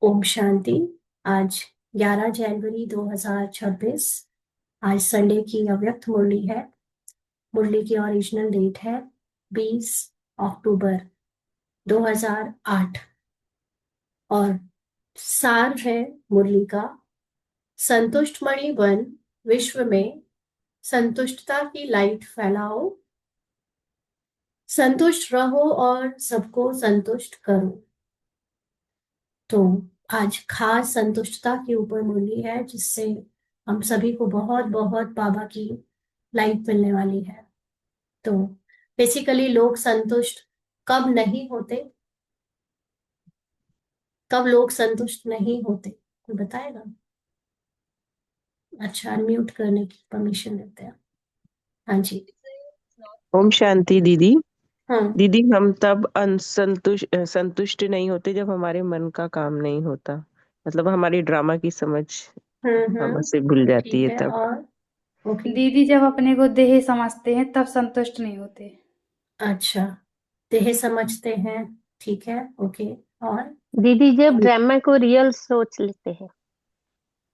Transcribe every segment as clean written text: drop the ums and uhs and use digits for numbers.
ओम शांति। आज 11 जनवरी 2026। आज संडे की अव्यक्त मुरली है। मुरली की ओरिजिनल डेट है 20 अक्टूबर 2008। और सार है मुरली का, संतुष्ट मणि बन विश्व में संतुष्टता की लाइट फैलाओ, संतुष्ट रहो और सबको संतुष्ट करो। तो आज खास संतुष्टता के ऊपर मुरली है, जिससे हम सभी को बहुत बहुत बाबा की लाइट मिलने वाली है। तो बेसिकली लोग संतुष्ट कब नहीं होते, कब लोग संतुष्ट नहीं होते, कोई बताएगा? अच्छा, अनम्यूट करने की परमिशन देते हैं। हाँ जी। ओम शांति दीदी। हाँ। दीदी, हम तब संतुष्ट नहीं होते जब हमारे मन का काम नहीं होता। मतलब हमारी ड्रामा की समझ हमसे भूल जाती ठीक है है। तब। और ओके। दीदी, जब अपने को देह समझते हैं तब संतुष्ट नहीं होते। अच्छा, देह समझते हैं, ठीक है, ओके। और दीदी, जब ड्रामा को रियल सोच लेते हैं।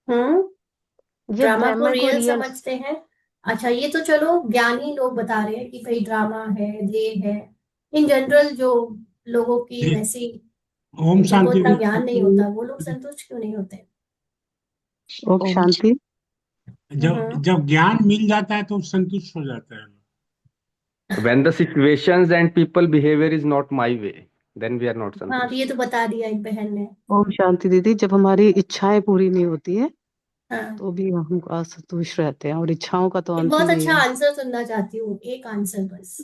जब ड्रामा को ड्रामा को रियल रियल समझते हैं। अच्छा, ये तो चलो ज्ञानी लोग बता रहे हैं कि भाई ड्रामा है, ये है। इन जनरल जो लोगों की वैसी, ओम जिनको शांति इतना ज्ञान नहीं होता, वो लोग संतुष्ट क्यों नहीं होते? ओम शांति। जब जब ज्ञान मिल जाता है तो संतुष्ट हो जाता है। When the situations and people behavior is not my way, then we are not हाँ, तो ये santusht. तो बता दिया एक बहन ने। ओम शांति दीदी, जब हमारी इच्छाएं पूरी नहीं होती है हाँ, तो भी हम असंतुष्ट रहते हैं, और इच्छाओं का तो एक अंत ही बहुत नहीं अच्छा है। आंसर सुनना चाहती हूँ, एक आंसर बस।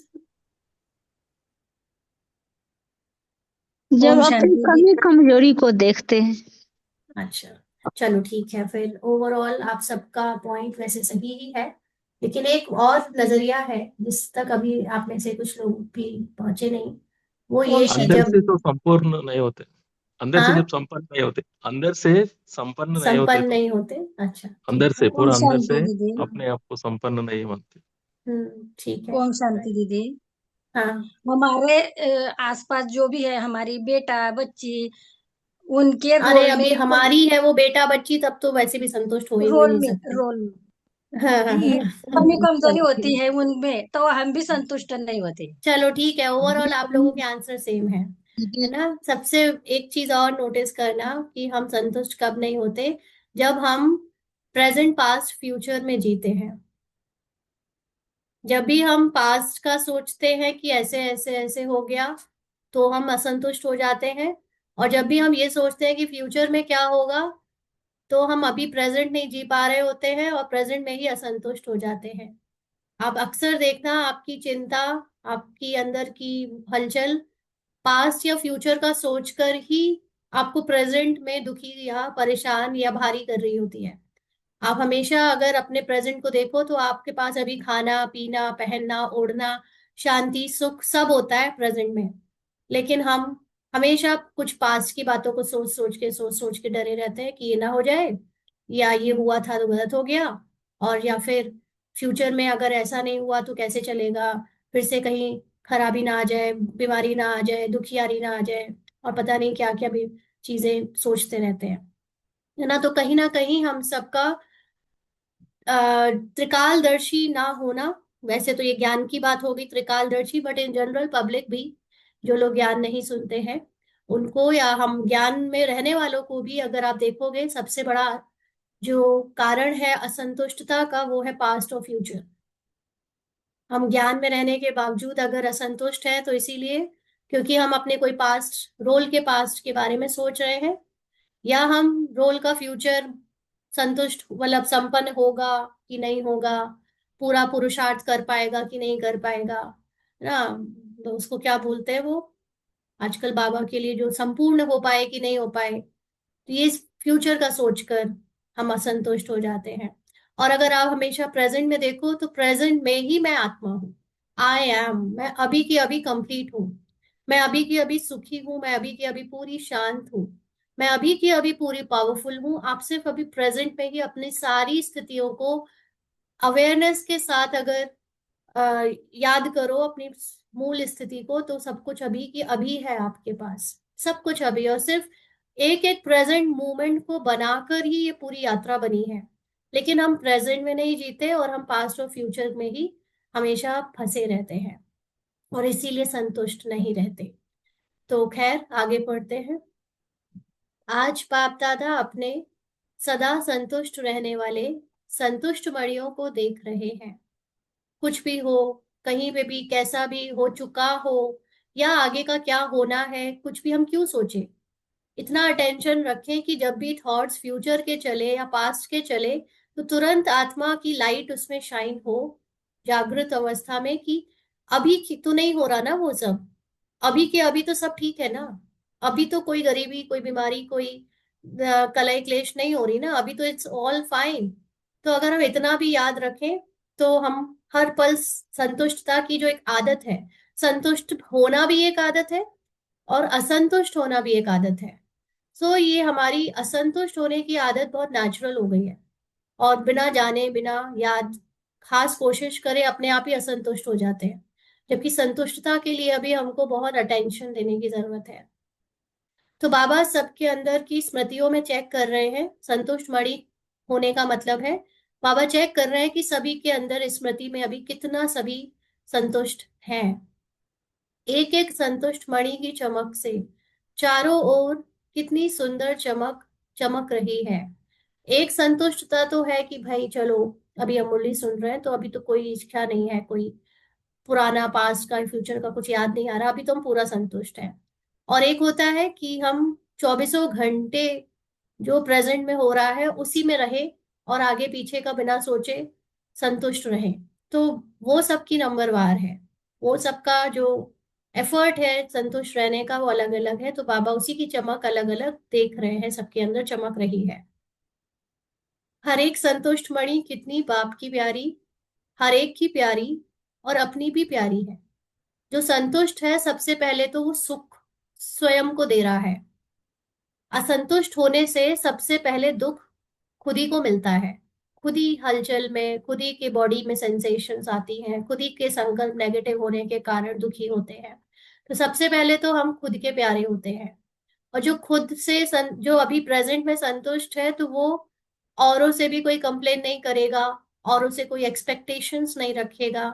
जब ओम अपनी शांति कमी कमजोरी को देखते हैं। अच्छा, चलो ठीक है। फिर ओवरऑल आप सबका पॉइंट वैसे सही ही है, लेकिन एक और नजरिया है जिस तक अभी आप में से कुछ लोग भी पहुंचे नहीं। वो ओम ये कि अंदर जब से शांति तो संपूर्ण नहीं होते। अंदर से जब हाँ, संपन्न नहीं होते, अंदर से संपन्न नहीं होते, संपन्न तो नहीं होते। अच्छा, अंदर ठीक है। से, ओम पूरा अंदर शांति से दीदी। अपने आप को संपन्न नहीं मानते। ठीक है। ओम शांति दीदी। हाँ, हमारे आसपास जो भी है, हमारी बेटा बच्ची, उनके अरे रोल अभी में हमारी है वो बेटा बच्ची, तब तो वैसे भी संतुष्ट हो ही रोल नहीं में सकते। रोल हाँ, हाँ, में हाँ। कमी कमजोरी चलो होती ठीक, है उनमें, तो हम भी संतुष्ट नहीं होते। चलो ठीक है। ओवरऑल आप लोगों के आंसर सेम है ना? सबसे एक चीज और नोटिस करना कि हम संतुष्ट कब नहीं होते, जब हम प्रेजेंट पास्ट फ्यूचर में जीते हैं। जब भी हम पास्ट का सोचते हैं कि ऐसे ऐसे ऐसे हो गया, तो हम असंतुष्ट हो जाते हैं। और जब भी हम ये सोचते हैं कि फ्यूचर में क्या होगा, तो हम अभी प्रेजेंट नहीं जी पा रहे होते हैं और प्रेजेंट में ही असंतुष्ट हो जाते हैं। आप अक्सर देखना, आपकी चिंता, आपकी अंदर की हलचल पास्ट या फ्यूचर का सोचकर ही आपको प्रेजेंट में दुखी या परेशान या भारी कर रही होती है। आप हमेशा अगर अपने प्रेजेंट को देखो, तो आपके पास अभी खाना पीना पहनना ओढ़ना, शांति सुख सब होता है प्रेजेंट में। लेकिन हम हमेशा कुछ पास्ट की बातों को सोच सोच के डरे रहते हैं कि ये ना हो जाए, या ये हुआ था तो गलत हो गया, और या फिर फ्यूचर में अगर ऐसा नहीं हुआ तो कैसे चलेगा, फिर से कहीं खराबी ना आ जाए, बीमारी ना आ जाए, दुखियारी ना आ जाए, और पता नहीं क्या क्या भी चीजें सोचते रहते हैं, है ना? तो कहीं ना कहीं हम सबका त्रिकालदर्शी ना होना, वैसे तो ये ज्ञान की बात होगी त्रिकालदर्शी, बट इन जनरल पब्लिक भी, जो लोग ज्ञान नहीं सुनते हैं उनको, या हम ज्ञान में रहने वालों को भी, अगर आप देखोगे सबसे बड़ा जो कारण है असंतुष्टता का, वो है पास्ट और फ्यूचर। हम ज्ञान में रहने के बावजूद अगर असंतुष्ट है, तो इसीलिए क्योंकि हम अपने कोई पास्ट रोल के पास्ट के बारे में सोच रहे हैं, या हम रोल का फ्यूचर संतुष्ट मतलब संपन्न होगा कि नहीं होगा, पूरा पुरुषार्थ कर पाएगा कि नहीं कर पाएगा, है ना? तो उसको क्या बोलते हैं वो, आजकल बाबा के लिए जो संपूर्ण हो पाए कि नहीं हो पाए, तो ये फ्यूचर का सोचकर हम असंतुष्ट हो जाते हैं। और अगर आप हमेशा प्रेजेंट में देखो, तो प्रेजेंट में ही मैं आत्मा हूँ। आई एम, मैं अभी की अभी कंप्लीट हूँ, मैं अभी की अभी सुखी हूँ, मैं अभी की अभी पूरी शांत हूँ, मैं अभी की अभी पूरी पावरफुल हूँ। आप सिर्फ अभी प्रेजेंट में ही अपनी सारी स्थितियों को अवेयरनेस के साथ अगर याद करो अपनी मूल स्थिति को, तो सब कुछ अभी की अभी है आपके पास, सब कुछ अभी। और सिर्फ एक एक प्रेजेंट मोमेंट को बनाकर ही ये पूरी यात्रा बनी है, लेकिन हम प्रेजेंट में नहीं जीते और हम पास्ट और फ्यूचर में ही हमेशा फंसे रहते हैं और इसीलिए संतुष्ट नहीं रहते। तो खैर आगे पढ़ते हैं। आज बाप दादा अपने सदा संतुष्ट रहने वाले संतुष्ट मणियों को देख रहे हैं। कुछ भी हो, कहीं पे भी कैसा भी हो चुका हो या आगे का क्या होना है, कुछ भी हम क्यों सोचे। इतना अटेंशन रखें कि जब भी थॉट्स फ्यूचर के चले या पास्ट के चले तो तुरंत आत्मा की लाइट उसमें शाइन हो, जागृत अवस्था में, कि अभी तो नहीं हो रहा ना वो सब, अभी के अभी तो सब ठीक है ना, अभी तो कोई गरीबी, कोई बीमारी, कोई कलह क्लेश नहीं हो रही ना, अभी तो इट्स ऑल फाइन। तो अगर हम इतना भी याद रखें तो हम हर पल संतुष्टता की जो एक आदत है, संतुष्ट होना भी एक आदत है और असंतुष्ट होना भी एक आदत है। सो ये हमारी असंतुष्ट होने की आदत बहुत नेचुरल हो गई है और बिना जाने बिना याद खास कोशिश करे अपने आप ही असंतुष्ट हो जाते हैं, जबकि संतुष्टता के लिए अभी हमको बहुत अटेंशन देने की जरूरत है। तो बाबा सबके अंदर की स्मृतियों में चेक कर रहे हैं, संतुष्ट मणि होने का मतलब है बाबा चेक कर रहे हैं कि सभी के अंदर स्मृति में अभी कितना सभी संतुष्ट हैं। एक एक संतुष्ट मणि की चमक से चारों ओर कितनी सुंदर चमक चमक रही है। एक संतुष्टता तो है कि भाई चलो अभी हम मुरली सुन रहे हैं तो अभी तो कोई इच्छा नहीं है, कोई पुराना पास्ट का फ्यूचर का कुछ याद नहीं आ रहा, अभी तो हम पूरा संतुष्ट हैं। और एक होता है कि हम चौबीसों घंटे जो प्रेजेंट में हो रहा है उसी में रहे और आगे पीछे का बिना सोचे संतुष्ट रहे। तो वो सबकी नंबर वार है, वो सबका जो एफर्ट है संतुष्ट रहने का वो अलग अलग है। तो बाबा उसी की चमक अलग अलग देख रहे हैं, सबके अंदर चमक रही है। हर एक संतुष्ट मणि कितनी बाप की प्यारी, हर एक की प्यारी और अपनी भी प्यारी है। जो संतुष्ट है सबसे पहले तो वो सुख स्वयं को दे रहा है। असंतुष्ट होने से सबसे पहले दुख खुद ही को मिलता है, खुद ही हलचल में, खुद ही के बॉडी में सेंसेशंस आती हैं, खुद ही के संकल्प नेगेटिव होने के कारण दुखी होते हैं। तो सबसे पहले तो हम खुद के प्यारे होते हैं। और जो खुद से जो अभी प्रेजेंट में संतुष्ट है तो वो औरों से भी कोई कंप्लेन नहीं करेगा, औरों से कोई एक्सपेक्टेशंस नहीं रखेगा,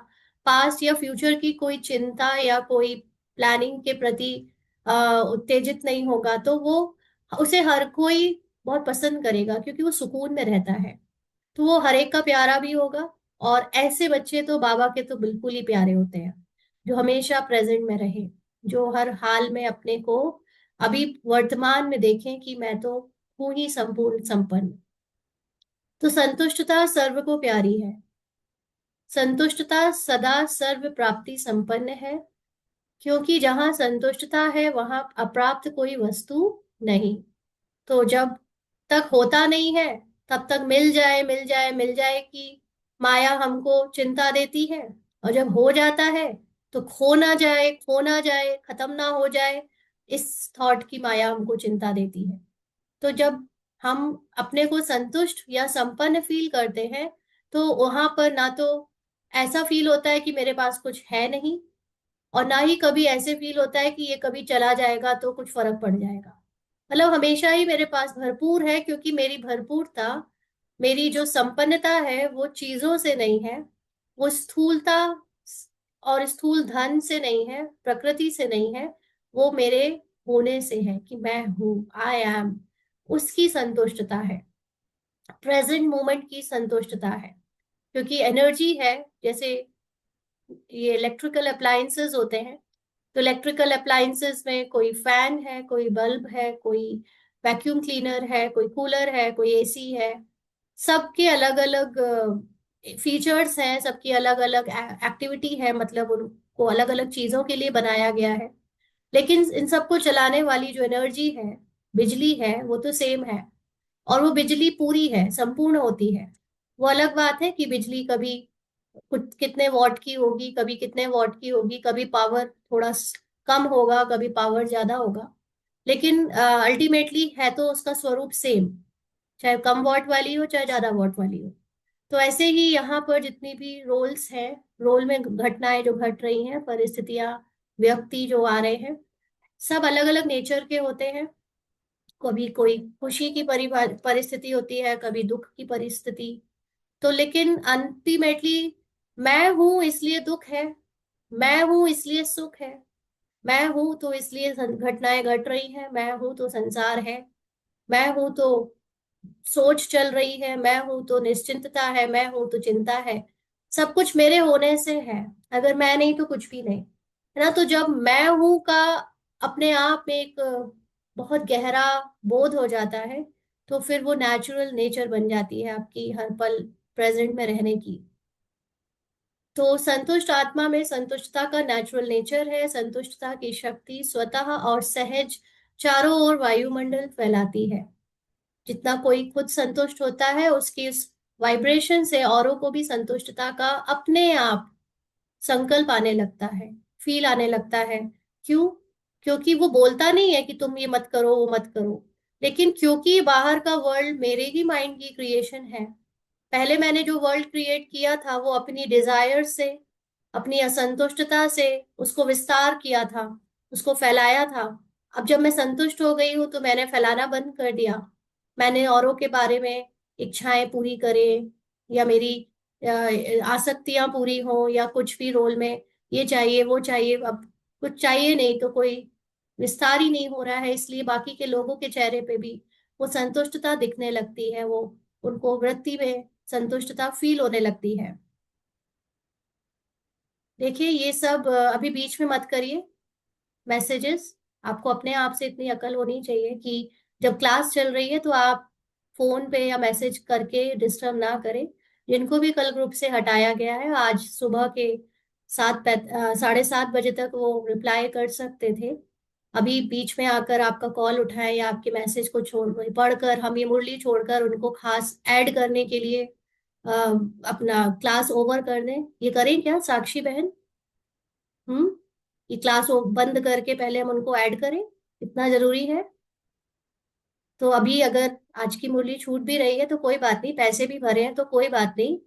पास्ट या फ्यूचर की कोई चिंता या कोई प्लानिंग के प्रति उत्तेजित नहीं होगा। तो वो उसे हर कोई बहुत पसंद करेगा क्योंकि वो सुकून में रहता है। तो वो हर एक का प्यारा भी होगा। और ऐसे बच्चे तो बाबा के तो बिल्कुल ही प्यारे होते हैं, जो हमेशा प्रेजेंट में रहे, जो हर हाल में अपने को अभी वर्तमान में देखें कि मैं तो हूं ही संपूर्ण संपन्न। तो संतुष्टता सर्व को प्यारी है, संतुष्टता सदा सर्व प्राप्ति संपन्न है, क्योंकि जहां संतुष्टता है वहां अप्राप्त कोई वस्तु नहीं। तो जब तक होता नहीं है तब तक मिल जाए मिल जाए मिल जाए की माया हमको चिंता देती है, और जब हो जाता है तो खो ना जाए, खत्म ना हो जाए, इस थॉट की माया हमको चिंता देती है। तो जब हम अपने को संतुष्ट या संपन्न फील करते हैं तो वहां पर ना तो ऐसा फील होता है कि मेरे पास कुछ है नहीं, और ना ही कभी ऐसे फील होता है कि ये कभी चला जाएगा तो कुछ फर्क पड़ जाएगा। मतलब हमेशा ही मेरे पास भरपूर है, क्योंकि मेरी भरपूरता, मेरी जो संपन्नता है वो चीजों से नहीं है, वो स्थूलता और स्थूल धन से नहीं है, प्रकृति से नहीं है, वो मेरे होने से है कि मैं हूं, आई एम, उसकी संतुष्टता है, प्रेजेंट मोमेंट की संतुष्टता है। क्योंकि एनर्जी है, जैसे ये इलेक्ट्रिकल अप्लायंसेस होते हैं, तो इलेक्ट्रिकल अप्लायंसेस में कोई फैन है, कोई बल्ब है, कोई वैक्यूम क्लीनर है, कोई कूलर है, कोई एसी है, सबके अलग अलग फीचर्स हैं, सबकी अलग अलग एक्टिविटी है, मतलब उनको अलग अलग चीजों के लिए बनाया गया है। लेकिन इन सबको चलाने वाली जो एनर्जी है, बिजली है, वो तो सेम है। और वो बिजली पूरी है, संपूर्ण होती है। वो अलग बात है कि बिजली कभी कुछ कितने वॉट की होगी, कभी कितने वॉट की होगी, कभी पावर थोड़ा कम होगा, कभी पावर ज्यादा होगा, लेकिन अल्टीमेटली है तो उसका स्वरूप सेम, चाहे कम वॉट वाली हो चाहे ज्यादा वॉट वाली हो। तो ऐसे ही यहाँ पर जितनी भी रोल्स हैं, रोल में घटनाएं जो घट रही हैं, परिस्थितियां, व्यक्ति जो आ रहे हैं, सब अलग अलग नेचर के होते हैं। कभी कोई खुशी की परिस्थिति होती है, कभी दुख की परिस्थिति। तो लेकिन अल्टीमेटली मैं हूं इसलिए दुख है, मैं हूं इसलिए सुख है, मैं हूं तो इसलिए घटनाएं घट रही हैं, मैं हूं तो संसार है, मैं हूं तो सोच चल रही है, मैं हूं तो निश्चिंतता है, मैं हूं तो चिंता है। सब कुछ मेरे होने से है, अगर मैं नहीं तो कुछ भी नहीं, है ना। तो जब मैं हूं का अपने आप में एक बहुत गहरा बोध हो जाता है, तो फिर वो नेचुरल नेचर बन जाती है आपकी हर पल प्रेजेंट में रहने की। तो संतुष्ट आत्मा में संतुष्टता का नेचुरल नेचर है। संतुष्टता की शक्ति स्वतः और सहज चारों ओर वायुमंडल फैलाती है। जितना कोई खुद संतुष्ट होता है, उसकी इस वाइब्रेशन से औरों को भी संतुष्टता का अपने आप संकल्प आने लगता है, फील आने लगता है। क्यों? क्योंकि वो बोलता नहीं है कि तुम ये मत करो, वो मत करो, लेकिन क्योंकि बाहर का वर्ल्ड मेरे ही माइंड की क्रिएशन है। पहले मैंने जो वर्ल्ड क्रिएट किया था वो अपनी डिजायर से, अपनी असंतुष्टता से उसको विस्तार किया था, उसको फैलाया था। अब जब मैं संतुष्ट हो गई हूं तो मैंने फैलाना बंद कर दिया। मैंने औरों के बारे में इच्छाएं पूरी करें, या मेरी आसक्तियां पूरी हो, या कुछ भी रोल में ये चाहिए वो चाहिए, अब कुछ चाहिए नहीं तो कोई विस्तार ही नहीं हो रहा है। इसलिए बाकी के लोगों के चेहरे पे भी वो संतुष्टता दिखने लगती है, वो उनको वृत्ति में संतुष्टता फील होने लगती है। देखिए ये सब अभी बीच में मत करिए मैसेजेस। आपको अपने आप से इतनी अकल होनी चाहिए कि जब क्लास चल रही है तो आप फोन पे या मैसेज करके डिस्टर्ब ना करें। जिनको भी कल ग्रुप से हटाया गया है, आज सुबह के 7:30 बजे तक वो रिप्लाई कर सकते थे। अभी बीच में आकर आपका कॉल उठाए या आपके मैसेज को छोड़ पढ़कर हम ये मुरली छोड़कर उनको खास ऐड करने के लिए अपना क्लास ओवर कर दें, ये करें क्या साक्षी बहन? हम्म, ये क्लास बंद करके पहले हम उनको ऐड करें, इतना जरूरी है? तो अभी अगर आज की मुरली छूट भी रही है तो कोई बात नहीं, पैसे भी भरे हैं तो कोई बात नहीं,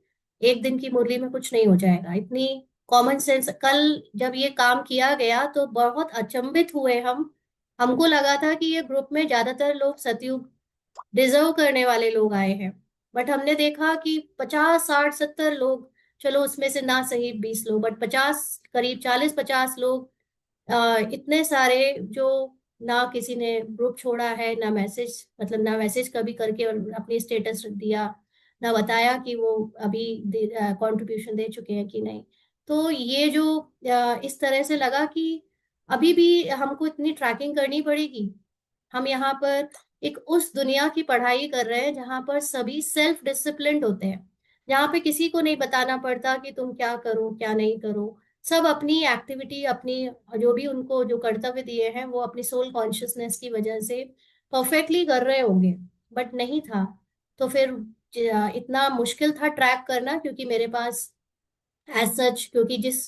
एक दिन की मुरली में कुछ नहीं हो जाएगा। इतनी कॉमन सेंस। कल जब ये काम किया गया तो बहुत अचंभित हुए हम। हमको लगा था कि ये ग्रुप में ज्यादातर लोग सतयुग डिजर्व करने वाले लोग आए हैं, बट हमने देखा कि 50 60 70 लोग, चलो उसमें से ना सही 20 लोग, बट 50, करीब 40 50 लोग, इतने सारे जो ना किसी ने ग्रुप छोड़ा है, ना मैसेज, मतलब ना मैसेज कभी करके और अपनी स्टेटस रख दिया, ना बताया कि वो अभी कंट्रीब्यूशन दे चुके हैं कि नहीं। तो ये जो इस तरह से लगा कि अभी भी हमको इतनी ट्रैकिंग करनी पड़ेगी। हम यहाँ पर एक उस दुनिया की पढ़ाई कर रहे हैं जहाँ पर सभी सेल्फ डिसिप्लिन्ड होते हैं, जहाँ पे किसी को नहीं बताना पड़ता कि तुम क्या करो क्या नहीं करो। सब अपनी एक्टिविटी, अपनी जो भी उनको जो कर्तव्य दिए हैं वो अपनी सोल कॉन्शियसनेस की वजह से परफेक्टली कर रहे होंगे, बट नहीं था। तो फिर इतना मुश्किल था ट्रैक करना, क्योंकि मेरे पास एज सच, क्योंकि जिस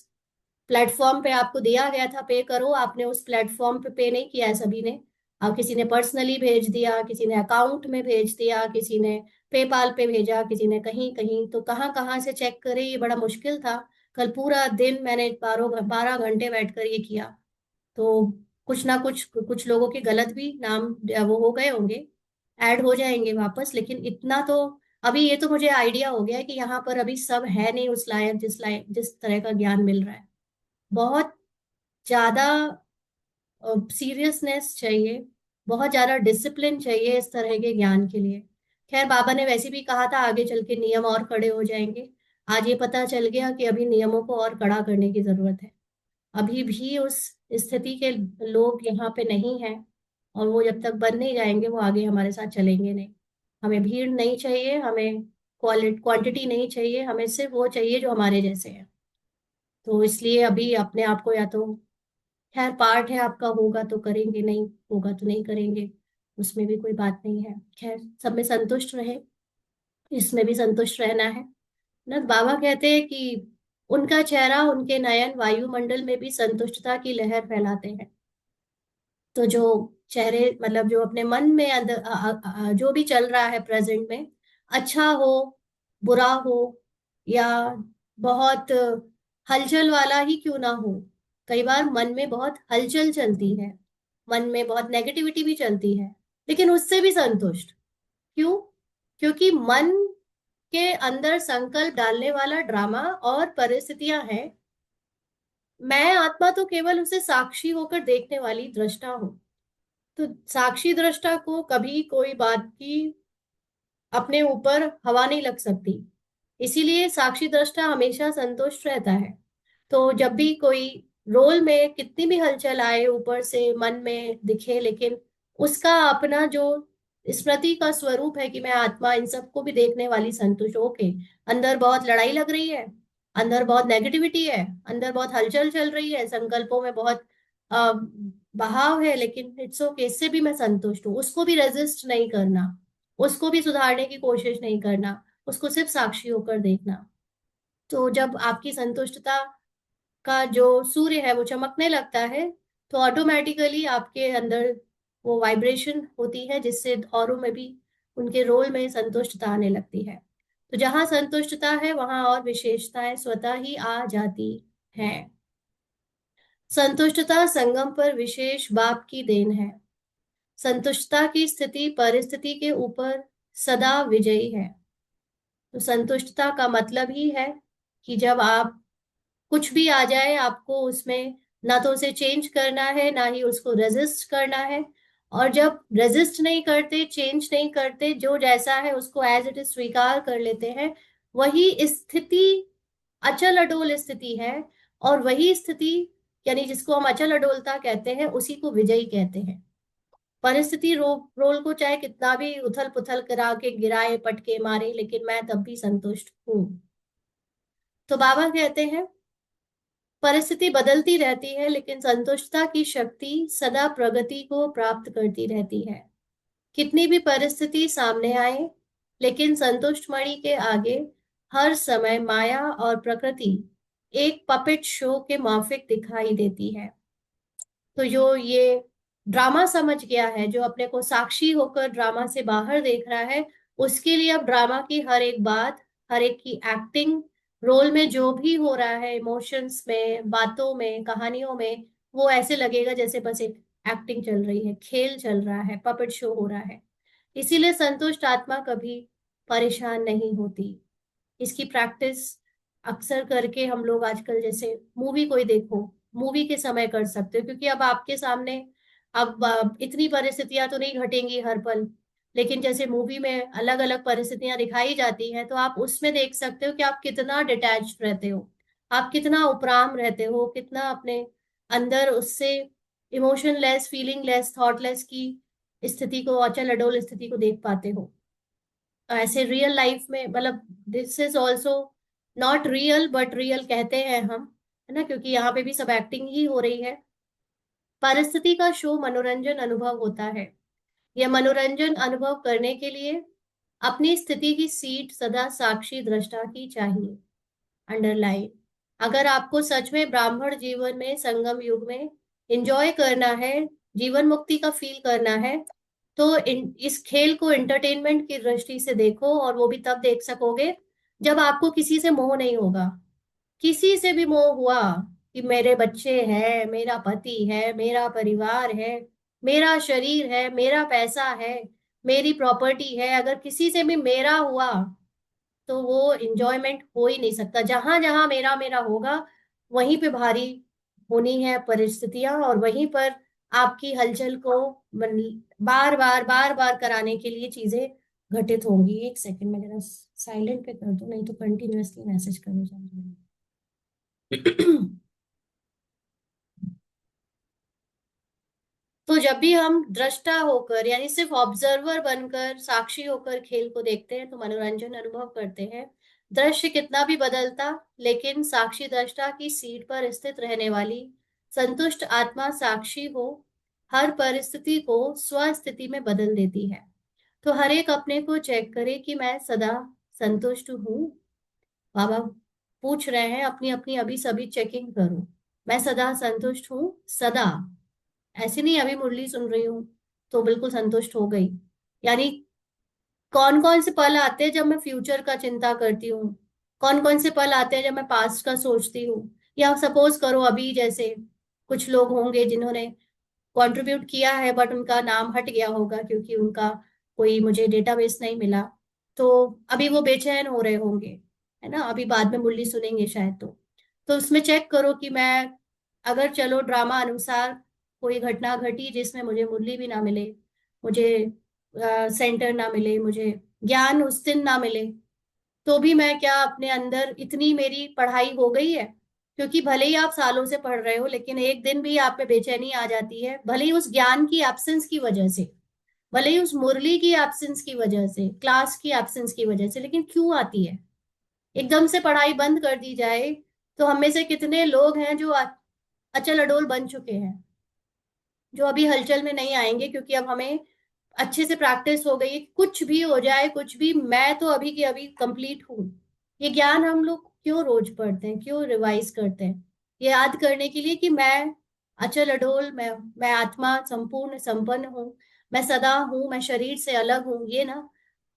प्लेटफॉर्म पे आपको दिया गया था पे करो, आपने उस प्लेटफॉर्म पे पे नहीं किया है सभी ने। अब किसी ने पर्सनली भेज दिया, किसी ने अकाउंट में भेज दिया, किसी ने पेपाल पे भेजा, किसी ने कहीं कहीं, तो कहाँ कहाँ से चेक करे, ये बड़ा मुश्किल था। कल पूरा दिन मैंने 12 12 घंटे बैठकर ये किया। तो कुछ ना कुछ कुछ लोगों के गलत भी नाम वो हो गए होंगे, ऐड हो जाएंगे वापस, लेकिन इतना तो अभी ये तो मुझे आइडिया हो गया है कि यहाँ पर अभी सब है नहीं उस लायक जिस तरह का ज्ञान मिल रहा है। बहुत ज्यादा सीरियसनेस चाहिए, बहुत ज्यादा डिसिप्लिन चाहिए इस तरह के ज्ञान के लिए। खैर बाबा ने वैसे भी कहा था आगे चल के नियम और कड़े हो जाएंगे। आज ये पता चल गया कि अभी नियमों को और कड़ा करने की जरूरत है। अभी भी उस स्थिति के लोग यहाँ पे नहीं हैं, और वो जब तक बन नहीं जाएंगे वो आगे हमारे साथ चलेंगे नहीं। हमें भीड़ नहीं चाहिए, हमें क्वांटिटी नहीं चाहिए, हमें सिर्फ वो चाहिए जो हमारे जैसे हैं। तो इसलिए अभी अपने आप को, या तो खैर पार्ट है आपका, होगा तो करेंगे, नहीं होगा तो नहीं करेंगे, उसमें भी कोई बात नहीं है। खैर सब में संतुष्ट रहे, इसमें भी संतुष्ट रहना है ना। बाबा कहते हैं कि उनका चेहरा, उनके नयन वायुमंडल में भी संतुष्टता की लहर फैलाते हैं। तो जो चेहरे, मतलब जो अपने मन में अंदर जो भी चल रहा है प्रेजेंट में, अच्छा हो बुरा हो, या बहुत हलचल वाला ही क्यों ना हो, कई बार मन में बहुत हलचल चलती है, मन में बहुत नेगेटिविटी भी चलती है, लेकिन उससे भी संतुष्ट। क्यों? क्योंकि मन के अंदर संकल्प डालने वाला ड्रामा और परिस्थितियां हैं। मैं आत्मा तो केवल उसे साक्षी होकर देखने वाली दृष्टा हूं। तो साक्षी दृष्टा को कभी कोई बात की अपने ऊपर हवा नहीं लग सकती, इसीलिए साक्षी दृष्टा हमेशा संतुष्ट रहता है। तो जब भी कोई रोल में कितनी भी हलचल आए ऊपर से मन में दिखे, लेकिन उसका अपना जो स्मृति का स्वरूप है कि मैं आत्मा इन सबको भी देखने वाली संतुष्ट। ओके, अंदर बहुत लड़ाई लग रही है, अंदर बहुत नेगेटिविटी है, अंदर बहुत हलचल चल रही है, संकल्पों में बहुत अ, बहाव है, लेकिन इट्स ओके, इससे भी मैं संतुष्ट हूँ। उसको भी रेजिस्ट नहीं करना, उसको भी सुधारने की कोशिश नहीं करना, उसको सिर्फ साक्षी होकर देखना। तो जब आपकी संतुष्टता का जो सूर्य है वो चमकने लगता है, तो ऑटोमेटिकली आपके अंदर वो वाइब्रेशन होती है, जिससे औरों में भी उनके रोल में संतुष्टता आने लगती है। तो जहां संतुष्टता है वहां और विशेषताएं स्वतः ही आ जाती हैं। संतुष्टता संगम पर विशेष बाप की देन है। संतुष्टता की स्थिति परिस्थिति के ऊपर सदा विजयी है। तो संतुष्टता का मतलब ही है कि जब आप कुछ भी आ जाए, आपको उसमें ना तो उसे चेंज करना है, ना ही उसको रेजिस्ट करना है। और जब रेजिस्ट नहीं करते, चेंज नहीं करते, जो जैसा है उसको एज इट इज स्वीकार कर लेते हैं, वही स्थिति अचल अडोल स्थिति है। और वही स्थिति, यानी जिसको हम अचल अडोलता कहते हैं, उसी को विजयी कहते हैं। परिस्थिति रोल को चाहे कितना भी उथल पुथल करा के गिराए, पटके मारे, लेकिन मैं तब भी संतुष्ट हूं। तो बाबा कहते हैं परिस्थिति बदलती रहती है, लेकिन संतुष्टता की शक्ति सदा प्रगति को प्राप्त करती रहती है। कितनी भी परिस्थिति सामने आए, लेकिन संतुष्ट मणि के आगे हर समय माया और प्रकृति एक पपेट शो के माफिक दिखाई देती है। तो जो ये ड्रामा समझ गया है, जो अपने को साक्षी होकर ड्रामा से बाहर देख रहा है, उसके लिए अब ड्रामा की हर एक बात, हर एक की एक्टिंग, रोल में जो भी हो रहा है, इमोशंस में, बातों में, कहानियों में, वो ऐसे लगेगा जैसे बस एक एक्टिंग चल रही है, खेल चल रहा है, पपेट शो हो रहा है। इसीलिए संतुष्ट आत्मा कभी परेशान नहीं होती। इसकी प्रैक्टिस अक्सर करके हम लोग आजकल, जैसे मूवी कोई देखो, मूवी के समय कर सकते हो, क्योंकि अब आपके सामने अब इतनी परिस्थितियां तो नहीं घटेंगी हर पल, लेकिन जैसे मूवी में अलग अलग परिस्थितियां दिखाई जाती हैं, तो आप उसमें देख सकते हो कि आप कितना डिटैच रहते हो, आप कितना उपराम रहते हो, कितना अपने अंदर उससे इमोशनलेस, फीलिंगलेस, थॉटलेस की स्थिति को, अचल अडोल स्थिति को देख पाते हो। ऐसे रियल लाइफ में, मतलब this is also not real but real कहते हैं हम, है ना, क्योंकि यहाँ पे भी सब एक्टिंग ही हो रही है। परिस्थिति का शो मनोरंजन अनुभव होता है। यह मनोरंजन अनुभव करने के लिए अपनी स्थिति की सीट सदा साक्षी दृष्टा की चाहिए। अंडरलाइन, अगर आपको सच में ब्राह्मण जीवन में, संगम युग में एंजॉय करना है, जीवन मुक्ति का फील करना है, तो इस खेल को एंटरटेनमेंट की दृष्टि से देखो। और वो भी तब देख सकोगे जब आपको किसी से मोह नहीं होगा। किसी से भी मोह हुआ कि मेरे बच्चे हैं, मेरा पति है, मेरा परिवार है, मेरा शरीर है, मेरा पैसा है, मेरी प्रॉपर्टी है, अगर किसी से भी मेरा हुआ, तो वो इंजॉयमेंट हो ही नहीं सकता। जहां जहां मेरा मेरा होगा, वहीं पे भारी होनी है परिस्थितियां, और वहीं पर आपकी हलचल को बार बार कराने के लिए चीजें घटित होंगी। एक सेकंड में जरा साइलेंट पे कर दो, नहीं तो कंटिन्यूअसली मैसेज करे जा रहे हैं। तो जब भी हम दृष्टा होकर, यानी सिर्फ ऑब्जर्वर बनकर, साक्षी होकर खेल को देखते हैं, तो मनोरंजन अनुभव करते हैं। दृश्य कितना भी बदलता, लेकिन साक्षी दृष्टा की सीट पर स्थित रहने वाली संतुष्ट आत्मा साक्षी हो हर परिस्थिति को स्वस्थिति में बदल देती है। तो हर एक अपने को चेक करे कि मैं सदा संतुष्ट हूँ। बाबा पूछ रहे हैं अपनी अपनी अभी सभी चेकिंग करो, मैं सदा संतुष्ट हूँ, सदा। ऐसे नहीं अभी मुरली सुन रही हूँ तो बिल्कुल संतुष्ट हो गई। यानी कौन कौन से पल आते हैं जब मैं फ्यूचर का चिंता करती हूँ, कौन कौन से पल आते हैं जब मैं पास्ट का सोचती हूँ। या सपोज करो अभी जैसे कुछ लोग होंगे जिन्होंने कंट्रीब्यूट किया है बट उनका नाम हट गया होगा क्योंकि उनका कोई मुझे डेटाबेस नहीं मिला, तो अभी वो बेचैन हो रहे होंगे, है ना, अभी बाद में मुरली सुनेंगे शायद। तो उसमें चेक करो कि मैं, अगर चलो ड्रामा अनुसार कोई घटना घटी जिसमें मुझे मुरली भी ना मिले, मुझे सेंटर ना मिले, मुझे ज्ञान उस दिन ना मिले, तो भी मैं क्या अपने अंदर इतनी मेरी पढ़ाई हो गई है? क्योंकि भले ही आप सालों से पढ़ रहे हो लेकिन एक दिन भी आप पे बेचैनी आ जाती है, भले ही उस ज्ञान की एब्सेंस की वजह से, भले ही उस मुरली की एब्सेंस की वजह से, क्लास की एब्सेंस की वजह से, लेकिन क्यों आती है? एकदम से पढ़ाई बंद कर दी जाए तो हम में से कितने लोग हैं जो अचल अडोल बन चुके हैं, जो अभी हलचल में नहीं आएंगे क्योंकि अब हमें अच्छे से प्रैक्टिस हो गई, कुछ भी हो जाए कुछ भी, मैं तो अभी की अभी कंप्लीट हूँ। ये ज्ञान हम लोग क्यों रोज पढ़ते हैं, क्यों रिवाइज करते हैं? ये याद करने के लिए कि मैं अचल अडोल, मैं आत्मा संपूर्ण संपन्न हूँ, मैं सदा हूँ, मैं शरीर से अलग हूँ, ये ना।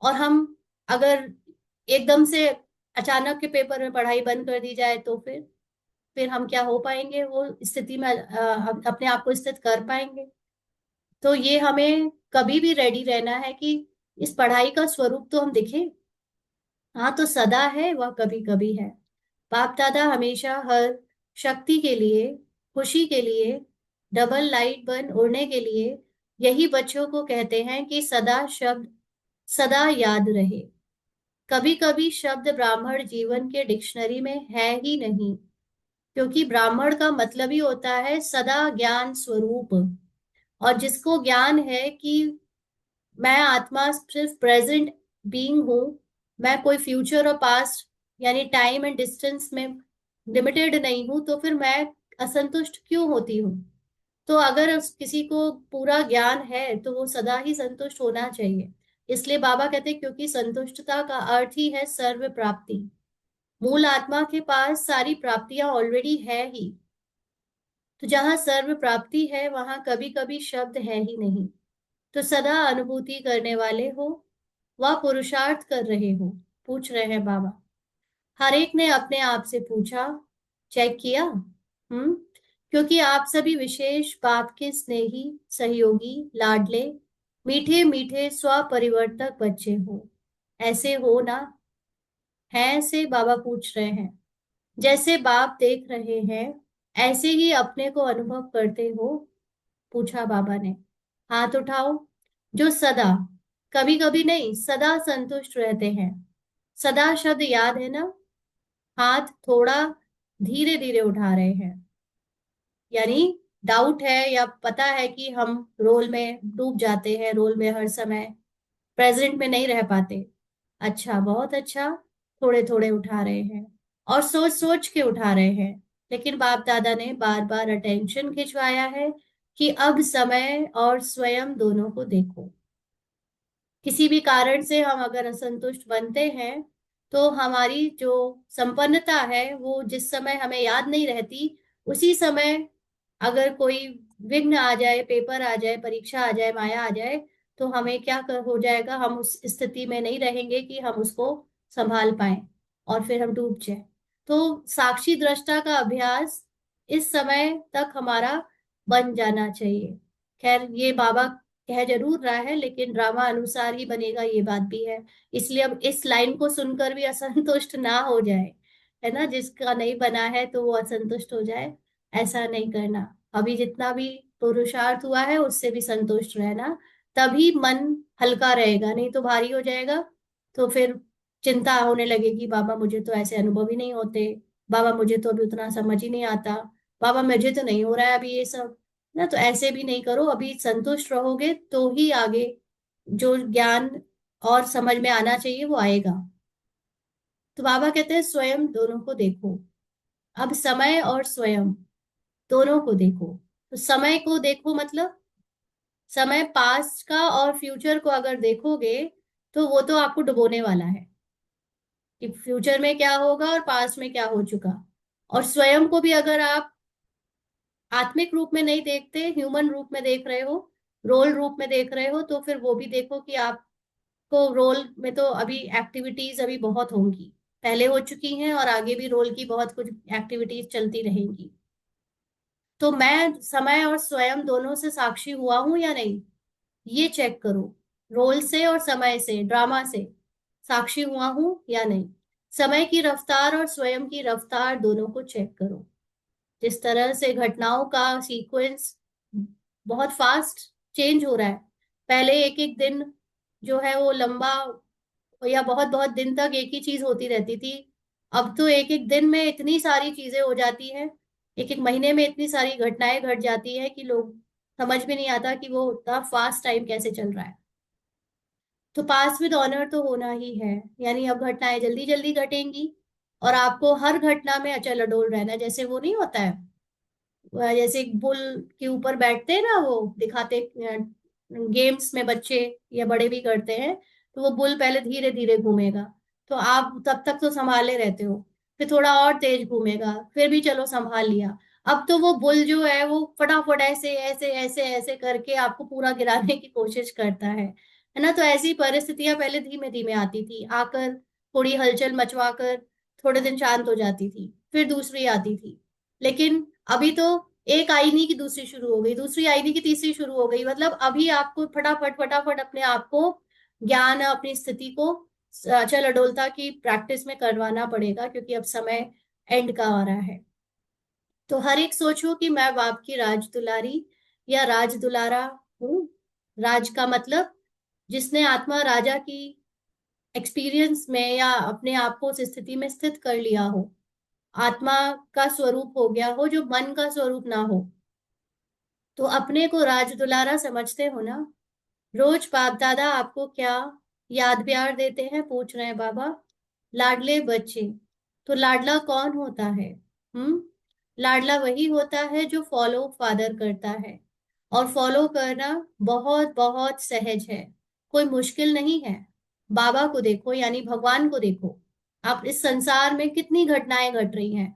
और हम अगर एकदम से अचानक के पेपर में पढ़ाई बंद कर दी जाए तो फिर हम क्या हो पाएंगे वो स्थिति में, हम अपने आप को स्थित कर पाएंगे? तो ये हमें कभी भी रेडी रहना है कि इस पढ़ाई का स्वरूप तो हम दिखे, हाँ तो सदा है वह कभी कभी है। बाप दादा हमेशा हर शक्ति के लिए, खुशी के लिए, डबल लाइट बन उड़ने के लिए यही बच्चों को कहते हैं कि सदा शब्द सदा याद रहे। कभी कभी शब्द ब्राह्मण जीवन के डिक्शनरी में है ही नहीं, क्योंकि ब्राह्मण का मतलब ही होता है सदा ज्ञान स्वरूप। और जिसको ज्ञान है कि मैं आत्मा सिर्फ प्रेजेंट बीइंग हूँ, मैं कोई फ्यूचर और पास्ट यानी टाइम एंड डिस्टेंस में लिमिटेड नहीं हूँ, तो फिर मैं असंतुष्ट क्यों होती हूँ? तो अगर किसी को पूरा ज्ञान है तो वो सदा ही संतुष्ट होना चाहिए। इसलिए बाबा कहते हैं क्योंकि संतुष्टता का अर्थ ही है सर्व प्राप्ति। मूल आत्मा के पास सारी प्राप्तियां ऑलरेडी है ही, तो जहां सर्व प्राप्ति है वहां कभी कभी शब्द है ही नहीं। तो सदा अनुभूति करने वाले हो व पुरुषार्थ कर रहे हो, पूछ रहे हैं बाबा। हर एक ने अपने आप से पूछा, चेक किया। क्योंकि आप सभी विशेष बाप के स्नेही, सहयोगी, लाडले, मीठे मीठे स्वपरिवर्तक बच्चे हो। ऐसे हो ना? है से बाबा पूछ रहे हैं। जैसे बाप देख रहे हैं ऐसे ही अपने को अनुभव करते हो, पूछा बाबा ने। हाथ उठाओ जो सदा, कभी कभी नहीं, सदा संतुष्ट रहते हैं। सदा शब्द याद है ना? हाथ थोड़ा धीरे धीरे उठा रहे हैं, यानी डाउट है या पता है कि हम रोल में डूब जाते हैं, रोल में हर समय प्रेजेंट में नहीं रह पाते। अच्छा, बहुत अच्छा, थोड़े थोड़े उठा रहे हैं और सोच सोच के उठा रहे हैं। लेकिन बाप दादा ने बार बार अटेंशन खिंचवाया है कि अब समय और स्वयं दोनों को देखो। किसी भी कारण से हम अगर असंतुष्ट बनते हैं तो हमारी जो संपन्नता है वो जिस समय हमें याद नहीं रहती, उसी समय अगर कोई विघ्न आ जाए, पेपर आ जाए, परीक्षा आ जाए, माया आ जाए, तो हमें क्या हो जाएगा? हम उस स्थिति में नहीं रहेंगे कि हम उसको संभाल पाए और फिर हम डूब जाए। तो साक्षी दृष्टा का अभ्यास इस समय तक हमारा बन जाना चाहिए। खैर ये बाबा कह जरूर रहा है लेकिन ड्रामा अनुसार ही बनेगा, ये बात भी है। इसलिए अब इस लाइन को सुनकर भी असंतुष्ट ना हो जाए, है ना, जिसका नहीं बना है तो वो असंतुष्ट हो जाए, ऐसा नहीं करना। अभी जितना भी पुरुषार्थ हुआ है उससे भी संतुष्ट रहना, तभी मन हल्का रहेगा, नहीं तो भारी हो जाएगा। तो फिर चिंता होने लगेगी, बाबा मुझे तो ऐसे अनुभव ही नहीं होते, बाबा मुझे तो अभी उतना समझ ही नहीं आता, बाबा मुझे तो नहीं हो रहा है अभी ये सब ना। तो ऐसे भी नहीं करो, अभी संतुष्ट रहोगे तो ही आगे जो ज्ञान और समझ में आना चाहिए वो आएगा। तो बाबा कहते हैं स्वयं दोनों को देखो। अब समय और स्वयं दोनों को देखो। तो समय को देखो मतलब समय पास्ट का और फ्यूचर को अगर देखोगे तो वो तो आपको डुबोने वाला है कि फ्यूचर में क्या होगा और पास्ट में क्या हो चुका। और स्वयं को भी अगर आप आत्मिक रूप में नहीं देखते, ह्यूमन रूप में देख रहे हो, रोल रूप में देख रहे हो, तो फिर वो भी देखो कि आपको रोल में तो अभी एक्टिविटीज अभी बहुत होंगी, पहले हो चुकी हैं और आगे भी रोल की बहुत कुछ एक्टिविटीज चलती रहेंगी। तो मैं समय और स्वयं दोनों से साक्षी हुआ हूं या नहीं, ये चेक करो। रोल से और समय से, ड्रामा से साक्षी हुआ हूं या नहीं। समय की रफ्तार और स्वयं की रफ्तार दोनों को चेक करो। जिस तरह से घटनाओं का सीक्वेंस बहुत फास्ट चेंज हो रहा है। पहले एक एक दिन जो है वो लंबा या बहुत बहुत दिन तक एक ही चीज होती रहती थी। अब तो एक एक दिन में इतनी सारी चीजें हो जाती हैं, एक एक महीने में इतनी सारी घटनाएं घट जाती है कि लोग समझ में नहीं आता कि वो इतना फास्ट टाइम कैसे चल रहा है। तो पास विद ऑनर तो होना ही है, यानी अब घटनाएं जल्दी जल्दी घटेंगी और आपको हर घटना में अचल अडोल रहना। जैसे वो नहीं होता है, जैसे एक बुल के ऊपर बैठते हैं ना, वो दिखाते गेम्स में बच्चे या बड़े भी करते हैं। तो वो बुल पहले धीरे धीरे घूमेगा, तो आप तब तक तो संभाले रहते हो, फिर थोड़ा और तेज घूमेगा, फिर भी चलो संभाल लिया। अब तो वो बुल जो है वो फटाफट ऐसे ऐसे ऐसे ऐसे करके आपको पूरा गिराने की कोशिश करता है ना। तो ऐसी परिस्थितियां पहले धीमे धीमे आती थी, आकर थोड़ी हलचल मचवाकर थोड़े दिन शांत हो जाती थी, फिर दूसरी आती थी। लेकिन अभी तो एक आई नहीं कि दूसरी शुरू हो गई, दूसरी आई नहीं कि तीसरी शुरू हो गई। मतलब अभी आपको फटाफट फटाफट अपने आप को ज्ञान, अपनी स्थिति को अचल अडोलता की प्रैक्टिस में करवाना पड़ेगा, क्योंकि अब समय एंड का आ रहा है। तो हर एक सोचो कि मैं बाप की राज दुलारी या राज दुलारा हूं। राज का मतलब जिसने आत्मा राजा की एक्सपीरियंस में या अपने आप को उस स्थिति में स्थित कर लिया हो, आत्मा का स्वरूप हो गया हो, जो मन का स्वरूप ना हो। तो अपने को राज दुलारा समझते हो ना। रोज बाप दादा आपको क्या याद प्यार देते हैं, पूछ रहे हैं बाबा। लाडले बच्चे। तो लाडला कौन होता है? लाडला वही होता है जो फॉलो फादर करता है। और फॉलो करना बहुत बहुत सहज है, कोई मुश्किल नहीं है। बाबा को देखो, यानी भगवान को देखो। आप इस संसार में कितनी घटनाएं घट रही हैं,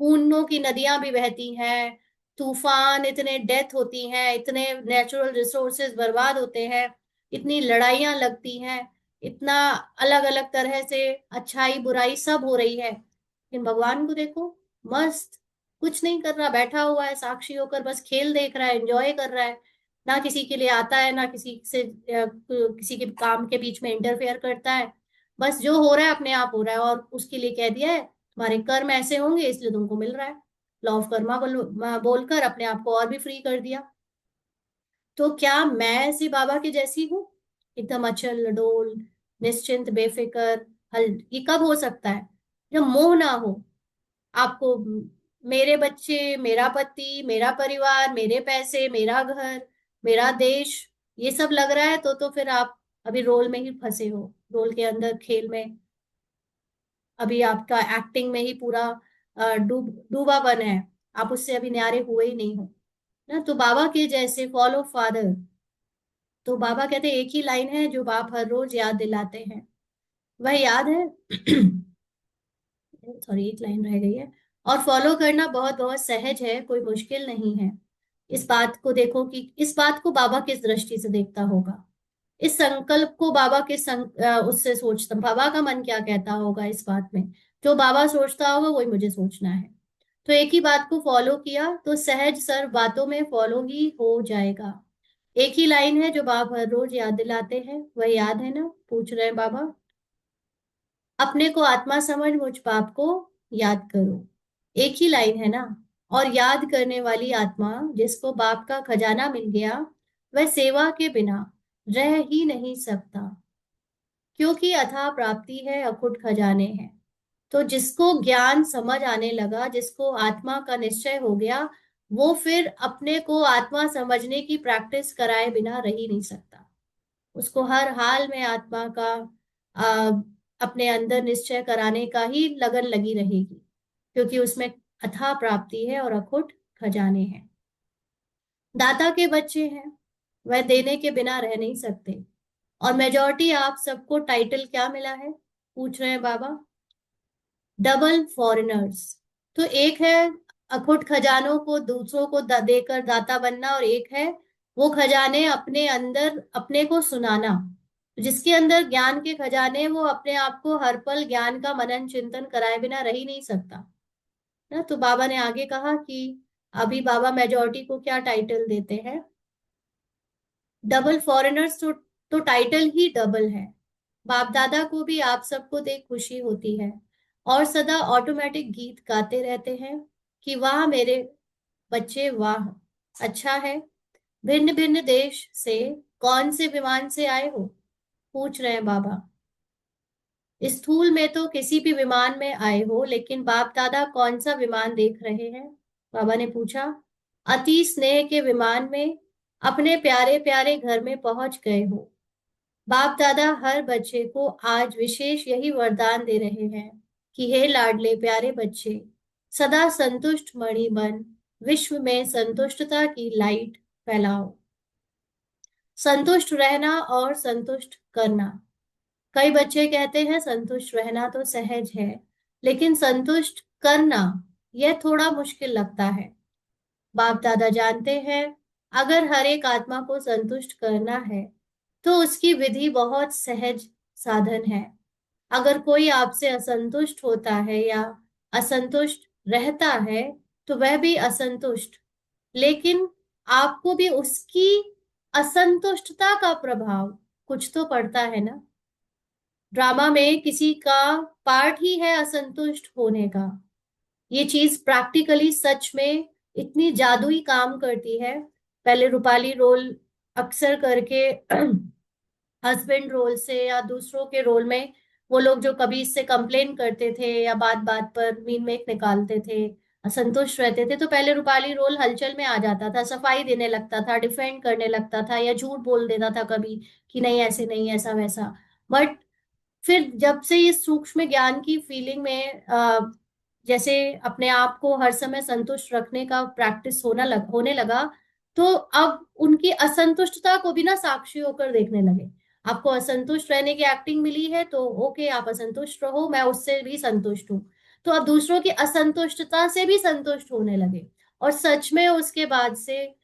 खूनों की नदियां भी बहती हैं, तूफान, इतने डेथ होती हैं, इतने नेचुरल रिसोर्सेज बर्बाद होते हैं, इतनी लड़ाइयां लगती हैं, इतना अलग अलग तरह से अच्छाई बुराई सब हो रही है। लेकिन भगवान को देखो, मस्त, कुछ नहीं कर रहा, बैठा हुआ है साक्षी होकर, बस खेल देख रहा है, एंजॉय कर रहा है। ना किसी के लिए आता है, ना किसी से किसी के काम के बीच में इंटरफेयर करता है। बस जो हो रहा है अपने आप हो रहा है, और उसके लिए कह दिया है तुम्हारे कर्म ऐसे होंगे इसलिए तुमको मिल रहा है। लॉ ऑफ कर्मा बोलकर अपने आप को और भी फ्री कर दिया। तो क्या मैं ऐसी बाबा की जैसी हूँ, एकदम अचल अडोल, निश्चिंत, बेफिक्र? ये कब हो सकता है? जब मोह ना हो आपको। मेरे बच्चे, मेरा पति, मेरा परिवार, मेरे पैसे, मेरा घर, मेरा देश, ये सब लग रहा है, तो फिर आप अभी रोल में ही फंसे हो, रोल के अंदर, खेल में। अभी आपका एक्टिंग में ही पूरा डूबापन है, आप उससे अभी न्यारे हुए ही नहीं हो ना। तो बाबा के जैसे फॉलो फादर। तो बाबा कहते हैं एक ही लाइन है जो बाप हर रोज याद दिलाते हैं, वह याद है सॉरी, एक लाइन रह गई है। और फॉलो करना बहुत बहुत सहज है, कोई मुश्किल नहीं है। इस बात को देखो कि इस बात को बाबा किस दृष्टि से देखता होगा, इस संकल्प को बाबा के उससे सोचता, बाबा का मन क्या कहता होगा इस बात में। जो बाबा सोचता होगा वही मुझे सोचना है। तो एक ही बात को फॉलो किया तो सहज सर्व बातों में फॉलो ही हो जाएगा। एक ही लाइन है जो बाबा हर रोज याद दिलाते हैं, वह याद है ना, पूछ रहे हैं बाबा। अपने को आत्मा समझ मुझ बाप को याद करो। एक ही लाइन है ना। और याद करने वाली आत्मा जिसको बाप का खजाना मिल गया, वह सेवा के बिना रह ही नहीं सकता, क्योंकि अथाह प्राप्ति है, अखुट खजाने हैं। तो जिसको ज्ञान समझ आने लगा, जिसको आत्मा का निश्चय हो गया, वो फिर अपने को आत्मा समझने की प्रैक्टिस कराए बिना रह ही नहीं सकता। उसको हर हाल में आत्मा का आ, अपने अंदर निश्चय कराने का ही लगन लगी रहेगी, क्योंकि उसमें अथाह प्राप्ति है और अखुट खजाने हैं। दाता के बच्चे हैं, वह देने के बिना रह नहीं सकते। और मेजॉरिटी आप सबको टाइटल क्या मिला है, पूछ रहे हैं बाबा? Double foreigners. तो एक है अखुट खजानों को दूसरों को देकर दाता बनना, और एक है वो खजाने अपने अंदर अपने को सुनाना। जिसके अंदर ज्ञान के खजाने, वो अपने आप को हर पल ज्ञान का मनन चिंतन कराए बिना रह ही नहीं सकता ना। तो बाबा ने आगे कहा कि अभी बाबा मेजॉरिटी को क्या टाइटल देते हैं, डबल फॉरेनर्स, तो टाइटल ही डबल है। बाप दादा को भी आप सबको देख खुशी होती है और सदा ऑटोमेटिक गीत गाते रहते हैं कि वाह मेरे बच्चे वाह, अच्छा है। भिन्न भिन्न देश से कौन से विमान से आए हो, पूछ रहे हैं बाबा। स्थूल में तो किसी भी विमान में आए हो, लेकिन बाप दादा कौन सा विमान देख रहे हैं, बाबा ने पूछा। अति स्नेह के विमान में अपने प्यारे प्यारे घर में पहुंच गए हो। बाप दादा हर बच्चे को आज विशेष यही वरदान दे रहे हैं कि हे लाडले प्यारे बच्चे, सदा संतुष्ट मणि बन विश्व में संतुष्टता की लाइट फैलाओ। संतुष्ट रहना और संतुष्ट करना। कई बच्चे कहते हैं संतुष्ट रहना तो सहज है, लेकिन संतुष्ट करना यह थोड़ा मुश्किल लगता है। बाप दादा जानते हैं अगर हर एक आत्मा को संतुष्ट करना है तो उसकी विधि बहुत सहज साधन है। अगर कोई आपसे असंतुष्ट होता है या असंतुष्ट रहता है तो वह भी असंतुष्ट, लेकिन आपको भी उसकी असंतुष्टता का प्रभाव कुछ तो पड़ता है ना। ड्रामा में किसी का पार्ट ही है असंतुष्ट होने का। ये चीज प्रैक्टिकली सच में इतनी जादुई काम करती है। पहले रूपाली रोल अक्सर करके हस्बैंड रोल से या दूसरों के रोल में वो लोग जो कभी इससे कंप्लेन करते थे या बात बात पर मीन मेक निकालते थे, असंतुष्ट रहते थे, तो पहले रूपाली रोल हलचल में आ जाता था, सफाई देने लगता था, डिफेंड करने लगता था या झूठ बोल देता था कभी कि नहीं ऐसे नहीं ऐसा वैसा। बट फिर जब से ये सूक्ष्म ज्ञान की फीलिंग में जैसे अपने आप को हर समय संतुष्ट रखने का प्रैक्टिस होने लगा, तो अब उनकी असंतुष्टता को भी ना साक्षी होकर देखने लगे। आपको असंतुष्ट रहने की एक्टिंग मिली है तो ओके, आप असंतुष्ट रहो, मैं उससे भी संतुष्ट हूँ। तो अब दूसरों की असंतुष्टता से भी संतुष्ट होने लगे और सच में उसके बाद से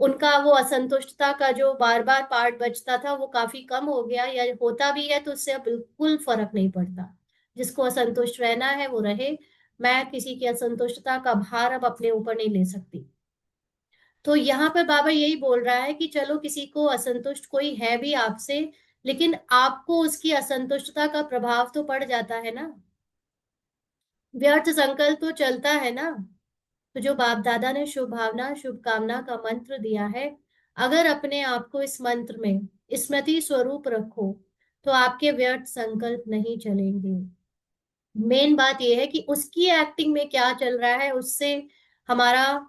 उनका वो असंतुष्टता का जो बार बार पार्ट बचता था वो काफी कम हो गया, या होता भी है तो उससे अब बिल्कुल फर्क नहीं पड़ता। जिसको असंतुष्ट रहना है वो रहे, मैं किसी की असंतुष्टता का भार अब अपने ऊपर नहीं ले सकती। तो यहाँ पर बाबा यही बोल रहा है कि चलो किसी को असंतुष्ट कोई है भी आपसे, लेकिन आपको उसकी असंतुष्टता का प्रभाव तो पड़ जाता है ना, व्यर्थ संकल्प तो चलता है ना। तो जो बाप दादा ने शुभ भावना शुभकामना का मंत्र दिया है, अगर अपने आप को इस मंत्र में स्मृति स्वरूप रखो तो आपके व्यर्थ संकल्प नहीं चलेंगे। मेन बात यह है कि उसकी एक्टिंग में क्या चल रहा है हमारा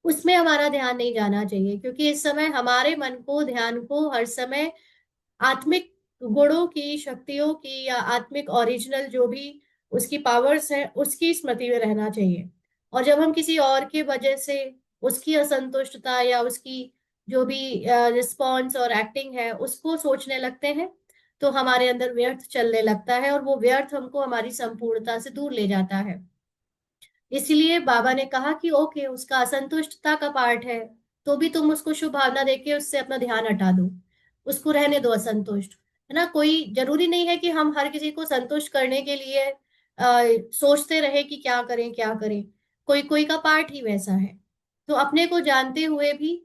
उसमें हमारा ध्यान नहीं जाना चाहिए, क्योंकि इस समय हमारे मन को ध्यान को हर समय आत्मिक गुणों की, शक्तियों की या आत्मिक ओरिजिनल जो भी उसकी पावर्स है उसकी स्मृति में रहना चाहिए। और जब हम किसी और के वजह से उसकी असंतुष्टता या उसकी जो भी रिस्पॉन्स और एक्टिंग है उसको सोचने लगते हैं तो हमारे अंदर व्यर्थ चलने लगता है और वो व्यर्थ हमको हमारी संपूर्णता से दूर ले जाता है। इसलिए बाबा ने कहा कि ओके, उसका असंतुष्टता का पार्ट है तो भी तुम उसको शुभ भावना देके उससे अपना ध्यान हटा दो, उसको रहने दो असंतुष्ट, है ना। कोई जरूरी नहीं है कि हम हर किसी को संतुष्ट करने के लिए सोचते रहे कि क्या करें क्या करें। कोई कोई का पार्ट ही वैसा है। तो अपने को जानते हुए भी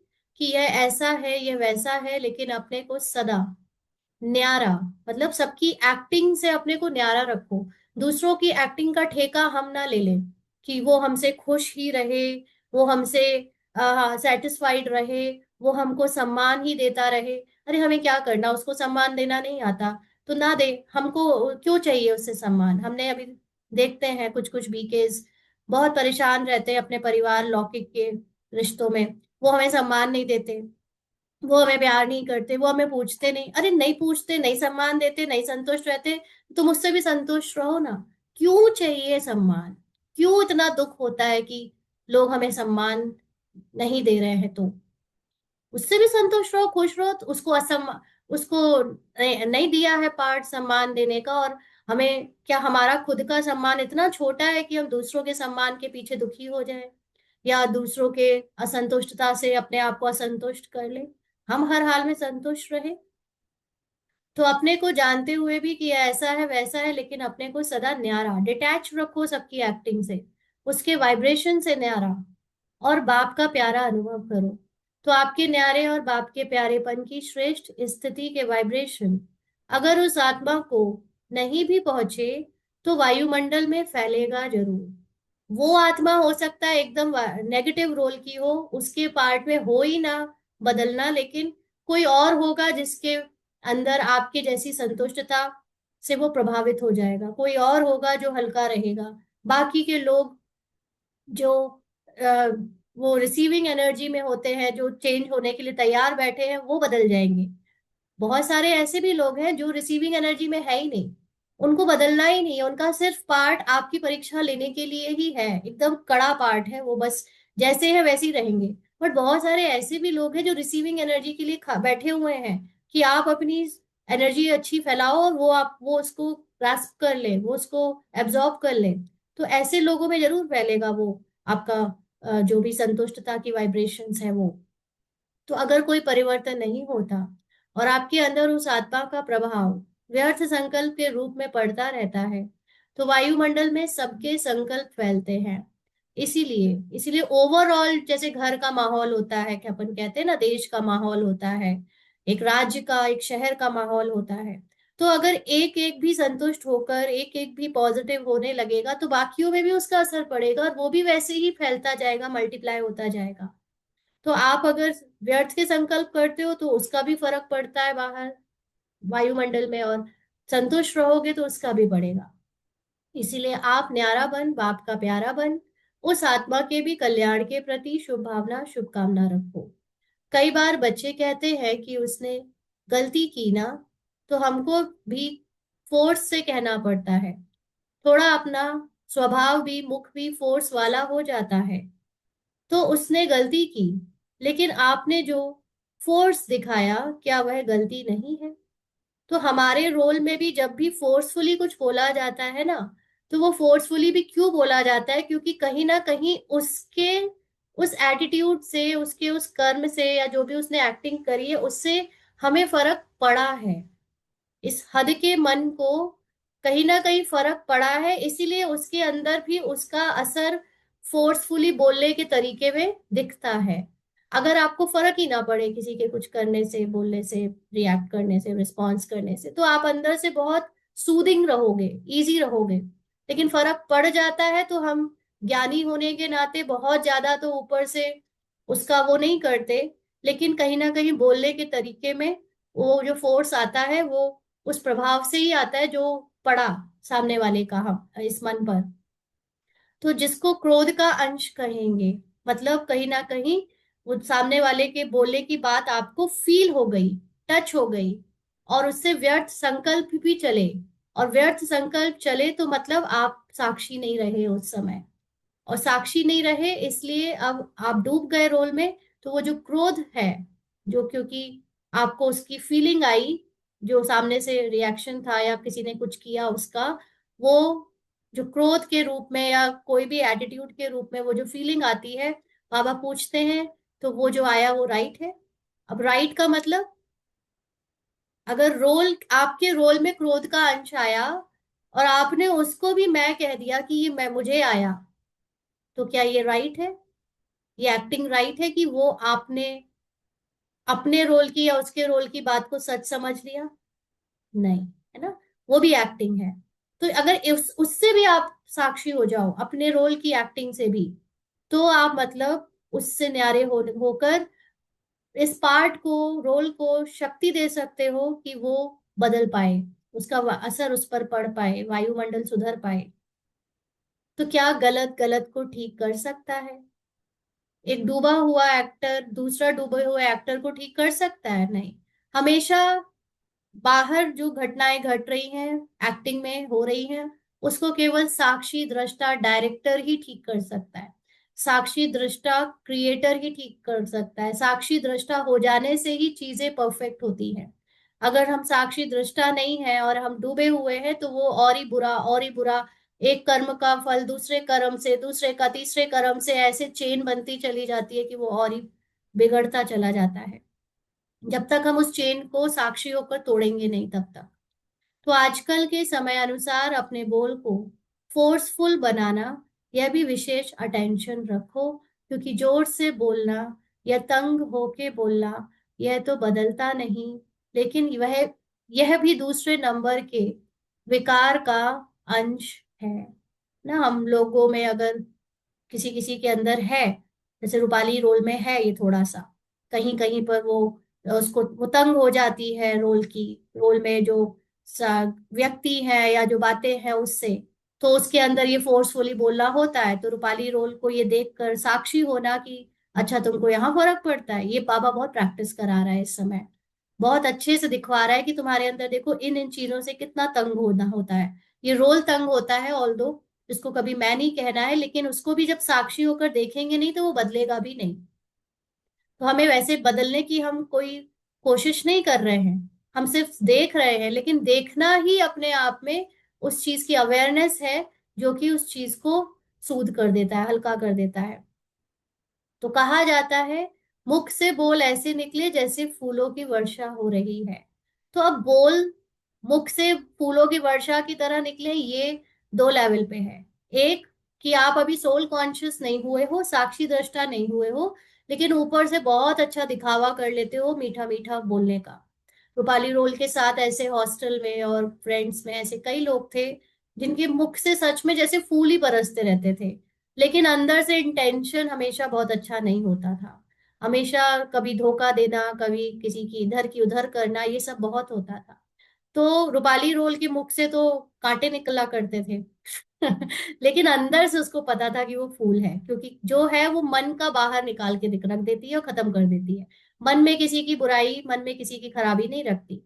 कि यह ऐसा है यह वैसा है, लेकिन अपने को सदा न्यारा, मतलब सबकी एक्टिंग से अपने को न्यारा रखो। दूसरों की एक्टिंग का ठेका हम ना ले लें कि वो हमसे खुश ही रहे, वो हमसे सेटिस्फाइड रहे, वो हमको सम्मान ही देता रहे। अरे हमें क्या करना, उसको सम्मान देना नहीं आता तो ना दे, हमको क्यों चाहिए उससे सम्मान। हमने अभी देखते हैं कुछ कुछ भी केस बहुत परेशान रहते हैं अपने परिवार लौकिक के रिश्तों में, वो हमें सम्मान नहीं देते, वो हमें प्यार नहीं करते, वो हमें पूछते नहीं। अरे नहीं पूछते, नहीं सम्मान देते, नहीं संतुष्ट रहते, तुम उससे भी संतुष्ट रहो ना। क्यों चाहिए सम्मान, क्यों इतना दुख होता है कि लोग हमें सम्मान नहीं दे रहे हैं, तो उससे भी संतुष्ट रहो, खुश रहो। तो उसको नहीं दिया है पार्ट सम्मान देने का, और हमें क्या हमारा खुद का सम्मान इतना छोटा है कि हम दूसरों के सम्मान के पीछे दुखी हो जाए या दूसरों के असंतुष्टता से अपने आप को असंतुष्ट कर ले। हम हर हाल में संतुष्ट रहे। तो अपने को जानते हुए भी कि ऐसा है वैसा है, लेकिन अपने को सदा न्यारा, डिटैच रखो सबकी एक्टिंग से, उसके वाइब्रेशन से न्यारा। और बाप का प्यारा अनुभव करो। तो आपके न्यारे और बाप के प्यारेपन की श्रेष्ठ स्थिति के वाइब्रेशन अगर उस आत्मा को नहीं भी पहुंचे तो वायुमंडल में फैलेगा जरूर। वो आत्मा हो सकता है एकदम नेगेटिव रोल की हो, उसके पार्ट में हो ही ना बदलना, लेकिन कोई और होगा जिसके अंदर आपके जैसी संतुष्टता से वो प्रभावित हो जाएगा, कोई और होगा जो हल्का रहेगा। बाकी के लोग जो अ, वो रिसीविंग एनर्जी में होते हैं, जो चेंज होने के लिए तैयार बैठे हैं, वो बदल जाएंगे। बहुत सारे ऐसे भी लोग हैं जो रिसीविंग एनर्जी में है ही नहीं, उनको बदलना ही नहीं है, उनका सिर्फ पार्ट आपकी परीक्षा लेने के लिए ही है, एकदम कड़ा पार्ट है, वो बस जैसे है वैसे ही रहेंगे। बट बहुत सारे ऐसे भी लोग हैं जो रिसीविंग एनर्जी के लिए बैठे हुए हैं कि आप अपनी एनर्जी अच्छी फैलाओ और वो उसको ग्रास्प कर ले, वो उसको एब्जॉर्ब कर ले। तो ऐसे लोगों में जरूर फैलेगा वो आपका जो भी संतुष्टता की वाइब्रेशंस है वो। तो अगर कोई परिवर्तन नहीं होता और आपके अंदर उस आत्मा का प्रभाव व्यर्थ संकल्प के रूप में पड़ता रहता है तो वायुमंडल में सबके संकल्प फैलते हैं। इसीलिए इसीलिए ओवरऑल जैसे घर का माहौल होता है कि अपन कहते हैं ना, देश का माहौल होता है, एक राज्य का, एक शहर का माहौल होता है। तो अगर एक एक भी संतुष्ट होकर एक एक भी पॉजिटिव होने लगेगा तो बाकियों में भी उसका असर पड़ेगा और वो भी वैसे ही फैलता जाएगा, मल्टीप्लाई होता जाएगा। तो आप अगर व्यर्थ के संकल्प करते हो तो उसका भी फर्क पड़ता है बाहर वायुमंडल में, और संतुष्ट रहोगे तो उसका भी पड़ेगा। इसीलिए आप न्यारा बन, बाप का प्यारा बन, उस आत्मा के भी कल्याण के प्रति शुभ भावना शुभकामना रखो। कई बार बच्चे कहते हैं कि उसने गलती की ना, तो हमको भी फोर्स से कहना पड़ता है, थोड़ा अपना स्वभाव भी, मुख भी फोर्स वाला हो जाता है। तो उसने गलती की, लेकिन आपने जो फोर्स दिखाया क्या वह गलती नहीं है? तो हमारे रोल में भी जब भी फोर्सफुली कुछ बोला जाता है ना, तो वो फोर्सफुली भी क्यों बोला जाता है? क्योंकि कहीं ना कहीं उसके उस एटीट्यूड से, उसके उस कर्म से, या जो भी उसने एक्टिंग करी है उससे हमें फर्क पड़ा है। इस हद के मन को कहीं ना कहीं फर्क पड़ा है, इसीलिए उसके अंदर भी उसका असर फोर्सफुली बोलने के तरीके में दिखता है। अगर आपको फर्क ही ना पड़े किसी के कुछ करने से, बोलने से, रिएक्ट करने से, रिस्पॉन्स करने से, तो आप अंदर से बहुत सूदिंग रहोगे, इजी रहोगे। लेकिन फर्क पड़ जाता है तो हम ज्ञानी होने के नाते बहुत ज्यादा तो ऊपर से उसका वो नहीं करते, लेकिन कहीं ना कहीं बोलने के तरीके में वो जो फोर्स आता है वो उस प्रभाव से ही आता है जो पड़ा सामने वाले का हम इस मन पर। तो जिसको क्रोध का अंश कहेंगे, मतलब कहीं ना कहीं वो सामने वाले के बोलने की बात आपको फील हो गई, टच हो गई, और उससे व्यर्थ संकल्प भी चले, और व्यर्थ संकल्प चले तो मतलब आप साक्षी नहीं रहे उस समय, और साक्षी नहीं रहे इसलिए अब आप डूब गए रोल में। तो वो जो क्रोध है, जो क्योंकि आपको उसकी फीलिंग आई, जो सामने से रिएक्शन था या किसी ने कुछ किया उसका, वो जो क्रोध के रूप में या कोई भी एटीट्यूड के रूप में वो जो फीलिंग आती है, बाबा पूछते हैं तो वो जो आया वो राइट है। अब राइट का मतलब, अगर रोल आपके रोल में क्रोध का अंश आया और आपने उसको भी मैं कह दिया कि ये मैं मुझे आया, तो क्या ये राइट है? ये एक्टिंग राइट है कि वो आपने अपने रोल की या उसके रोल की बात को सच समझ लिया? नहीं, है ना, वो भी एक्टिंग है। तो अगर उससे भी आप साक्षी हो जाओ, अपने रोल की एक्टिंग से भी, तो आप मतलब उससे न्यारे होकर इस पार्ट को, रोल को शक्ति दे सकते हो कि वो बदल पाए, उसका असर उस पर पड़ पाए, वायुमंडल सुधर पाए। तो क्या गलत गलत को ठीक कर सकता है? एक डूबा हुआ एक्टर दूसरा डूबे हुए एक्टर को ठीक कर सकता है? नहीं। हमेशा बाहर जो घटनाएं घट रही हैं, एक्टिंग में हो रही हैं, उसको केवल साक्षी दृष्टा डायरेक्टर ही ठीक कर सकता है। साक्षी दृष्टा क्रिएटर ही ठीक कर सकता है। साक्षी दृष्टा हो जाने से ही चीजें परफेक्ट होती हैं। अगर हम साक्षी दृष्टा नहीं है और हम डूबे हुए हैं तो वो और ही बुरा, और ही बुरा, एक कर्म का फल दूसरे कर्म से, दूसरे का तीसरे कर्म से, ऐसे चेन बनती चली जाती है कि वो और ही बिगड़ता चला जाता है, जब तक हम उस चेन को साक्षी होकर तोड़ेंगे नहीं तब तक। तो आजकल के समय अनुसार अपने बोल को फोर्सफुल बनाना, यह भी विशेष अटेंशन रखो। क्योंकि जोर से बोलना या तंग होके बोलना यह तो बदलता नहीं, लेकिन यह भी दूसरे नंबर के विकार का अंश है ना। हम लोगों में अगर किसी किसी के अंदर है, जैसे रूपाली रोल में है ये थोड़ा सा, कहीं कहीं पर वो तंग हो जाती है रोल में जो व्यक्ति है या जो बातें हैं उससे, तो उसके अंदर ये फोर्सफुली बोलना होता है। तो रूपाली रोल को ये देखकर साक्षी होना कि अच्छा तुमको यहाँ फर्क पड़ता है, ये बाबा बहुत प्रैक्टिस करा रहा है इस समय, बहुत अच्छे से दिखवा रहा है कि तुम्हारे अंदर देखो इन इन चीजों से कितना तंग होना होता है। ये रोल तंग होता है, ऑल्दो इसको कभी मैं नहीं कहना है, लेकिन उसको भी जब साक्षी होकर देखेंगे नहीं तो वो बदलेगा भी नहीं। तो हमें वैसे बदलने की हम कोई कोशिश नहीं कर रहे हैं, हम सिर्फ देख रहे हैं, लेकिन देखना ही अपने आप में उस चीज की अवेयरनेस है जो कि उस चीज को सूद कर देता है, हल्का कर देता है। तो कहा जाता है मुख से बोल ऐसे निकले जैसे फूलों की वर्षा हो रही है। तो अब बोल मुख से फूलों की वर्षा की तरह निकले, ये दो लेवल पे है। एक कि आप अभी सोल कॉन्शियस नहीं हुए हो, साक्षी दृष्टा नहीं हुए हो, लेकिन ऊपर से बहुत अच्छा दिखावा कर लेते हो मीठा मीठा बोलने का। रूपाली रोल के साथ ऐसे हॉस्टल में और फ्रेंड्स में ऐसे कई लोग थे जिनके मुख से सच में जैसे फूल ही बरसते रहते थे, लेकिन अंदर से इंटेंशन हमेशा बहुत अच्छा नहीं होता था। हमेशा कभी धोखा देना, कभी किसी की इधर की उधर करना, ये सब बहुत होता था। तो रूपाली रोल के मुख से तो कांटे निकला करते थे लेकिन अंदर से उसको पता था कि वो फूल है, क्योंकि जो है वो मन का बाहर निकाल के रख देती है और खत्म कर देती है। मन में किसी की बुराई, मन में किसी की खराबी नहीं रखती।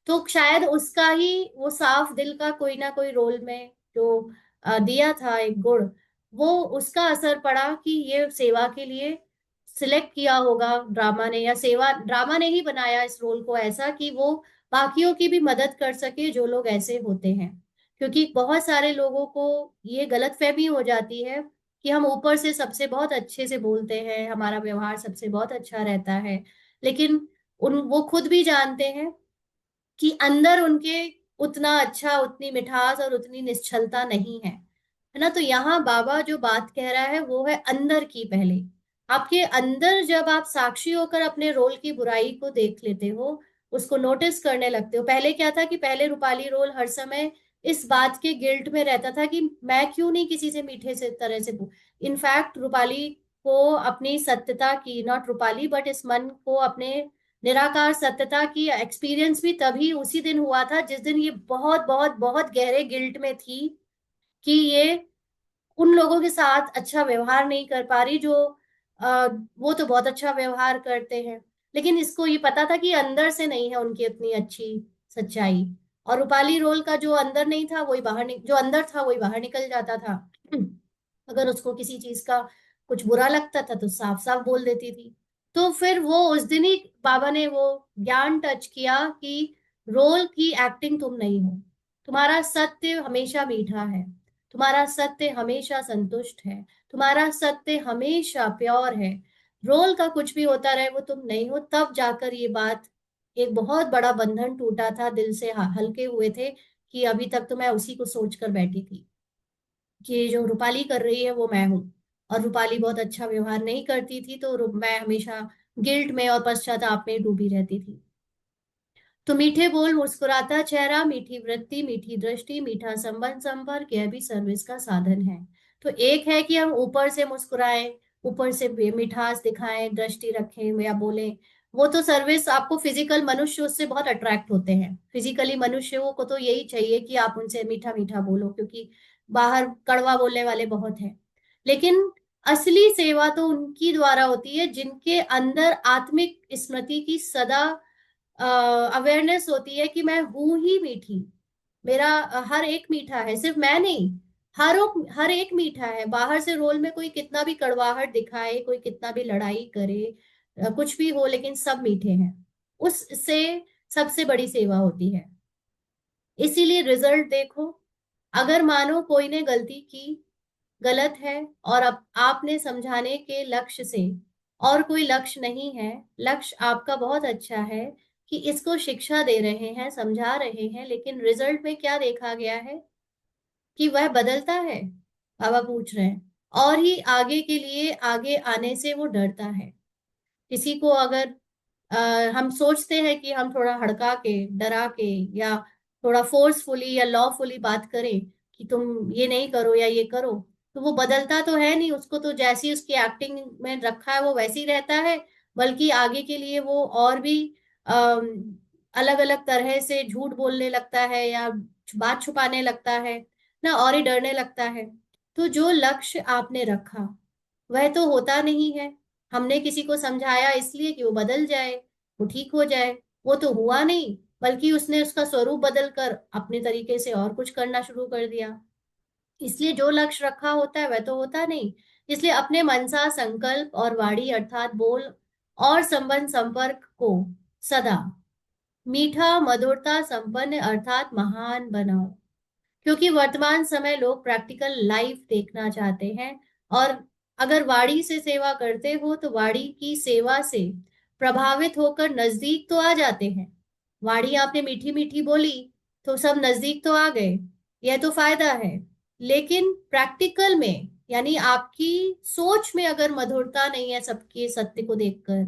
तो शायद उसका ही वो साफ दिल का कोई ना कोई रोल में जो दिया था एक गुण, वो उसका असर पड़ा कि ये सेवा के लिए सिलेक्ट किया होगा ड्रामा ने, या सेवा ड्रामा ने ही बनाया इस रोल को ऐसा कि वो बाकियों की भी मदद कर सके जो लोग ऐसे होते हैं। क्योंकि बहुत सारे लोगों को ये गलतफहमी हो जाती है कि हम ऊपर से सबसे बहुत अच्छे से बोलते हैं, हमारा व्यवहार सबसे बहुत अच्छा रहता है, लेकिन वो खुद भी जानते हैं कि अंदर उनके उतना अच्छा, उतनी मिठास और उतनी निश्चलता नहीं है ना। तो यहाँ बाबा जो बात कह रहा है वो है अंदर की। पहले आपके अंदर जब आप साक्षी होकर अपने रोल की बुराई को देख लेते हो, उसको नोटिस करने लगते हो। पहले क्या था कि पहले रूपाली रोल हर समय इस बात के गिल्ट में रहता था कि मैं क्यों नहीं किसी से मीठे से तरह से इनफैक्ट रूपाली को अपनी सत्यता की, नॉट रूपाली बट इस मन को अपने निराकार सत्यता की एक्सपीरियंस भी तभी उसी दिन हुआ था जिस दिन ये बहुत बहुत बहुत गहरे गिल्ट में थी कि ये उन लोगों के साथ अच्छा व्यवहार नहीं कर पा रही जो वो तो बहुत अच्छा व्यवहार करते हैं, लेकिन इसको ये पता था कि अंदर से नहीं है उनकी उतनी अच्छी सच्चाई। और रूपाली रोल का जो अंदर नहीं था वही जो अंदर था वही बाहर निकल जाता था। अगर उसको किसी चीज का कुछ बुरा लगता था तो साफ साफ बोल देती थी। तो फिर वो उस दिन ही बाबा ने वो ज्ञान टच किया कि रोल की एक्टिंग तुम नहीं हो, तुम्हारा सत्य हमेशा मीठा है, तुम्हारा सत्य हमेशा संतुष्ट है, तुम्हारा सत्य हमेशा प्योर है। रोल का कुछ भी होता रहे वो तुम नहीं हो। तब जाकर ये बात, एक बहुत बड़ा बंधन टूटा था, दिल से हल्के हुए थे कि अभी तक तो मैं उसी को सोच कर बैठी थी कि जो रूपाली कर रही है वो मैं हूँ। और रूपाली बहुत अच्छा व्यवहार नहीं करती थी तो मैं हमेशा गिल्ट में और पश्चाताप में डूबी रहती थी। तो मीठे बोल, मुस्कुराता चेहरा, मीठी वृत्ति, मीठी दृष्टि, मीठा संबंध संपर्क, यह भी सर्विस का साधन है। तो एक है कि हम ऊपर से मुस्कुराएं, ऊपर से मिठास दिखाएं, दृष्टि रखें या बोलें, वो तो सर्विस। आपको फिजिकल मनुष्य उससे बहुत अट्रैक्ट होते हैं, फिजिकली मनुष्यों को तो यही चाहिए कि आप उनसे मीठा मीठा बोलो, क्योंकि बाहर कड़वा बोलने वाले बहुत हैं। लेकिन असली सेवा तो उनकी द्वारा होती है जिनके अंदर आत्मिक स्मृति की सदा अवेयरनेस होती है कि मैं हूं ही मीठी, मेरा हर एक मीठा है, सिर्फ मैं नहीं, हर एक मीठा है। बाहर से रोल में कोई कितना भी कड़वाहट दिखाए, कोई कितना भी लड़ाई करे, कुछ भी हो, लेकिन सब मीठे हैं। उससे सबसे बड़ी सेवा होती है। इसीलिए रिजल्ट देखो, अगर मानो कोई ने गलती की, गलत है, और अब आपने समझाने के लक्ष्य से, और कोई लक्ष्य नहीं है, लक्ष्य आपका बहुत अच्छा है कि इसको शिक्षा दे रहे हैं, समझा रहे हैं, लेकिन रिजल्ट में क्या देखा गया है कि वह बदलता है। बाबा पूछ रहे हैं और ही आगे के लिए आगे आने से वो डरता है। किसी को अगर हम सोचते हैं कि हम थोड़ा हड़का के, डरा के, या थोड़ा फोर्सफुली या लॉफुली बात करें कि तुम ये नहीं करो या ये करो, तो वो बदलता तो है नहीं, उसको तो जैसी उसकी एक्टिंग में रखा है वो वैसे ही रहता है। बल्कि आगे के लिए वो और भी अलग अलग तरह से झूठ बोलने लगता है या बात छुपाने लगता है ना, और ही डरने लगता है। तो जो लक्ष्य आपने रखा वह तो होता नहीं है। हमने किसी को समझाया इसलिए कि वो बदल जाए, वो ठीक हो जाए, वो तो हुआ नहीं, बल्कि उसने उसका स्वरूप बदल कर अपने तरीके से और कुछ करना शुरू कर दिया। इसलिए जो लक्ष्य रखा होता है वह तो होता नहीं। इसलिए अपने मनसा संकल्प और वाणी अर्थात बोल और संबंध संपर्क को सदा मीठा मधुरता संपन्न अर्थात महान बनाओ। क्योंकि वर्तमान समय लोग प्रैक्टिकल लाइफ देखना चाहते हैं, और अगर वाणी से सेवा करते हो तो वाणी की सेवा से प्रभावित होकर नजदीक तो आ जाते हैं। वाणी आपने मीठी मीठी बोली तो सब नजदीक तो आ गए, यह तो फायदा है। लेकिन प्रैक्टिकल में, यानी आपकी सोच में अगर मधुरता नहीं है, सबके सत्य को देखकर,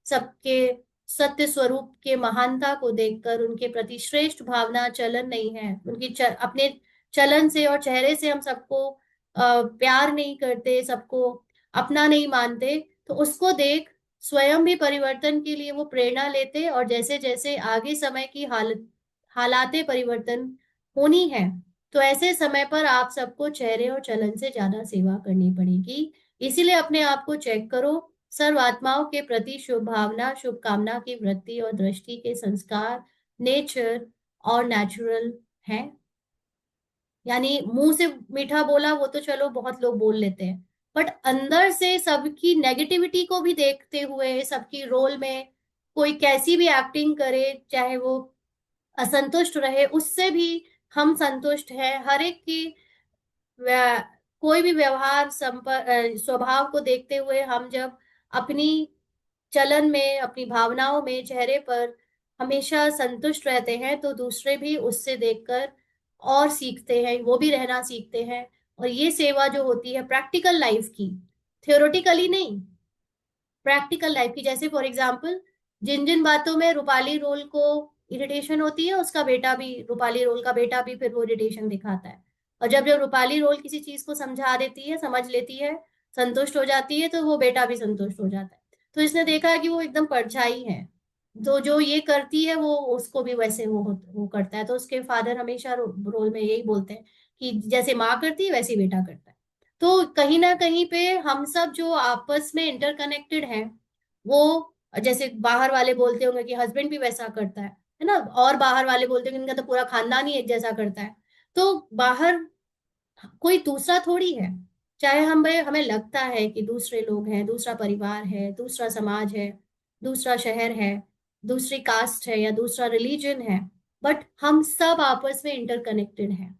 सबके सत्य स्वरूप के महानता को देखकर उनके प्रति श्रेष्ठ भावना चलन नहीं है, उनकी अपने चलन से और चेहरे से हम सबको प्यार नहीं करते, सबको अपना नहीं मानते, तो उसको देख स्वयं भी परिवर्तन के लिए वो प्रेरणा लेते, और जैसे जैसे आगे समय की हालातें परिवर्तन होनी है, तो ऐसे समय पर आप सबको चेहरे और चलन से ज्यादा सेवा करनी पड़ेगी। इसीलिए अपने आप को चेक करो। सर्व आत्माओं के प्रति शुभ भावना, शुभकामना की वृत्ति और दृष्टि के संस्कार नेचर और नेचुरल है। यानी मुंह से मीठा बोला वो तो चलो बहुत लोग बोल लेते हैं, बट अंदर से सबकी नेगेटिविटी को भी देखते हुए, सबकी रोल में कोई कैसी भी एक्टिंग करे, चाहे वो असंतुष्ट रहे, उससे भी हम संतुष्ट हैं। हर एक की कोई भी व्यवहार स्वभाव को देखते हुए हम जब अपनी चलन में, अपनी भावनाओं में, चेहरे पर हमेशा संतुष्ट रहते हैं, तो दूसरे भी उससे देखकर और सीखते हैं, वो भी रहना सीखते हैं। और ये सेवा जो होती है प्रैक्टिकल लाइफ की, थियोरेटिकली नहीं, प्रैक्टिकल लाइफ की, जैसे फॉर एग्जाम्पल जिन जिन बातों में रूपाली रोल को इरिटेशन होती है, उसका बेटा भी, रूपाली रोल का बेटा भी फिर वो इरिटेशन दिखाता है। और जब जब रूपाली रोल किसी चीज को समझा देती है, समझ लेती है, संतुष्ट हो जाती है, तो वो बेटा भी संतुष्ट हो जाता है। तो इसने देखा है कि वो एकदम परछाई है, तो जो ये करती है वो उसको भी वैसे वो करता है। तो उसके फादर हमेशा रोल में यही बोलते हैं कि जैसे माँ करती है वैसे ही बेटा करता है। तो कहीं ना कहीं पे हम सब जो आपस में इंटरकनेक्टेड हैं, वो, जैसे बाहर वाले बोलते होंगे कि हस्बैंड भी वैसा करता है ना, और बाहर वाले बोलते होंगे इनका तो पूरा खानदान ही एक जैसा करता है। तो बाहर कोई दूसरा थोड़ी है। चाहे हमें लगता है कि दूसरे लोग हैं, दूसरा परिवार है, दूसरा समाज है, दूसरा शहर है, दूसरी कास्ट है या दूसरा रिलीजन है, बट हम सब आपस में इंटरकनेक्टेड हैं।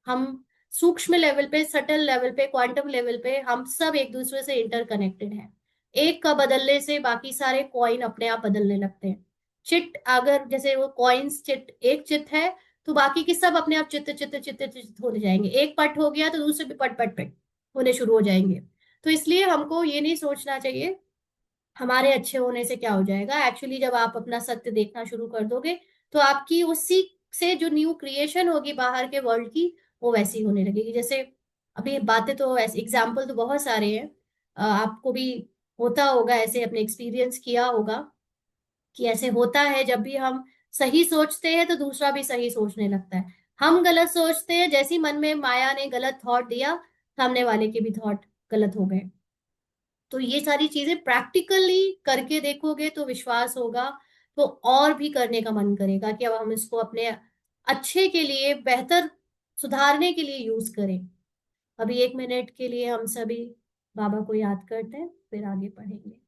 हम सूक्ष्म लेवल पे, सटल लेवल पे, क्वांटम लेवल पे हम सब एक दूसरे से इंटरकनेक्टेड हैं। एक का बदलने से बाकी सारे कॉइन अपने आप बदलने लगते हैं। चिट, अगर जैसे वो कॉइन्स चिट, एक चिट है तो बाकी के सब अपने आप चित्त चित्त चित्त चित्त होने जाएंगे। एक पट हो गया तो दूसरे भी पट पट पट होने शुरू हो जाएंगे। तो इसलिए हमको ये नहीं सोचना चाहिए हमारे अच्छे होने से क्या हो जाएगा। एक्चुअली जब आप अपना सत्य देखना शुरू कर दोगे, तो आपकी उसी से जो न्यू क्रिएशन होगी बाहर के वर्ल्ड की, वो वैसी होने लगेगी। जैसे अभी बातें तो ऐसे एग्जाम्पल तो बहुत सारे हैं, आपको भी होता होगा, ऐसे अपने एक्सपीरियंस किया होगा कि ऐसे होता है जब भी हम सही सोचते हैं तो दूसरा भी सही सोचने लगता है। हम गलत सोचते हैं, जैसी मन में माया ने गलत थॉट दिया, सामने वाले के भी थॉट गलत हो गए। तो ये सारी चीजें प्रैक्टिकली करके देखोगे तो विश्वास होगा, तो और भी करने का मन करेगा कि अब हम इसको अपने अच्छे के लिए, बेहतर सुधारने के लिए यूज करें। अभी 1 मिनट के लिए हम सभी बाबा को याद करते हैं, फिर आगे पढ़ेंगे।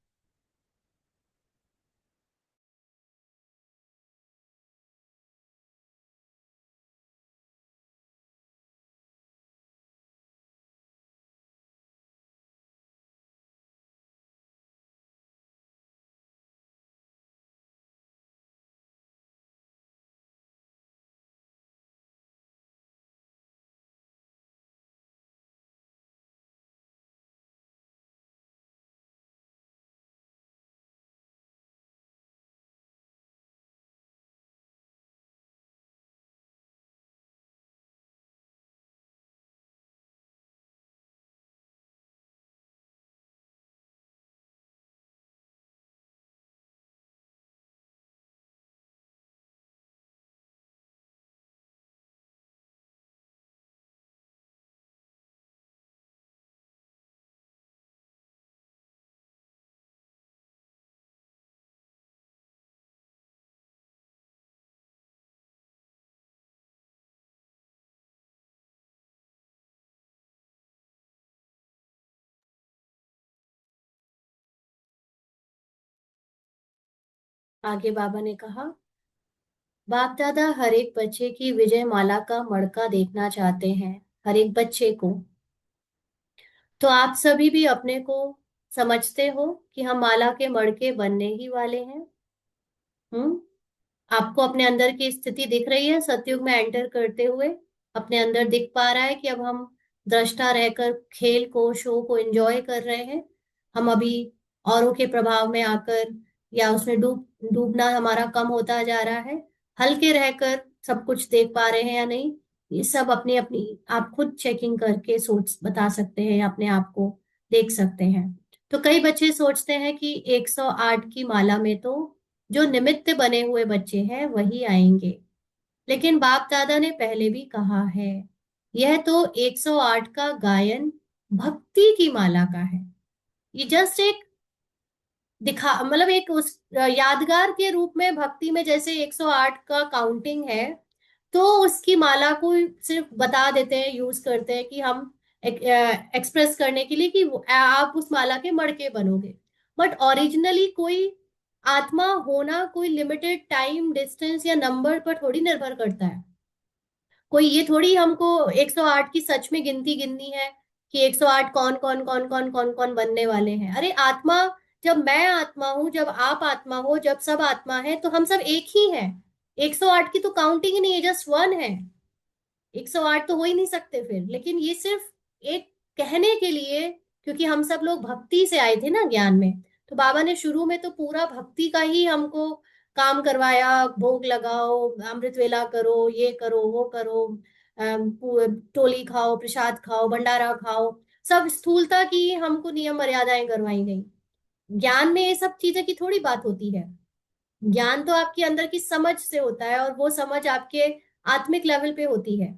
आगे बाबा ने कहा, बाप दादा हर एक बच्चे की विजय माला का मड़का देखना चाहते हैं, हर एक बच्चे को। तो आप सभी भी अपने को समझते हो कि हम माला के मड़के बनने ही वाले हैं। आपको अपने अंदर की स्थिति दिख रही है? सतयुग में एंटर करते हुए अपने अंदर दिख पा रहा है कि अब हम दृष्टा रहकर खेल को, शो को एंजॉय कर रहे हैं। हम अभी औरों के प्रभाव में आकर या उसमें डूबना हमारा कम होता जा रहा है। हल्के रहकर सब कुछ देख पा रहे हैं या नहीं, ये सब अपनी अपनी आप खुद चेकिंग करके सोच बता सकते हैं, अपने आप को देख सकते हैं। तो कई बच्चे सोचते हैं कि 108 की माला में तो जो निमित्त बने हुए बच्चे हैं वही आएंगे, लेकिन बाप दादा ने पहले भी कहा है, यह तो 108 का गायन भक्ति की माला का है। ये जस्ट एक दिखा, मतलब एक उस यादगार के रूप में भक्ति में जैसे 108 का काउंटिंग है, तो उसकी माला को सिर्फ बता देते हैं, यूज करते हैं कि हम एक्सप्रेस करने के लिए कि आप उस माला के मड़के बनोगे। बट ओरिजिनली कोई आत्मा होना कोई लिमिटेड टाइम, डिस्टेंस या नंबर पर थोड़ी निर्भर करता है। कोई ये थोड़ी हमको 108 की सच में गिनती गिननी है कि 108 कौन कौन कौन कौन कौन कौन बनने वाले हैं। अरे आत्मा, जब मैं आत्मा हूं, जब आप आत्मा हो, जब सब आत्मा है, तो हम सब एक ही हैं। 108 की तो काउंटिंग ही नहीं है, जस्ट वन है। 108 तो हो ही नहीं सकते फिर। लेकिन ये सिर्फ एक कहने के लिए, क्योंकि हम सब लोग भक्ति से आए थे ना ज्ञान में, तो बाबा ने शुरू में तो पूरा भक्ति का ही हमको काम करवाया। भोग लगाओ, अमृत वेला करो, ये करो, वो करो, टोली खाओ, प्रसाद खाओ, भंडारा खाओ, सब स्थूलता की हमको नियम मर्यादाएं करवाई गई। ज्ञान में ये सब चीजें की थोड़ी बात होती है। ज्ञान तो आपके अंदर की समझ से होता है, और वो समझ आपके आत्मिक लेवल पे होती है,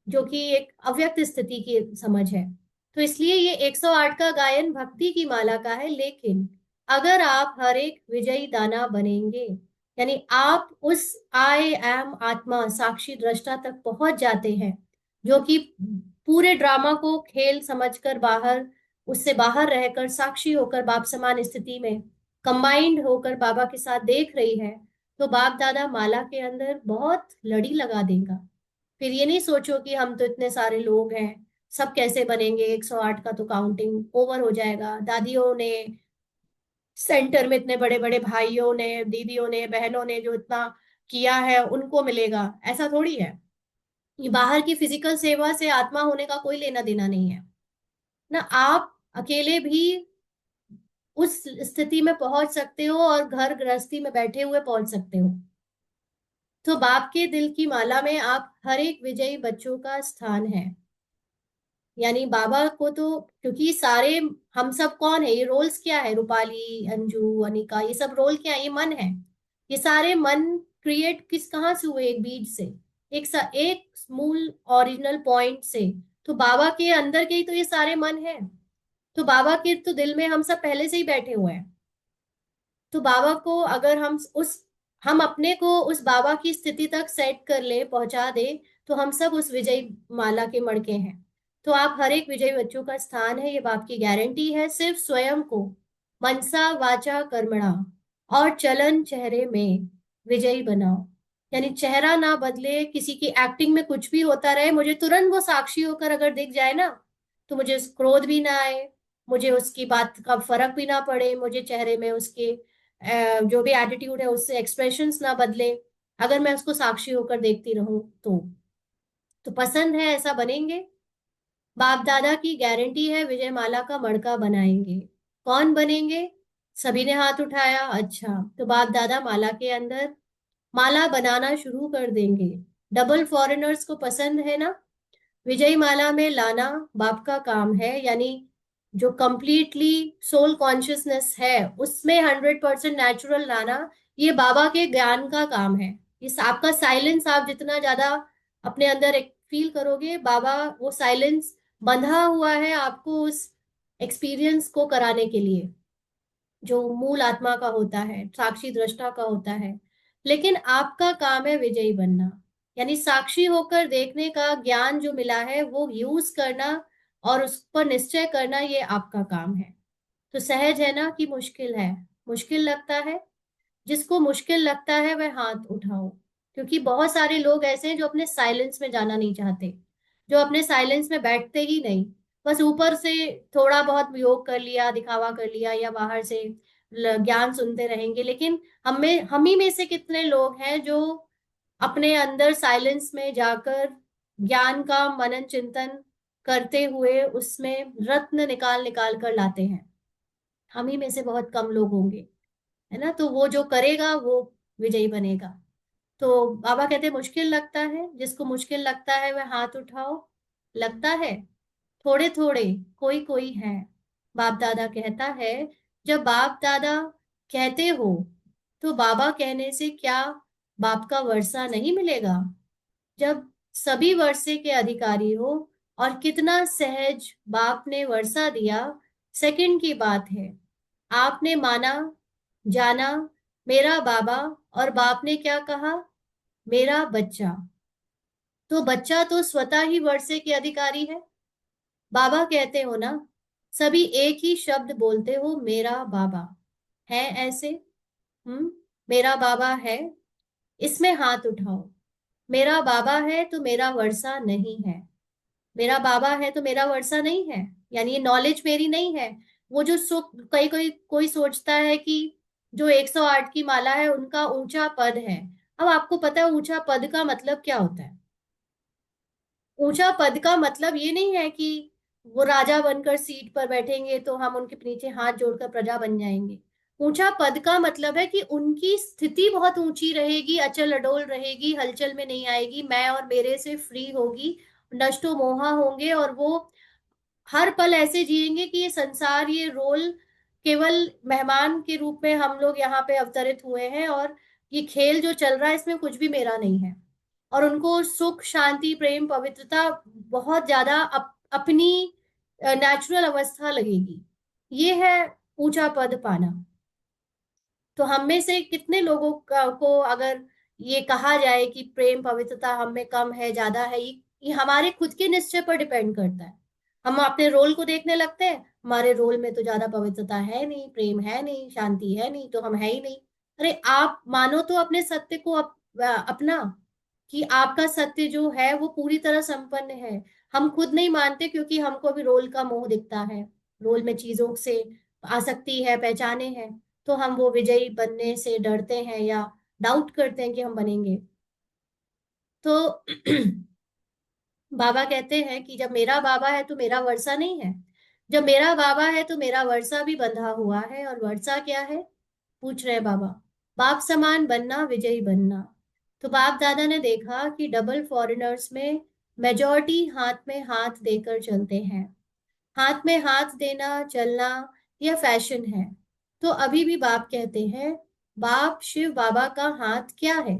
जो कि एक अव्यक्त स्थिति की समझ है। तो इसलिए ये 108 का गायन भक्ति की माला का है। लेकिन अगर आप हर एक विजयी दाना बनेंगे, यानी आप उस आई एम आत्मा साक्षी दृष्टा तक पहुंच जाते हैं, जो कि पूरे ड्रामा को खेल समझकर बाहर, उससे बाहर रहकर साक्षी होकर बाप समान स्थिति में कंबाइंड होकर बाबा के साथ देख रही है, तो बाप दादा माला के अंदर बहुत लड़ी लगा देगा। फिर ये नहीं सोचो कि हम तो इतने सारे लोग हैं, सब कैसे बनेंगे, 108 का तो काउंटिंग ओवर हो जाएगा। दादियों ने, सेंटर में इतने बड़े बड़े भाइयों ने, दीदियों ने, बहनों ने जो इतना किया है उनको मिलेगा, ऐसा थोड़ी है। ये बाहर की फिजिकल सेवा से आत्मा होने का कोई लेना देना नहीं है ना। आप अकेले भी उस स्थिति में पहुंच सकते हो और घर गृहस्थी में बैठे हुए पहुंच सकते हो। तो बाप के दिल की माला में आप हर एक विजयी बच्चों का स्थान है। यानी बाबा को तो, क्योंकि सारे हम सब कौन है, ये रोल्स क्या है, रूपाली, अंजू, अनिका, ये सब रोल क्या है, ये मन है। ये सारे मन क्रिएट कहाँ से हुए? एक बीज से, एक मूल ओरिजिनल पॉइंट से। तो बाबा के अंदर के ही तो ये सारे मन है। तो बाबा के तो दिल में हम सब पहले से ही बैठे हुए हैं। तो बाबा को अगर हम अपने को उस बाबा की स्थिति तक सेट कर ले, पहुंचा दे, तो हम सब उस विजयी माला के मड़के हैं। तो आप हर एक विजयी बच्चों का स्थान है, ये बाप की गारंटी है। सिर्फ स्वयं को मनसा वाचा कर्मणा और चलन चेहरे में विजयी बनाओ। यानी चेहरा ना बदले, किसी की एक्टिंग में कुछ भी होता रहे, मुझे तुरंत वो साक्षी होकर अगर दिख जाए ना, तो मुझे क्रोध भी ना आए, मुझे उसकी बात का फर्क भी ना पड़े, मुझे चेहरे में उसके जो भी एटीट्यूड है उससे एक्सप्रेशंस ना बदले, अगर मैं उसको साक्षी होकर देखती रहूं तो पसंद है, ऐसा बनेंगे। बाप दादा की गारंटी है, विजय माला का मड़का बनाएंगे। कौन बनेंगे? सभी ने हाथ उठाया। अच्छा, तो बाप दादा माला के अंदर माला बनाना शुरू कर देंगे। डबल फॉरेनर्स को पसंद है ना? विजयी माला में लाना बाप का काम है। यानी जो कंप्लीटली सोल कॉन्शियसनेस है उसमें 100% नेचुरल लाना, ये बाबा के ज्ञान का काम है। इस आपका साइलेंस आप जितना ज्यादा अपने अंदर एक फील करोगे, बाबा वो साइलेंस बंधा हुआ है आपको उस एक्सपीरियंस को कराने के लिए, जो मूल आत्मा का होता है, साक्षी दृष्टा का होता है। लेकिन आपका काम है विजयी बनना, यानी साक्षी होकर देखने का ज्ञान जो मिला है वो यूज करना और उस पर निश्चय करना, ये आपका काम है। तो सहज है ना कि मुश्किल है? मुश्किल लगता है? जिसको मुश्किल लगता है वह हाथ उठाओ, क्योंकि बहुत सारे लोग ऐसे हैं जो अपने साइलेंस में जाना नहीं चाहते, जो अपने साइलेंस में बैठते ही नहीं, बस ऊपर से थोड़ा बहुत योग कर लिया, दिखावा कर लिया, या बाहर से ज्ञान सुनते रहेंगे। लेकिन हम ही में से कितने लोग हैं जो अपने अंदर साइलेंस में जाकर ज्ञान का मनन चिंतन करते हुए उसमें रत्न निकाल निकाल कर लाते हैं? हम ही में से बहुत कम लोग होंगे, है ना। तो वो जो करेगा वो विजयी बनेगा। तो बाबा कहते मुश्किल लगता है, जिसको मुश्किल लगता है वह हाथ उठाओ। लगता है थोड़े थोड़े, कोई कोई है। बाप दादा कहता है, जब बाप दादा कहते हो तो बाबा कहने से क्या बाप का वर्षा नहीं मिलेगा? जब सभी वर्षे के अधिकारी हो, और कितना सहज बाप ने वर्षा दिया, सेकंड की बात है। आपने माना, जाना मेरा बाबा, और बाप ने क्या कहा? मेरा बच्चा। तो बच्चा तो स्वतः ही वर्षे के अधिकारी है। बाबा कहते हो ना, सभी एक ही शब्द बोलते हो, मेरा बाबा है ऐसे। मेरा बाबा है, इसमें हाथ उठाओ। मेरा बाबा है तो मेरा वर्षा नहीं है। मेरा बाबा है तो मेरा वर्षा नहीं है, यानी ये नॉलेज मेरी नहीं है। वो जो सुख, कई कोई कोई सोचता है कि जो 108 की माला है उनका ऊंचा पद है। अब आपको पता है ऊंचा पद का मतलब क्या होता है? ऊंचा पद का मतलब ये नहीं है कि वो राजा बनकर सीट पर बैठेंगे तो हम उनके नीचे हाथ जोड़कर प्रजा बन जाएंगे। ऊंचा पद का मतलब है कि उनकी स्थिति बहुत ऊंची रहेगी, अचल अडोल रहेगी, हलचल में नहीं आएगी, मैं और मेरे से फ्री होगी, नष्टो मोहा होंगे, और वो हर पल ऐसे जिएंगे कि ये संसार, ये रोल केवल मेहमान के रूप में हम लोग यहाँ पे अवतरित हुए हैं, और ये खेल जो चल रहा है इसमें कुछ भी मेरा नहीं है। और उनको सुख, शांति, प्रेम, पवित्रता बहुत ज्यादा अपनी नेचुरल अवस्था लगेगी। ये है ऊंचा पद पाना। तो हम में से कितने लोगों को अगर ये कहा जाए कि प्रेम पवित्रता हम में कम है, ज्यादा है, ये हमारे खुद के निश्चय पर डिपेंड करता है। हम अपने रोल को देखने लगते हैं, हमारे रोल में तो ज्यादा पवित्रता है नहीं, प्रेम है नहीं, शांति है नहीं, तो हम है ही नहीं। अरे आप मानो तो अपने सत्य को अपना, कि आपका सत्य जो है वो पूरी तरह संपन्न है। हम खुद नहीं मानते क्योंकि हमको भी रोल का मोह दिखता है, रोल में चीजों से आसक्ति है, पहचाने हैं, तो हम वो विजयी बनने से डरते हैं या डाउट करते हैं कि हम बनेंगे। तो बाबा कहते हैं कि जब मेरा बाबा है तो मेरा वर्षा नहीं है। जब मेरा बाबा है तो मेरा वर्षा भी बंधा हुआ है। और वर्षा क्या है? पूछ रहे बाबा। बाप समान बनना, विजयी बनना। तो बाप दादा ने देखा कि डबल फॉरेनर्स में मेजॉरिटी हाथ में हाथ देकर चलते हैं। हाथ में हाथ देना, चलना, यह फैशन है। तो अभी भी बाप कहते हैं, बाप शिव बाबा का हाथ क्या है?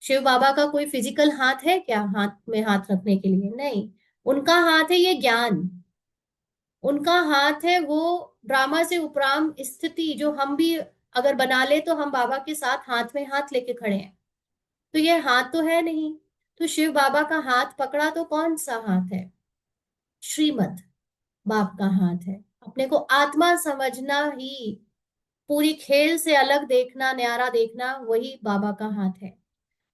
शिव बाबा का कोई फिजिकल हाथ है क्या हाथ में हाथ रखने के लिए? नहीं। उनका हाथ है ये ज्ञान। उनका हाथ है वो ड्रामा से उपराम स्थिति, जो हम भी अगर बना ले तो हम बाबा के साथ हाथ में हाथ लेके खड़े हैं। तो ये हाथ तो है नहीं। तो शिव बाबा का हाथ पकड़ा तो कौन सा हाथ है? श्रीमत बाप का हाथ है। अपने को आत्मा समझना ही, पूरी खेल से अलग देखना, न्यारा देखना, वही बाबा का हाथ है।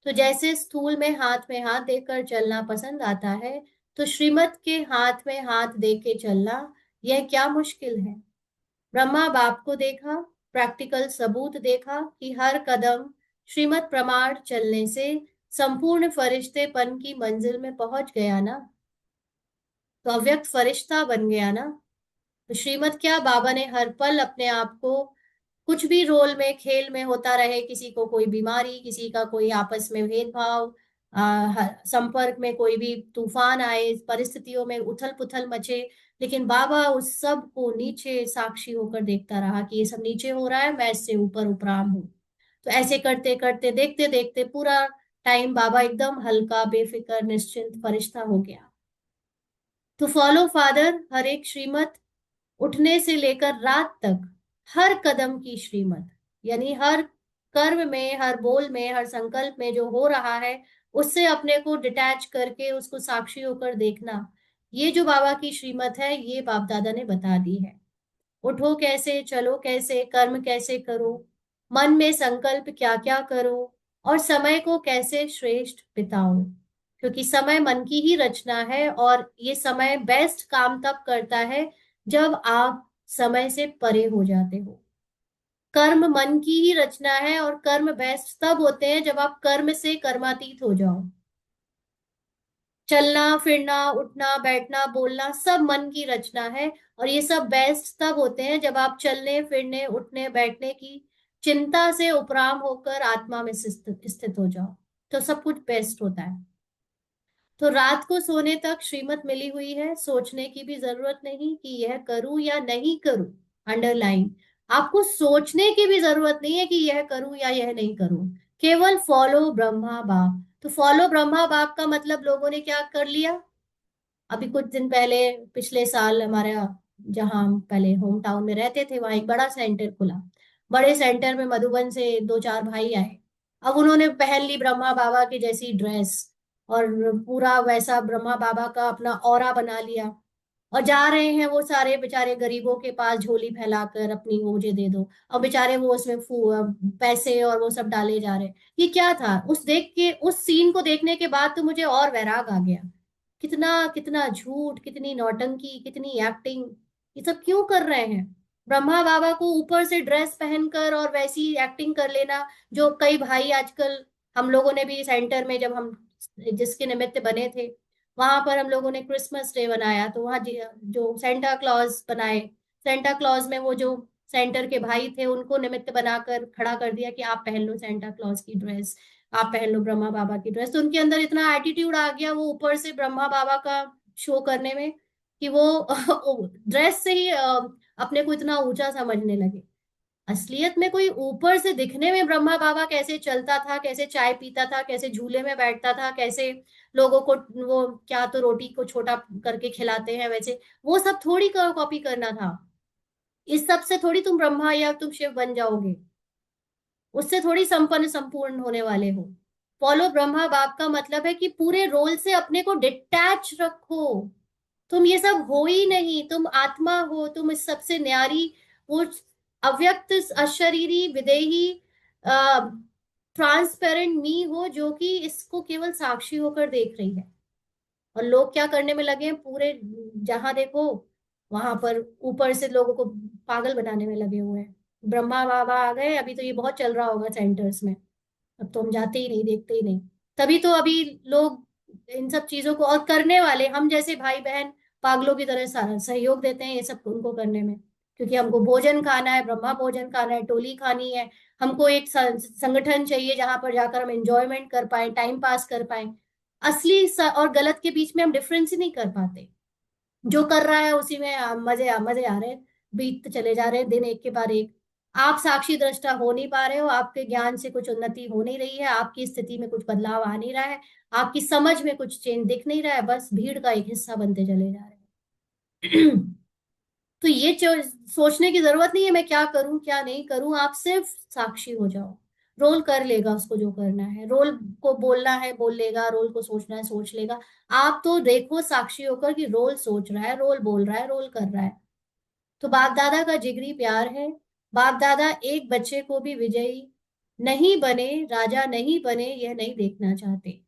तो जैसे स्थूल में हाथ देकर चलना पसंद आता है, तो श्रीमत के हाथ में हाथ दे के चलना यह क्या मुश्किल है? ब्रह्मा बाप को देखा, प्रैक्टिकल सबूत देखा कि हर कदम श्रीमत प्रमाण चलने से संपूर्ण फरिश्तेपन की मंजिल में पहुंच गया ना, तो अव्यक्त फरिश्ता बन गया ना। तो श्रीमत क्या, बाबा ने हर पल अपने आप को कुछ भी रोल में, खेल में होता रहे, किसी को कोई बीमारी, किसी का कोई आपस में भेदभाव, संपर्क में कोई भी तूफान आए, परिस्थितियों में उथल पुथल मचे, लेकिन बाबा उस सब को नीचे साक्षी होकर देखता रहा कि ये सब नीचे हो रहा है, मैं इससे ऊपर उपराम हूँ। तो ऐसे करते करते, देखते देखते पूरा टाइम बाबा एकदम हल्का, बेफिक्र, निश्चिंत फरिश्ता हो गया। तो फॉलो फादर, हर एक श्रीमत, उठने से लेकर रात तक हर कदम की श्रीमत, यानी हर कर्म में, हर बोल में, हर संकल्प में जो हो रहा है उससे अपने को डिटैच करके उसको साक्षी होकर देखना, ये जो बाबा की श्रीमत है ये बाप दादा ने बता दी है। उठो कैसे, चलो कैसे, कर्म कैसे करो, मन में संकल्प क्या क्या करो और समय को कैसे श्रेष्ठ बिताओ, क्योंकि समय मन की ही रचना है और ये समय बेस्ट काम तब करता है जब आप समय से परे हो जाते हो। कर्म मन की ही रचना है और कर्म बेस्ट तब होते हैं जब आप कर्म से कर्मातीत हो जाओ। चलना फिरना उठना बैठना बोलना सब मन की रचना है और ये सब बेस्ट तब होते हैं जब आप चलने फिरने उठने बैठने की चिंता से उपराम होकर आत्मा में स्थित हो जाओ, तो सब कुछ बेस्ट होता है। तो रात को सोने तक श्रीमत मिली हुई है, सोचने की भी जरूरत नहीं कि यह करूं या नहीं करूं। अंडरलाइन, आपको सोचने की भी जरूरत नहीं है कि यह करूं या यह नहीं करूं, केवल फॉलो ब्रह्मा बाप। तो फॉलो ब्रह्मा बाप का मतलब लोगों ने क्या कर लिया? अभी कुछ दिन पहले, पिछले साल हमारा, जहां हम पहले होम टाउन में रहते थे, वहां एक बड़ा सेंटर खुला। बड़े सेंटर में मधुबन से दो चार भाई आए। अब उन्होंने पहन ली ब्रह्मा बाबा की जैसी ड्रेस और पूरा वैसा ब्रह्मा बाबा का अपना ऑरा बना लिया और जा रहे हैं वो सारे बेचारे गरीबों के पास झोली फैलाकर अपनी मुझे दे दो, और बेचारे वो उसमें पैसे और वो सब डाले जा रहे हैं। ये क्या था? उस देख के, उस सीन को देखने के बाद तो मुझे और वैराग आ गया। कितना कितना झूठ, कितनी नौटंकी, कितनी एक्टिंग, ये सब क्यों कर रहे हैं? ब्रह्मा बाबा को ऊपर से ड्रेस पहनकर और वैसी एक्टिंग कर लेना, जो कई भाई आजकल, हम लोगों ने भी सेंटर में जब हम जिसके निमित्त बने थे, वहां पर हम लोगों ने क्रिसमस डे बनाया, तो वहां जो सेंटा क्लॉज बनाए, सेंटा क्लॉज में वो जो सेंटर के भाई थे उनको निमित्त बनाकर खड़ा कर दिया कि आप पहन लो सेंटा क्लॉज की ड्रेस, आप पहन लो ब्रह्मा बाबा की ड्रेस। तो उनके अंदर इतना एटीट्यूड आ गया वो ऊपर से ब्रह्मा बाबा का शो करने में कि वो ड्रेस से ही अपने को इतना ऊंचा समझने लगे। असलियत में कोई ऊपर से दिखने में ब्रह्मा बाबा कैसे चलता था, कैसे चाय पीता था, कैसे झूले में बैठता था, कैसे लोगों को वो क्या तो रोटी को छोटा करके खिलाते हैं वैसे, वो सब थोड़ी कॉपी करना था। इस सब से थोड़ी तुम ब्रह्मा या तुम शिव बन जाओगे, उससे थोड़ी संपन्न संपूर्ण होने वाले हो। फॉलो ब्रह्मा बाप का मतलब है कि पूरे रोल से अपने को डिटैच रखो। तुम ये सब हो ही नहीं, तुम आत्मा हो, तुम इस सबसे न्यारी, वो अव्यक्त अशरीरी विदेही ट्रांसपेरेंट मी हो, जो कि इसको केवल साक्षी होकर देख रही है। और लोग क्या करने में लगे हैं, पूरे जहां देखो वहां पर ऊपर से लोगों को पागल बनाने में लगे हुए हैं। ब्रह्मा बाबा आ गए, अभी तो ये बहुत चल रहा होगा सेंटर्स में, अब तो हम जाते ही नहीं, देखते ही नहीं। तभी तो अभी लोग इन सब चीजों को, और करने वाले हम जैसे भाई बहन पागलों की तरह सारा सहयोग देते हैं ये सब उनको करने में, क्योंकि हमको भोजन खाना है, ब्रह्मा भोजन खाना है, टोली खानी है, हमको एक संगठन चाहिए जहां पर जाकर हम एंजॉयमेंट कर पाए, टाइम पास कर पाए। असली और गलत के बीच में हम डिफरेंस ही नहीं कर पाते। जो कर रहा है उसी में मजे मजे आ रहे हैं, बीतते चले जा रहे हैं दिन एक के बाद एक। आप साक्षी दृष्टा हो नहीं पा रहे हो, आपके ज्ञान से कुछ उन्नति हो नहीं रही है, आपकी स्थिति में कुछ बदलाव आ नहीं रहा है, आपकी समझ में कुछ चेंज दिख नहीं रहा है, बस भीड़ का एक हिस्सा बनते चले जा रहे हैं। तो ये सोचने की जरूरत नहीं है मैं क्या करूं क्या नहीं करूं, आप सिर्फ साक्षी हो जाओ। रोल कर लेगा उसको जो करना है, रोल को बोलना है बोल लेगा, रोल को सोचना है सोच लेगा। आप तो देखो साक्षी होकर कि रोल सोच रहा है, रोल बोल रहा है, रोल कर रहा है। तो बाप दादा का जिगरी प्यार है। बाप दादा एक बच्चे को भी विजयी नहीं बने, राजा नहीं बने, यह नहीं देखना चाहते।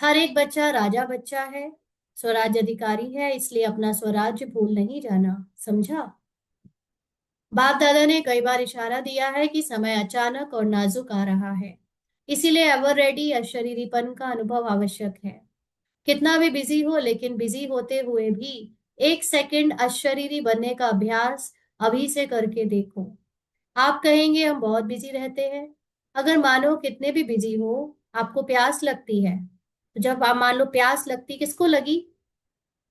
हर एक बच्चा राजा बच्चा है, स्वराज्य अधिकारी है, इसलिए अपना स्वराज्य भूल नहीं जाना, समझा? बाप दादा ने कई बार इशारा दिया है कि समय अचानक और नाजुक आ रहा है, इसीलिए एवर रेडी अशरीरीपन का अनुभव आवश्यक है। कितना भी बिजी हो, लेकिन बिजी होते हुए भी एक सेकंड अशरीरी बनने का अभ्यास अभी से करके देखो। आप कहेंगे हम बहुत बिजी रहते हैं। अगर मानो कितने भी बिजी हो, आपको प्यास लगती है, तो जब आप मान लो प्यास लगती, किसको लगी?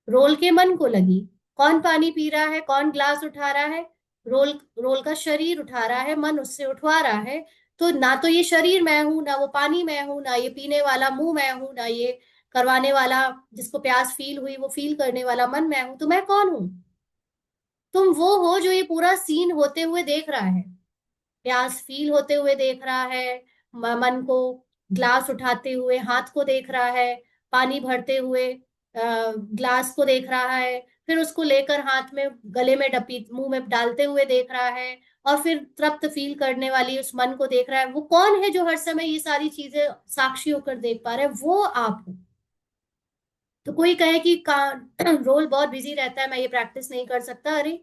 रोल के मन को लगी। कौन पानी पी रहा है, कौन ग्लास उठा रहा है? रोल रोल का शरीर उठा रहा है, मन उससे उठवा रहा है। तो ना तो ये शरीर मैं हूं, ना वो पानी मैं हूं, ना ये पीने वाला मुंह मैं हूं, ना ये करवाने वाला जिसको प्यास फील हुई वो फील करने वाला मन मैं हूं। तो मैं कौन हूं? तुम वो हो जो ये पूरा सीन होते हुए देख रहा है, प्यास फील होते हुए देख रहा है, मन को ग्लास उठाते हुए हाथ को देख रहा है, पानी भरते हुए ग्लास को देख रहा है, फिर उसको लेकर हाथ में गले में डपी मुंह में डालते हुए देख रहा है, और फिर तृप्त फील करने वाली उस मन को देख रहा है, वो कौन है जो हर समय ये सारी चीजें साक्षी होकर देख पा रहा है? वो आप हो। तो कोई कहे कि रोल बहुत बिजी रहता है, मैं ये प्रैक्टिस नहीं कर सकता, अरे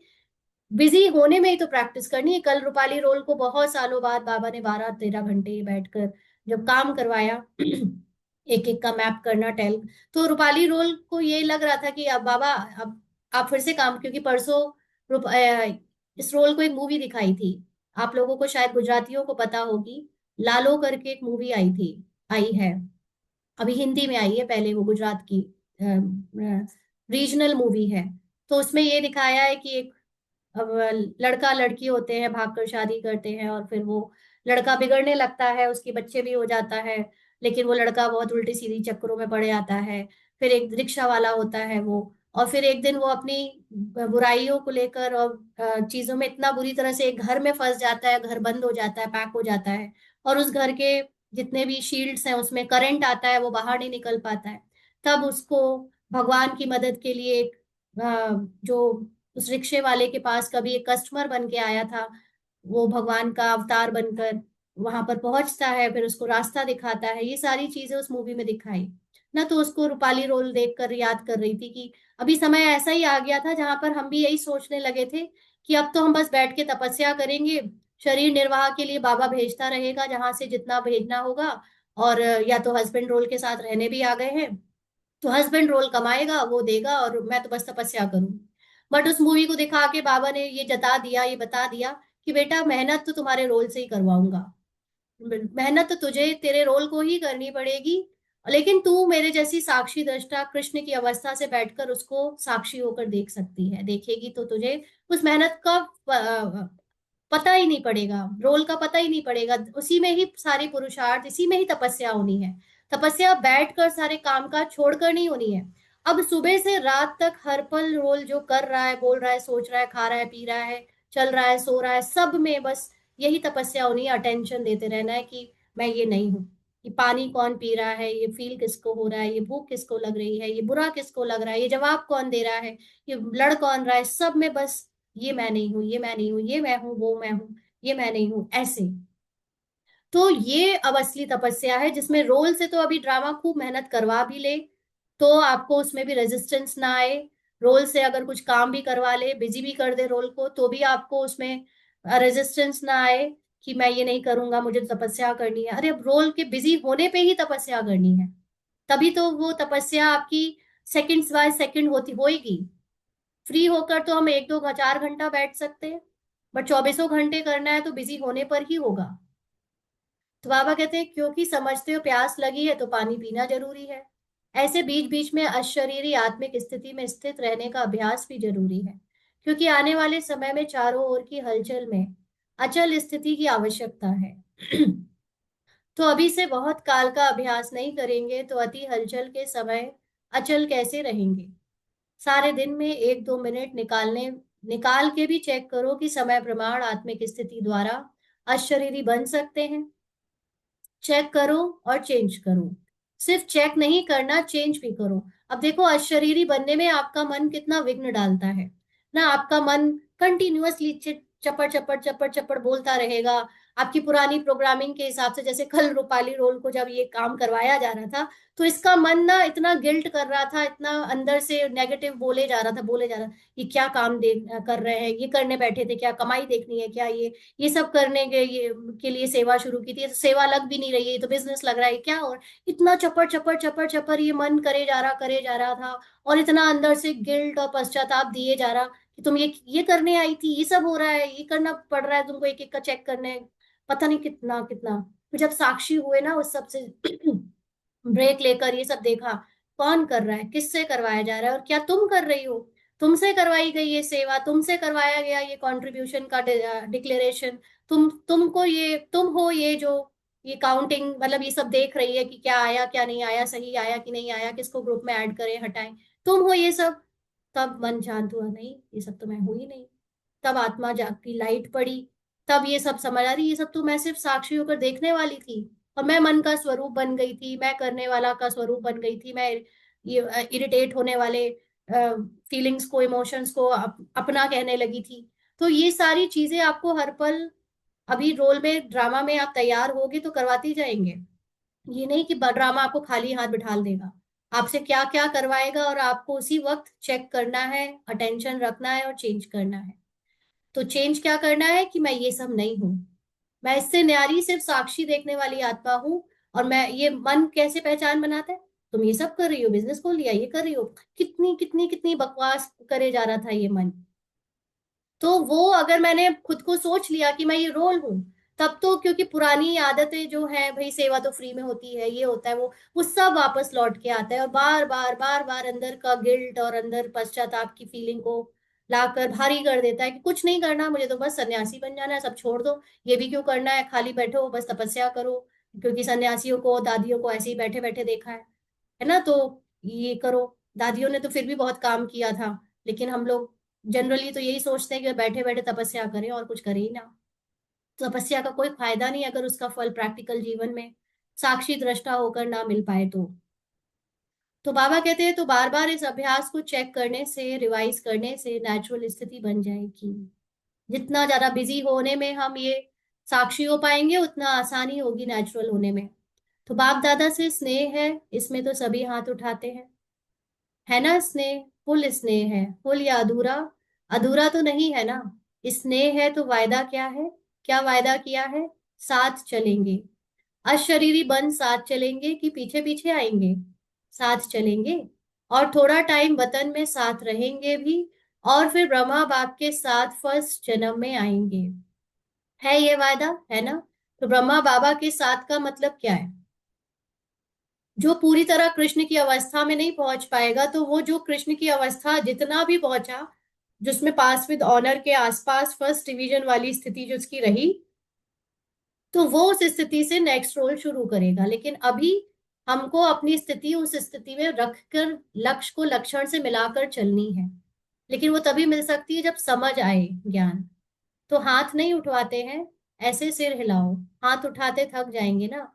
बिजी होने में ही तो प्रैक्टिस करनी है। कल रूपाली रोल को बहुत सालों बाद बाबा ने 12-13 घंटे बैठकर जब काम करवाया एक एक का मैप करना टेल, तो रूपाली रोल को ये लग रहा था कि अब बाबा अब आप फिर से काम, क्योंकि परसों इस रोल को एक मूवी दिखाई थी, आप लोगों को शायद गुजरातियों को पता होगी, लालो करके एक मूवी आई है, अभी हिंदी में आई है, पहले वो गुजरात की रीजनल मूवी है। तो उसमें ये दिखाया है कि एक अब लड़का लड़की होते हैं, भागकर शादी करते हैं, और फिर वो लड़का बिगड़ने लगता है, उसके बच्चे भी हो जाता है, लेकिन वो लड़का बहुत उल्टी सीधी चक्करों में पड़ जाता है। फिर एक रिक्शा वाला होता है वो, और फिर एक दिन वो अपनी बुराइयों को लेकर और चीजों में इतना बुरी तरह से एक घर में फंस जाता है, घर बंद हो जाता है, पैक हो जाता है, और उस घर के जितने भी शील्ड्स हैं उसमें करंट आता है, वो बाहर नहीं निकल पाता है। तब उसको भगवान की मदद के लिए जो उस रिक्शे वाले के पास कभी एक कस्टमर बन के आया था, वो भगवान का अवतार बनकर वहां पर पहुंचता है, फिर उसको रास्ता दिखाता है। ये सारी चीजें उस मूवी में दिखाई ना, तो उसको रूपाली रोल देखकर याद कर रही थी कि अभी समय ऐसा ही आ गया था जहां पर हम भी यही सोचने लगे थे कि अब तो हम बस बैठ के तपस्या करेंगे, शरीर निर्वाह के लिए बाबा भेजता रहेगा जहां से जितना भेजना होगा, और या तो हस्बैंड रोल के साथ रहने भी आ गए हैं, तो हस्बैंड रोल कमाएगा, वो देगा, और मैं तो बस तपस्या करूं। बट उस मूवी को दिखा के बाबा ने ये जता दिया, ये बता दिया कि बेटा मेहनत तो तुम्हारे रोल से ही करवाऊंगा, मेहनत तो तुझे तेरे रोल को ही करनी पड़ेगी, लेकिन तू मेरे जैसी साक्षी दृष्टा कृष्ण की अवस्था से बैठकर उसको साक्षी होकर देख सकती है, देखेगी तो तुझे उस मेहनत का पता ही नहीं पड़ेगा, रोल का पता ही नहीं पड़ेगा, उसी में ही सारी पुरुषार्थ, इसी में ही तपस्या होनी है। तपस्या बैठकर सारे काम काज छोड़कर नहीं होनी है। अब सुबह से रात तक हर पल रोल जो कर रहा है, बोल रहा है, सोच रहा है, खा रहा है, पी रहा है, चल रहा है, सो रहा है, सब में बस यही तपस्या होनी है, अटेंशन देते रहना है कि मैं ये नहीं हूँ, ये पानी कौन पी रहा है, ये फील किसको हो रहा है, ये भूख किसको लग रही है, ये बुरा किसको लग रहा है, ये जवाब कौन दे रहा है, ये लड़ कौन रहा है, सब में बस ये मैं नहीं हूं, ये मैं नहीं हूं, ये मैं हूं, वो मैं हूं, ये मैं नहीं हूं, ऐसे। तो ये अब असली तपस्या है, जिसमें रोल से तो अभी ड्रामा खूब मेहनत करवा भी ले तो आपको उसमें भी रेजिस्टेंस ना आए, रोल से अगर कुछ काम भी करवा ले, बिजी भी कर दे रोल को, तो भी आपको उसमें रेजिस्टेंस ना आए कि मैं ये नहीं करूंगा, मुझे तपस्या करनी है। अरे अब रोल के बिजी होने पे ही तपस्या करनी है, तभी तो वो तपस्या आपकी सेकंड्स बाय सेकंड होती होएगी। फ्री होकर तो हम 1-2-4 घंटा बैठ सकते हैं, बट 24 घंटे करना है तो बिजी होने पर ही होगा। तो बाबा कहते हैं क्योंकि समझते हो प्यास लगी है तो पानी पीना जरूरी है, ऐसे बीच बीच में अशरीरी आत्मिक स्थिति में स्थित रहने का अभ्यास भी जरूरी है, क्योंकि आने वाले समय में चारों ओर की हलचल में अचल स्थिति की आवश्यकता है। तो अभी से बहुत काल का अभ्यास नहीं करेंगे तो अति हलचल के समय अचल कैसे रहेंगे। सारे दिन में 1-2 मिनट निकाल के भी चेक करो कि समय प्रमाण आत्मिक स्थिति द्वारा अशरीरी बन सकते हैं। चेक करो और चेंज करो, सिर्फ चेक नहीं करना, चेंज भी करो। अब देखो अशरीरी बनने में आपका मन कितना विघ्न डालता है ना, आपका मन कंटिन्यूअसली चपड़ चपड़ चपड़ चपड़ बोलता रहेगा, आपकी पुरानी प्रोग्रामिंग के हिसाब से। जैसे कल रूपाली रोल को जब ये काम करवाया जा रहा था तो इसका मन ना इतना गिल्ट कर रहा था, इतना अंदर से नेगेटिव बोले जा रहा था, ये क्या काम कर रहे हैं, ये करने बैठे थे क्या, कमाई देखनी है क्या, ये सब करने के लिए सेवा शुरू की थी, तो सेवा लग भी नहीं रही है, तो बिजनेस लग रहा है क्या, और इतना चपड़ चपड़ चपड़ चपड़ ये मन करे जा रहा था, और इतना अंदर से गिल्ट और पश्चाताप दिए जा रहा कि तुम ये करने आई थी, ये सब हो रहा है, ये करना पड़ रहा है तुमको, एक एक का चेक करने, पता नहीं कितना कितना। तो जब साक्षी हुए ना उस सब से ब्रेक लेकर ये सब देखा, कौन कर रहा है, किससे करवाया जा रहा है, और क्या तुम कर रही हो, तुमसे करवाई गई ये सेवा, तुमसे करवाया गया ये कंट्रीब्यूशन का डिक्लेरेशन, तुमको ये तुम हो ये जो ये काउंटिंग, मतलब ये सब देख रही है कि क्या आया क्या नहीं आया, सही आया कि नहीं आया, किसको ग्रुप में ऐड करें हटाएं, तुम हो ये सब। तब मन शांत हुआ, नहीं ये सब तो मैं हूं ही नहीं। तब आत्मा जागती, लाइट पड़ी, तब ये सब समझ आ रही, ये सब तो मैं सिर्फ साक्षी होकर देखने वाली थी, और मैं मन का स्वरूप बन गई थी, मैं करने वाला का स्वरूप बन गई थी, मैं ये इरिटेट होने वाले फीलिंग्स को, इमोशंस को अपना कहने लगी थी। तो ये सारी चीजें आपको हर पल अभी रोल में, ड्रामा में आप तैयार होगे तो करवाती जाएंगे। ये नहीं कि ड्रामा आपको खाली हाथ बिठा देगा, आपसे क्या क्या करवाएगा और आपको उसी वक्त चेक करना है, अटेंशन रखना है और चेंज करना है। तो चेंज क्या करना है कि मैं ये सब नहीं हूं, मैं इससे न्यारी सिर्फ साक्षी देखने वाली आत्मा हूं। और मैं ये मन कैसे पहचान बनाता है, तुम ये सब कर रही हो, बिजनेस खोल लिया, ये कर रही हो, कितनी कितनी कितनी बकवास करे जा रहा था ये मन। तो वो अगर मैंने खुद को सोच लिया कि मैं ये रोल हूं, तब तो क्योंकि पुरानी आदतें जो है, भाई सेवा तो फ्री में होती है, ये होता है, वो सब वापस लौट के आता है और बार बार बार बार अंदर का गिल्ट और अंदर पश्चाताप की फीलिंग को लाकर भारी कर देता है कि कुछ नहीं करना, मुझे तो बस सन्यासी बन जाना है, सब छोड़ दो, ये भी क्यों करना है, खाली बैठो बस तपस्या करो, क्योंकि सन्यासियों को दादियों को ऐसे ही बैठे बैठे देखा है ना, तो ये करो। दादियों ने तो फिर भी बहुत काम किया था, लेकिन हम लोग जनरली तो यही सोचते हैं कि बैठे बैठे तपस्या करें और कुछ करें ही ना। तपस्या का कोई फायदा नहीं अगर उसका फल प्रैक्टिकल जीवन में साक्षी दृष्टा होकर ना मिल पाए तो बाबा कहते हैं तो बार बार इस अभ्यास को चेक करने से, रिवाइज करने से नेचुरल स्थिति बन जाएगी। जितना ज्यादा बिजी होने में हम ये साक्षी हो पाएंगे, उतना आसानी होगी नेचुरल होने में। तो बाप दादा से स्नेह है, इसमें तो सभी हाथ उठाते हैं, है ना। स्नेह, फुल स्नेह है, फुल या अधूरा? अधूरा तो नहीं है ना। स्नेह है तो वायदा क्या है, क्या वायदा किया है? साथ चलेंगे, अशरीरी बन साथ चलेंगे कि पीछे पीछे आएंगे? साथ चलेंगे, और थोड़ा टाइम वतन में साथ रहेंगे भी, और फिर ब्रह्मा बाप के साथ फर्स्ट जन्म में आएंगे। है ये वायदा, है ना। तो ब्रह्मा बाबा के साथ का मतलब क्या है? जो पूरी तरह कृष्ण की अवस्था में नहीं पहुंच पाएगा, तो वो जो कृष्ण की अवस्था जितना भी पहुंचा, जिसमें पास विद ऑनर के आसपास फर्स्ट डिवीजन वाली स्थिति जो उसकी रही, तो वो उस स्थिति से नेक्स्ट रोल शुरू करेगा। लेकिन अभी हमको अपनी स्थिति उस स्थिति में रखकर लक्ष्य को लक्षण से मिलाकर चलनी है। लेकिन वो तभी मिल सकती है जब समझ आए ज्ञान। तो हाथ नहीं उठवाते हैं, ऐसे सिर हिलाओ, हाथ उठाते थक जाएंगे ना।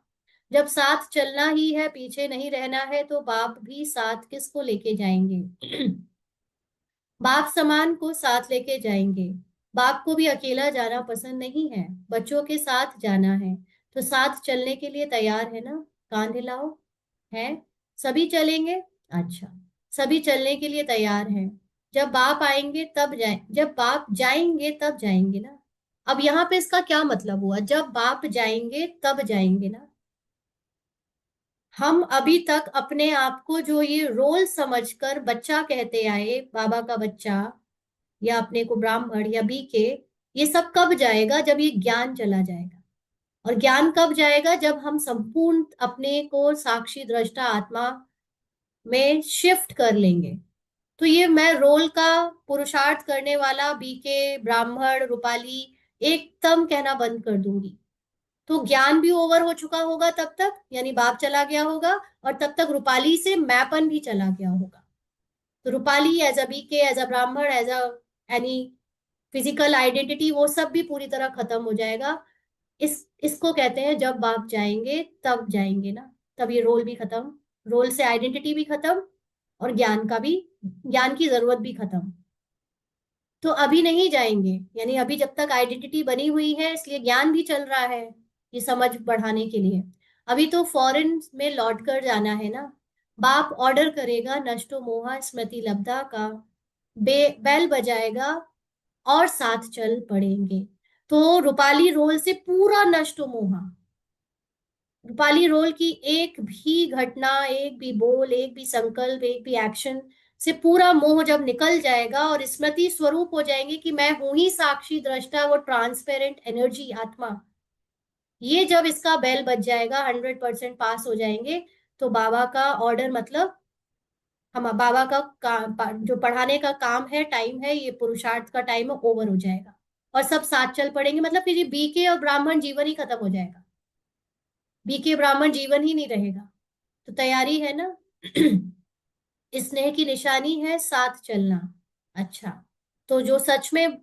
जब साथ चलना ही है, पीछे नहीं रहना है, तो बाप भी साथ किसको लेके जाएंगे? बाप समान को साथ लेके जाएंगे। बाप को भी अकेला जाना पसंद नहीं है, बच्चों के साथ जाना है। तो साथ चलने के लिए तैयार है ना? कान हिलाओ। है? सभी चलेंगे? अच्छा, सभी चलने के लिए तैयार हैं। जब बाप आएंगे तब जाए, जब बाप जाएंगे तब जाएंगे ना। अब यहाँ पे इसका क्या मतलब हुआ? जब बाप जाएंगे तब जाएंगे ना। हम अभी तक अपने आप को जो ये रोल समझकर बच्चा कहते आए, बाबा का बच्चा, या अपने को ब्राह्मण या बीके, ये सब कब जाएगा? जब ये ज्ञान चला जाएगा। और ज्ञान कब जाएगा? जब हम संपूर्ण अपने को साक्षी दृष्टा आत्मा में शिफ्ट कर लेंगे। तो ये मैं रोल का पुरुषार्थ करने वाला बीके, ब्राह्मण, रूपाली एकदम कहना बंद कर दूंगी। तो ज्ञान भी ओवर हो चुका होगा तब तक, यानी बाप चला गया होगा, और तब तक रूपाली से मैपन भी चला गया होगा। तो Rupali as a BK, as a Brahmin, as a any physical identity, वो सब भी पूरी तरह खत्म हो जाएगा। इसको कहते हैं जब बाप जाएंगे तब जाएंगे ना। तब ये रोल भी खत्म, रोल से आइडेंटिटी भी खत्म, और ज्ञान का भी, ज्ञान की जरूरत भी खत्म। तो अभी नहीं जाएंगे, यानी अभी जब तक आइडेंटिटी बनी हुई है, इसलिए ज्ञान भी चल रहा है ये समझ बढ़ाने के लिए। अभी तो फॉरेन में लौट कर जाना है ना। बाप ऑर्डर करेगा, नष्टो मोहा स्मृति लब्धा का बेल बजाएगा और साथ चल पड़ेंगे। तो रूपाली रोल से पूरा नष्ट मोहा, रूपाली रोल की एक भी घटना, एक भी बोल, एक भी संकल्प, एक भी एक्शन से पूरा मोह जब निकल जाएगा और स्मृति स्वरूप हो जाएंगे कि मैं हूं ही साक्षी दृष्टा, वो ट्रांसपेरेंट एनर्जी आत्मा, ये जब इसका बेल बज जाएगा, 100% पास हो जाएंगे, तो बाबा का ऑर्डर मतलब हम बाबा का काम, जो पढ़ाने का काम है, टाइम है, ये पुरुषार्थ का टाइम है, ओवर हो जाएगा और सब साथ चल पड़ेंगे। मतलब फिर ये बीके और ब्राह्मण जीवन ही खत्म हो जाएगा, बीके ब्राह्मण जीवन ही नहीं रहेगा। तो तैयारी है ना? स्नेह की निशानी है साथ चलना। अच्छा, तो जो सच में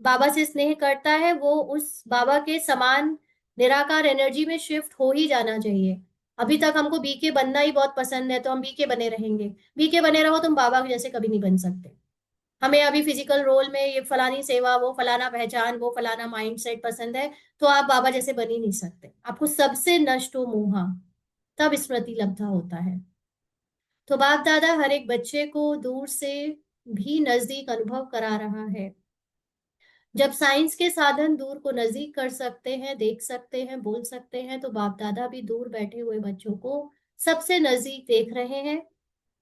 बाबा से स्नेह करता है, वो उस बाबा के समान निराकार एनर्जी में शिफ्ट हो ही जाना चाहिए। अभी तक हमको बीके बनना ही बहुत पसंद है, तो हम बीके बने रहेंगे। बीके बने रहो, तुम बाबा के जैसे कभी नहीं बन सकते। हमें अभी फिजिकल रोल में ये फलानी सेवा, वो फलाना पहचान, वो फलाना माइंडसेट पसंद है, तो आप बाबा जैसे बन ही नहीं सकते। आपको सबसे नष्ट हो मोहा, तब स्मृति लब्धा होता है। तो बाप दादा हर एक बच्चे को दूर से भी नजदीक अनुभव करा रहा है। जब साइंस के साधन दूर को नजदीक कर सकते हैं, देख सकते हैं, बोल सकते हैं, तो बाप दादा भी दूर बैठे हुए बच्चों को सबसे नजदीक देख रहे हैं।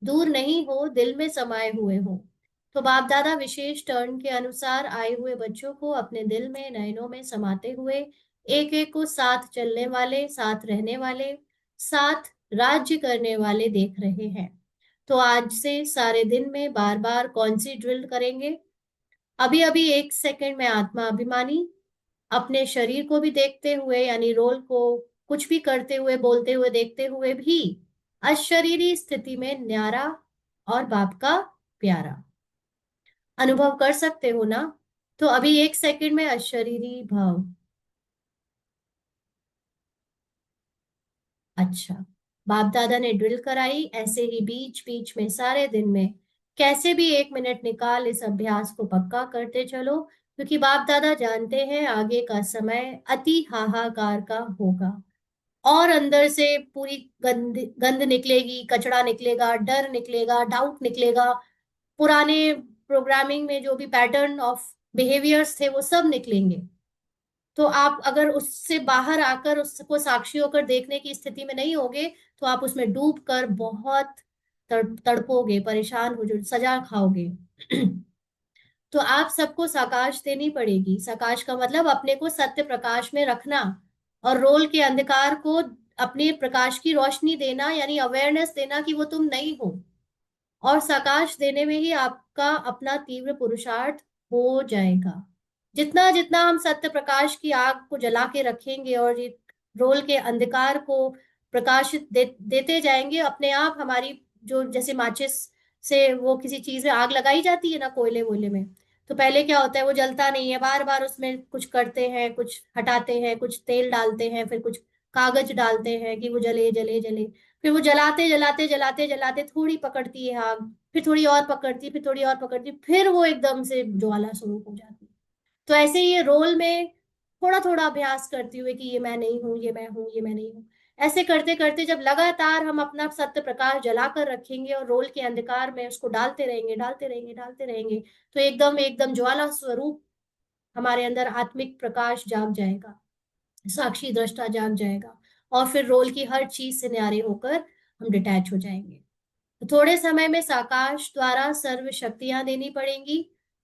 दूर नहीं हो, दिल में समाये हुए हो। तो बाप दादा विशेष टर्न के अनुसार आए हुए बच्चों को अपने दिल में, नयनों में समाते हुए एक एक को साथ चलने वाले, साथ रहने वाले, साथ राज्य करने वाले देख रहे हैं। तो आज से सारे दिन में बार बार कौन सी ड्रिल करेंगे? अभी अभी 1 सेकंड में आत्मा अभिमानी अपने शरीर को भी देखते हुए, यानी रोल को कुछ भी करते हुए, बोलते हुए, देखते हुए भी अशरीरी स्थिति में न्यारा और बाप का प्यारा अनुभव कर सकते हो ना? तो अभी 1 सेकंड में अशरीरी भाव। अच्छा, बाप दादा ने ड्रिल कराई, ऐसे ही बीच बीच में सारे दिन में कैसे भी 1 मिनट निकाल इस अभ्यास को पक्का करते चलो, क्योंकि बाप दादा जानते हैं आगे का समय अति हाहाकार का होगा। और अंदर से पूरी गंद गंद निकलेगी, कचरा निकलेगा, डर निकलेगा, डाउट निकलेगा, पुराने प्रोग्रामिंग में जो भी पैटर्न ऑफ बिहेवियर्स थे वो सब निकलेंगे। तो आप अगर उससे बाहर आकर उसको साक्षी होकर देखने की स्थिति में नहीं होगे, तो आप उसमें डूब कर बहुत तड़पोगे, परेशान हो, जो सजा खाओगे। तो आप सबको साकाश देनी पड़ेगी। साकाश का मतलब अपने को सत्य प्रकाश में रखना और रोल के अंधकार को अपने प्रकाश की रोशनी देना, यानी अवेयरनेस देना कि वो तुम नहीं हो। और साकाश देने में ही आपका अपना तीव्र पुरुषार्थ हो जाएगा। जितना जितना हम सत्य प्रकाश की आग को जला के रखेंगे और ये रोल के अंधकार को प्रकाशित देते जाएंगे, अपने आप हमारी जो जैसे माचिस से वो किसी चीज में आग लगाई जाती है ना, कोयले वोले में, तो पहले क्या होता है, वो जलता नहीं है, बार बार उसमें कुछ करते हैं, कुछ हटाते हैं, कुछ तेल डालते हैं, फिर कुछ कागज डालते हैं कि वो जले जले जले। फिर वो जलाते जलाते जलाते जलाते थोड़ी पकड़ती है आग, फिर थोड़ी और पकड़ती, फिर थोड़ी और पकड़ती, फिर वो एकदम से ज्वाला स्वरूप हो जाती है। तो ऐसे ये रोल में थोड़ा थोड़ा अभ्यास करते हुए कि ये मैं नहीं हूं, ये मैं हूं, ये मैं नहीं हूं, ऐसे करते करते जब लगातार हम अपना सत्य प्रकाश जलाकर रखेंगे और रोल के अंधकार में उसको डालते रहेंगे, डालते रहेंगे, डालते रहेंगे, तो एकदम एकदम ज्वाला स्वरूप हमारे अंदर आत्मिक प्रकाश जाग जाएगा, साक्षी दृष्टा जाग जाएगा, और फिर रोल की हर चीज से न्यारे होकर हम डिटैच हो जाएंगे। तो थोड़े समय में साकाश द्वारा सर्व शक्तियां देनी पड़ेंगी,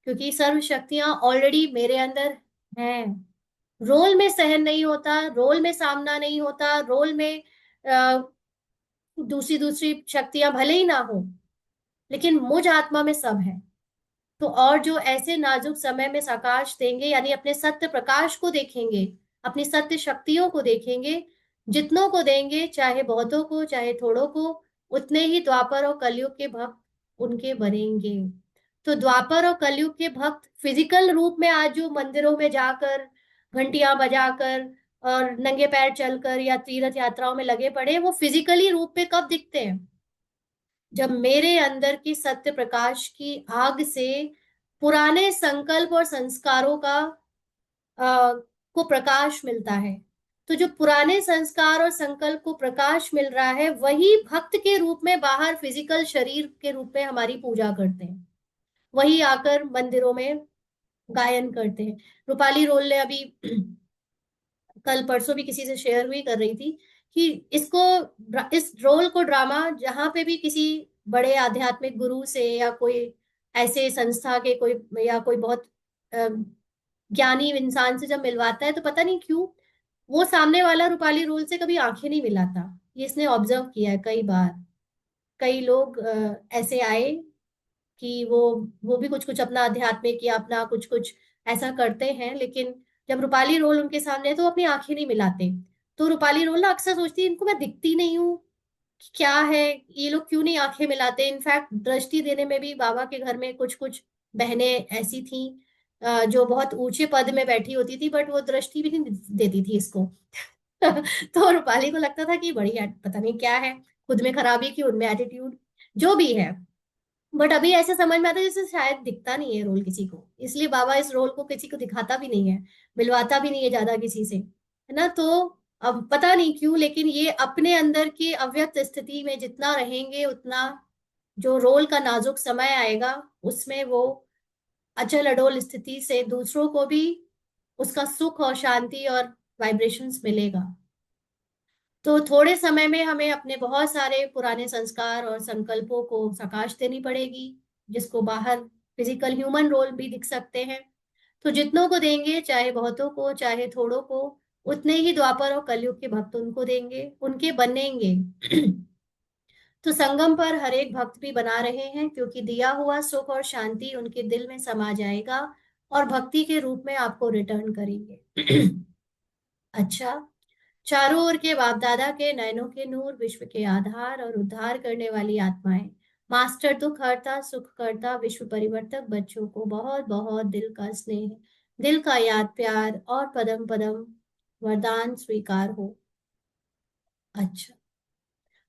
क्योंकि सर्व शक्तियां ऑलरेडी मेरे अंदर हैं। रोल में सहन नहीं होता, रोल में सामना नहीं होता, रोल में दूसरी दूसरी शक्तियां भले ही ना हो, लेकिन मुझ आत्मा में सब है। तो और जो ऐसे नाजुक समय में साकाश देंगे, यानी अपने सत्य प्रकाश को देखेंगे, अपनी सत्य शक्तियों को देखेंगे, जितनों को देंगे, चाहे बहुतों को चाहे थोड़ों को, उतने ही द्वापर और कलयुग के भक्त उनके बनेंगे। तो द्वापर और कलयुग के भक्त फिजिकल रूप में आज जो मंदिरों में जाकर घंटियां बजाकर और नंगे पैर चलकर या तीर्थ यात्राओं में लगे पड़े, वो फिजिकली रूप में कब दिखते हैं? जब मेरे अंदर की सत्य प्रकाश की आग से पुराने संकल्प और संस्कारों को प्रकाश मिलता है। तो जो पुराने संस्कार और संकल्प को प्रकाश मिल रहा है, वही भक्त के रूप में बाहर फिजिकल शरीर के रूप में हमारी पूजा करते हैं, वही आकर मंदिरों में गायन करते हैं। रूपाली रोल ने अभी कल परसों भी किसी से शेयर हुई कर रही थी कि इस रोल को ड्रामा जहां पे भी किसी बड़े आध्यात्मिक गुरु से या कोई ऐसे संस्था के कोई या कोई बहुत ज्ञानी इंसान से जब मिलवाता है, तो पता नहीं क्यों वो सामने वाला रूपाली रोल से कभी आंखें नहीं मिलाता। ये इसने ऑब्जर्व किया है कई बार। कई लोग ऐसे आए कि वो भी कुछ कुछ अपना आध्यात्मिक या अपना कुछ कुछ ऐसा करते हैं, लेकिन जब रूपाली रोल उनके सामने है तो अपनी आंखें नहीं मिलाते। तो रूपाली रोल ना अक्सर सोचती है, इनको मैं दिखती नहीं हूँ, क्या है, ये लोग क्यों नहीं आंखें मिलाते। इनफैक्ट दृष्टि देने में भी बाबा के घर में कुछ कुछ बहनें ऐसी थी जो बहुत ऊंचे पद में बैठी होती थी, बट वो दृष्टि भी नहीं देती थी इसको। तो रूपाली को लगता था कि बड़ी पता नहीं क्या है, खुद में खराबी की उनमें एटीट्यूड, जो भी है। बट अभी ऐसे समझ में आता है जैसे शायद दिखता नहीं है रोल किसी को, इसलिए बाबा इस रोल को किसी को दिखाता भी नहीं है, मिलवाता भी नहीं है ज्यादा किसी से, है ना। तो अब पता नहीं क्यों, लेकिन ये अपने अंदर की अव्यक्त स्थिति में जितना रहेंगे उतना जो रोल का नाजुक समय आएगा उसमें वो अचल अडोल स्थिति से दूसरों को भी उसका सुख और शांति और वाइब्रेशंस मिलेगा। तो थोड़े समय में हमें अपने बहुत सारे पुराने संस्कार और संकल्पों को प्रकाश देनी पड़ेगी, जिसको बाहर फिजिकल ह्यूमन रोल भी दिख सकते हैं। तो जितनों को देंगे, चाहे बहुतों को चाहे थोड़ों को, उतने ही द्वापर और कलयुग के भक्त उनको देंगे, उनके बनेंगे। तो संगम पर हर एक भक्त भी बना रहे हैं, क्योंकि दिया हुआ सुख और शांति उनके दिल में समा जाएगा और भक्ति के रूप में आपको रिटर्न करेंगे। अच्छा, चारों ओर के बाप दादा के नयनों के नूर, विश्व के आधार और उद्धार करने वाली आत्माएं, मास्टर दुख हरता सुख करता विश्व परिवर्तक बच्चों को बहुत बहुत दिल का स्नेह, दिल का याद प्यार और पदम पदम वरदान स्वीकार हो। अच्छा,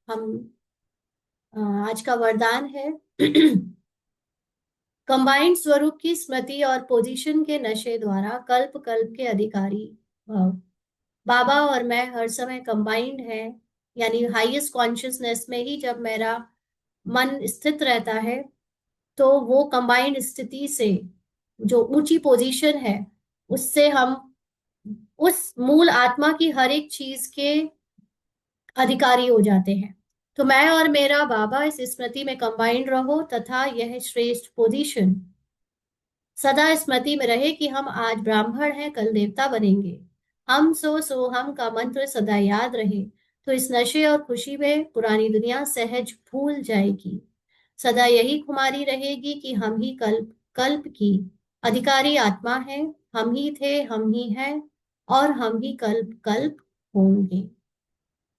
हम आज का वरदान है कंबाइंड स्वरूप की स्मृति और पोजीशन के नशे द्वारा कल्प कल्प के अधिकारी भव। बाबा और मैं हर समय कंबाइंड है, यानी हाईएस्ट कॉन्शियसनेस में ही जब मेरा मन स्थित रहता है, तो वो कंबाइंड स्थिति से जो ऊंची पोजीशन है उससे हम उस मूल आत्मा की हर एक चीज के अधिकारी हो जाते हैं। तो मैं और मेरा बाबा इस स्मृति में कंबाइंड रहो तथा यह श्रेष्ठ पोजीशन सदा स्मृति में रहे कि हम आज ब्राह्मण हैं, कल देवता बनेंगे। हम सो हम का मंत्र सदा याद रहे, तो इस नशे और खुशी में पुरानी दुनिया सहज भूल जाएगी। सदा यही खुमारी रहेगी कि हम ही कल्प कल्प की अधिकारी आत्मा है, हम ही थे, हम ही हैं और हम ही कल्प कल्प होंगे।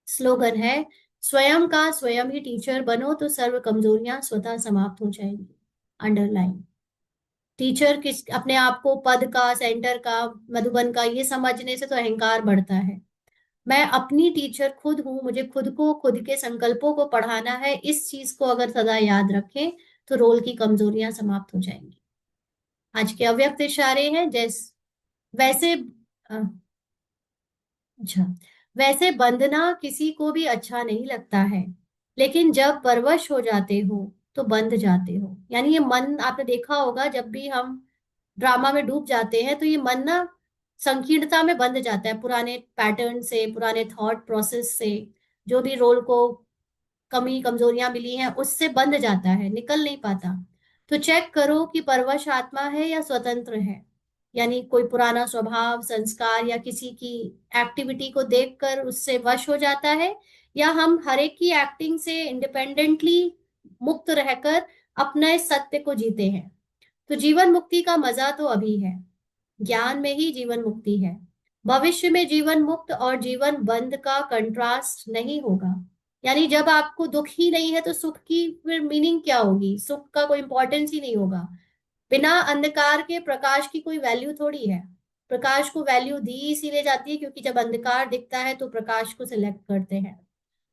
स्लोगन है, स्वयं का स्वयं ही टीचर बनो तो सर्व कमजोरियां स्वतः समाप्त हो जाएंगी। अंडरलाइन। टीचर किस अपने आप को पद का, सेंटर का, मधुबन का ये समझने से तो अहंकार बढ़ता है। मैं अपनी टीचर खुद हूं, मुझे खुद को खुद के संकल्पों को पढ़ाना है, इस चीज को अगर सदा याद रखें तो रोल की कमजोरियां समाप्त हो जाएंगी। आज के अव्यक्त इशारे हैं वैसे अच्छा, वैसे बंधना किसी को भी अच्छा नहीं लगता है, लेकिन जब परवश हो जाते हो तो बंध जाते हो। यानी ये मन, आपने देखा होगा जब भी हम ड्रामा में डूब जाते हैं तो ये मन ना संकीर्णता में बंध जाता है, पुराने पैटर्न से, पुराने थॉट प्रोसेस से, जो भी रोल को कमी कमजोरियां मिली हैं उससे बंध जाता है, निकल नहीं पाता। तो चेक करो कि परवश आत्मा है या स्वतंत्र है, यानी कोई पुराना स्वभाव, संस्कार या किसी की एक्टिविटी को देखकर उससे वश हो जाता है, या हम हर एक की एक्टिंग से इंडिपेंडेंटली मुक्त रहकर अपने सत्य को जीते हैं। तो जीवन मुक्ति का मजा तो अभी है, ज्ञान में ही जीवन मुक्ति है। भविष्य में जीवन मुक्त और जीवन बंद का कंट्रास्ट नहीं होगा। यानी जब आपको दुख ही नहीं है तो सुख की फिर मीनिंग क्या होगी, सुख का कोई इंपॉर्टेंस ही नहीं होगा। बिना अंधकार के प्रकाश की कोई वैल्यू थोड़ी है। प्रकाश को वैल्यू दी इसीलिए जाती है क्योंकि जब अंधकार दिखता है तो प्रकाश को सिलेक्ट करते हैं।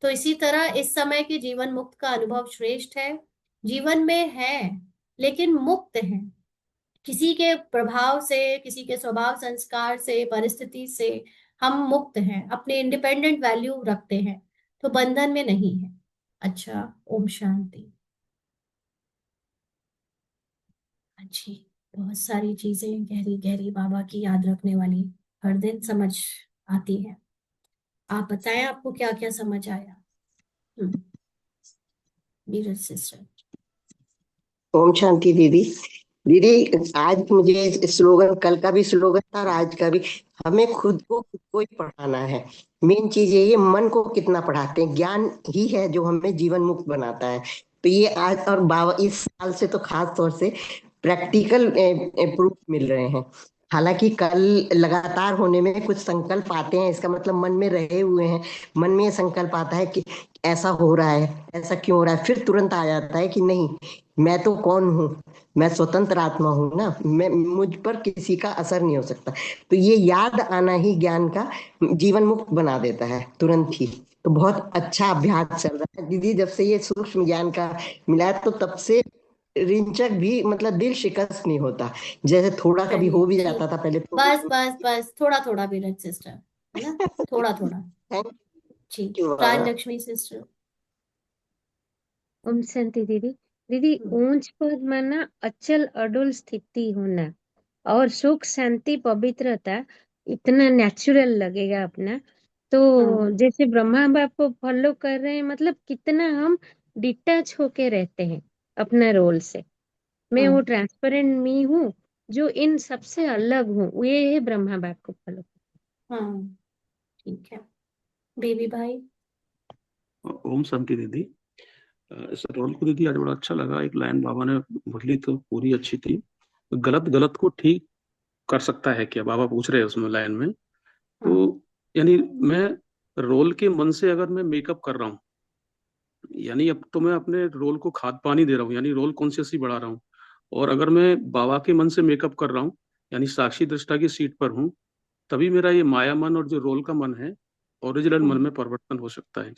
तो इसी तरह इस समय के जीवन मुक्त का अनुभव श्रेष्ठ है। जीवन में है लेकिन मुक्त है, किसी के प्रभाव से, किसी के स्वभाव संस्कार से, परिस्थिति से हम मुक्त हैं, अपने इंडिपेंडेंट वैल्यू रखते हैं, तो बंधन में नहीं है। अच्छा, ओम शांति। अच्छी, बहुत सारी चीजें गहरी गहरी बाबा की याद रखने वाली हर दिन समझ आती है। आप बताएं आपको क्या क्या समझ आया। नीरज सिस्टर। ओम शांति दीदी। दीदी आज मुझे स्लोगन, कल का भी स्लोगन था और आज का भी, हमें खुद को ही पढ़ाना है। मेन चीज ये मन को कितना पढ़ाते हैं, ज्ञान ही है जो हमें जीवन मुक्त बनाता है। तो ये आज और बाबा इस साल से तो खास तौर से प्रैक्टिकल प्रूफ मिल रहे हैं। हालांकि कल लगातार होने में कुछ संकल्प आते हैं, इसका मतलब मन में रहे हुए हैं, मन में ये संकल्प आता है कि ऐसा हो रहा है, ऐसा क्यों हो रहा है, फिर तुरंत आ जाता है कि नहीं, मैं तो कौन हूँ, मैं स्वतंत्र आत्मा हूँ ना, मैं, मुझ पर किसी का असर नहीं हो सकता। तो ये याद आना ही ज्ञान का जीवन मुक्त बना देता है तुरंत ही। तो बहुत अच्छा अभ्यास चल रहा है दीदी, जब से ये सूक्ष्म ज्ञान का मिला है तो तब से रिंचक भी मतलब दिल शिकस्त नहीं होता, जैसे थोड़ा कभी चलिए हो भी ठीक, जाता था पहले बस थोड़ी। बस बस थोड़ा थोड़ा विरज सिस्टर, है ना, थोड़ा थोड़ा। थैंक ठीक, यू बाबा। प्राण सिस्टर। ओम शांति दीदी। दीदी, ऊंच पद माना अचल अडोल स्थिति होना और सुख शांति पवित्रता इतना नेचुरल लगेगा अपना। तो जैसे ब्रह्मा बाप को फॉलो कर रहे हैं, मतलब कितना हम डिटैच होके रहते हैं अपना रोल से। मैं वो ट्रांसपेरेंट मी हूँ जो इन सबसे अलग हूँ, ये है ब्रह्मा बाप को फॉलो। ठीक है, बेबी भाई। ओम शांति दीदी। इस रोल को दीदी आज बड़ा अच्छा लगा, एक लाइन बाबा ने बोली तो पूरी अच्छी थी। गलत गलत को ठीक कर सकता है क्या, बाबा पूछ रहे हैं उसमें लाइन में। तो यानी मैं रोल के मन से अगर मैं मेकअप कर रहा हूँ, यानी अब तो मैं अपने रोल को खाद पानी दे रहा हूँ, यानी रोल कॉन्शियसली बढ़ा रहा हूँ। और अगर मैं बाबा के मन से मेकअप कर रहा हूँ, यानी साक्षी दृष्टा की सीट पर हूँ, तभी मेरा ये माया मन और जो रोल का मन है, ओरिजिनल मन में परिवर्तन हो सकता है।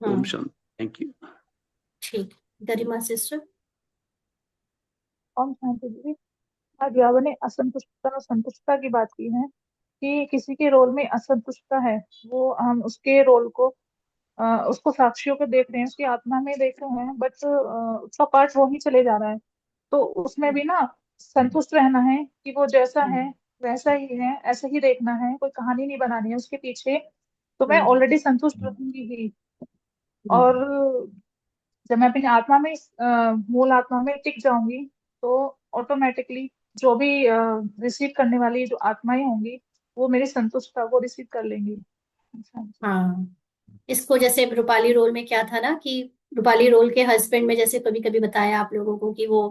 ओम शांति। Thank you. ठीक, गरिमा सिस्टर। ओम शांति दीदी। आज बाबा ने असंतुष्टता और संतुष्टता की बात की है कि किसी के रोल में असंतुष्टता है, वो हम उसके रोल को उसको साक्षियों को देख रहे हैं, उसकी आत्मा में देख रहे हैं, बट उसका पार्ट वो ही चले जा रहा है। तो उसमें भी ना संतुष्ट रहना है कि वो जैसा है वैसा ही है, ऐसा ही देखना है, कोई कहानी नहीं बनानी है उसके पीछे। तो मैं ऑलरेडी संतुष्ट रहूंगी ही। और जब मैं अपनी आत्मा में मूल आत्मा में टिक जाऊंगी, तो ऑटोमेटिकली जो भी रिसीव करने वाली जो आत्माएं होंगी, वो मेरी संतुष्टता को रिसीव कर लेंगी। इसको जैसे रूपाली रोल में क्या था ना कि रूपाली रोल के हस्बैंड में जैसे कभी कभी बताया आप लोगों को कि वो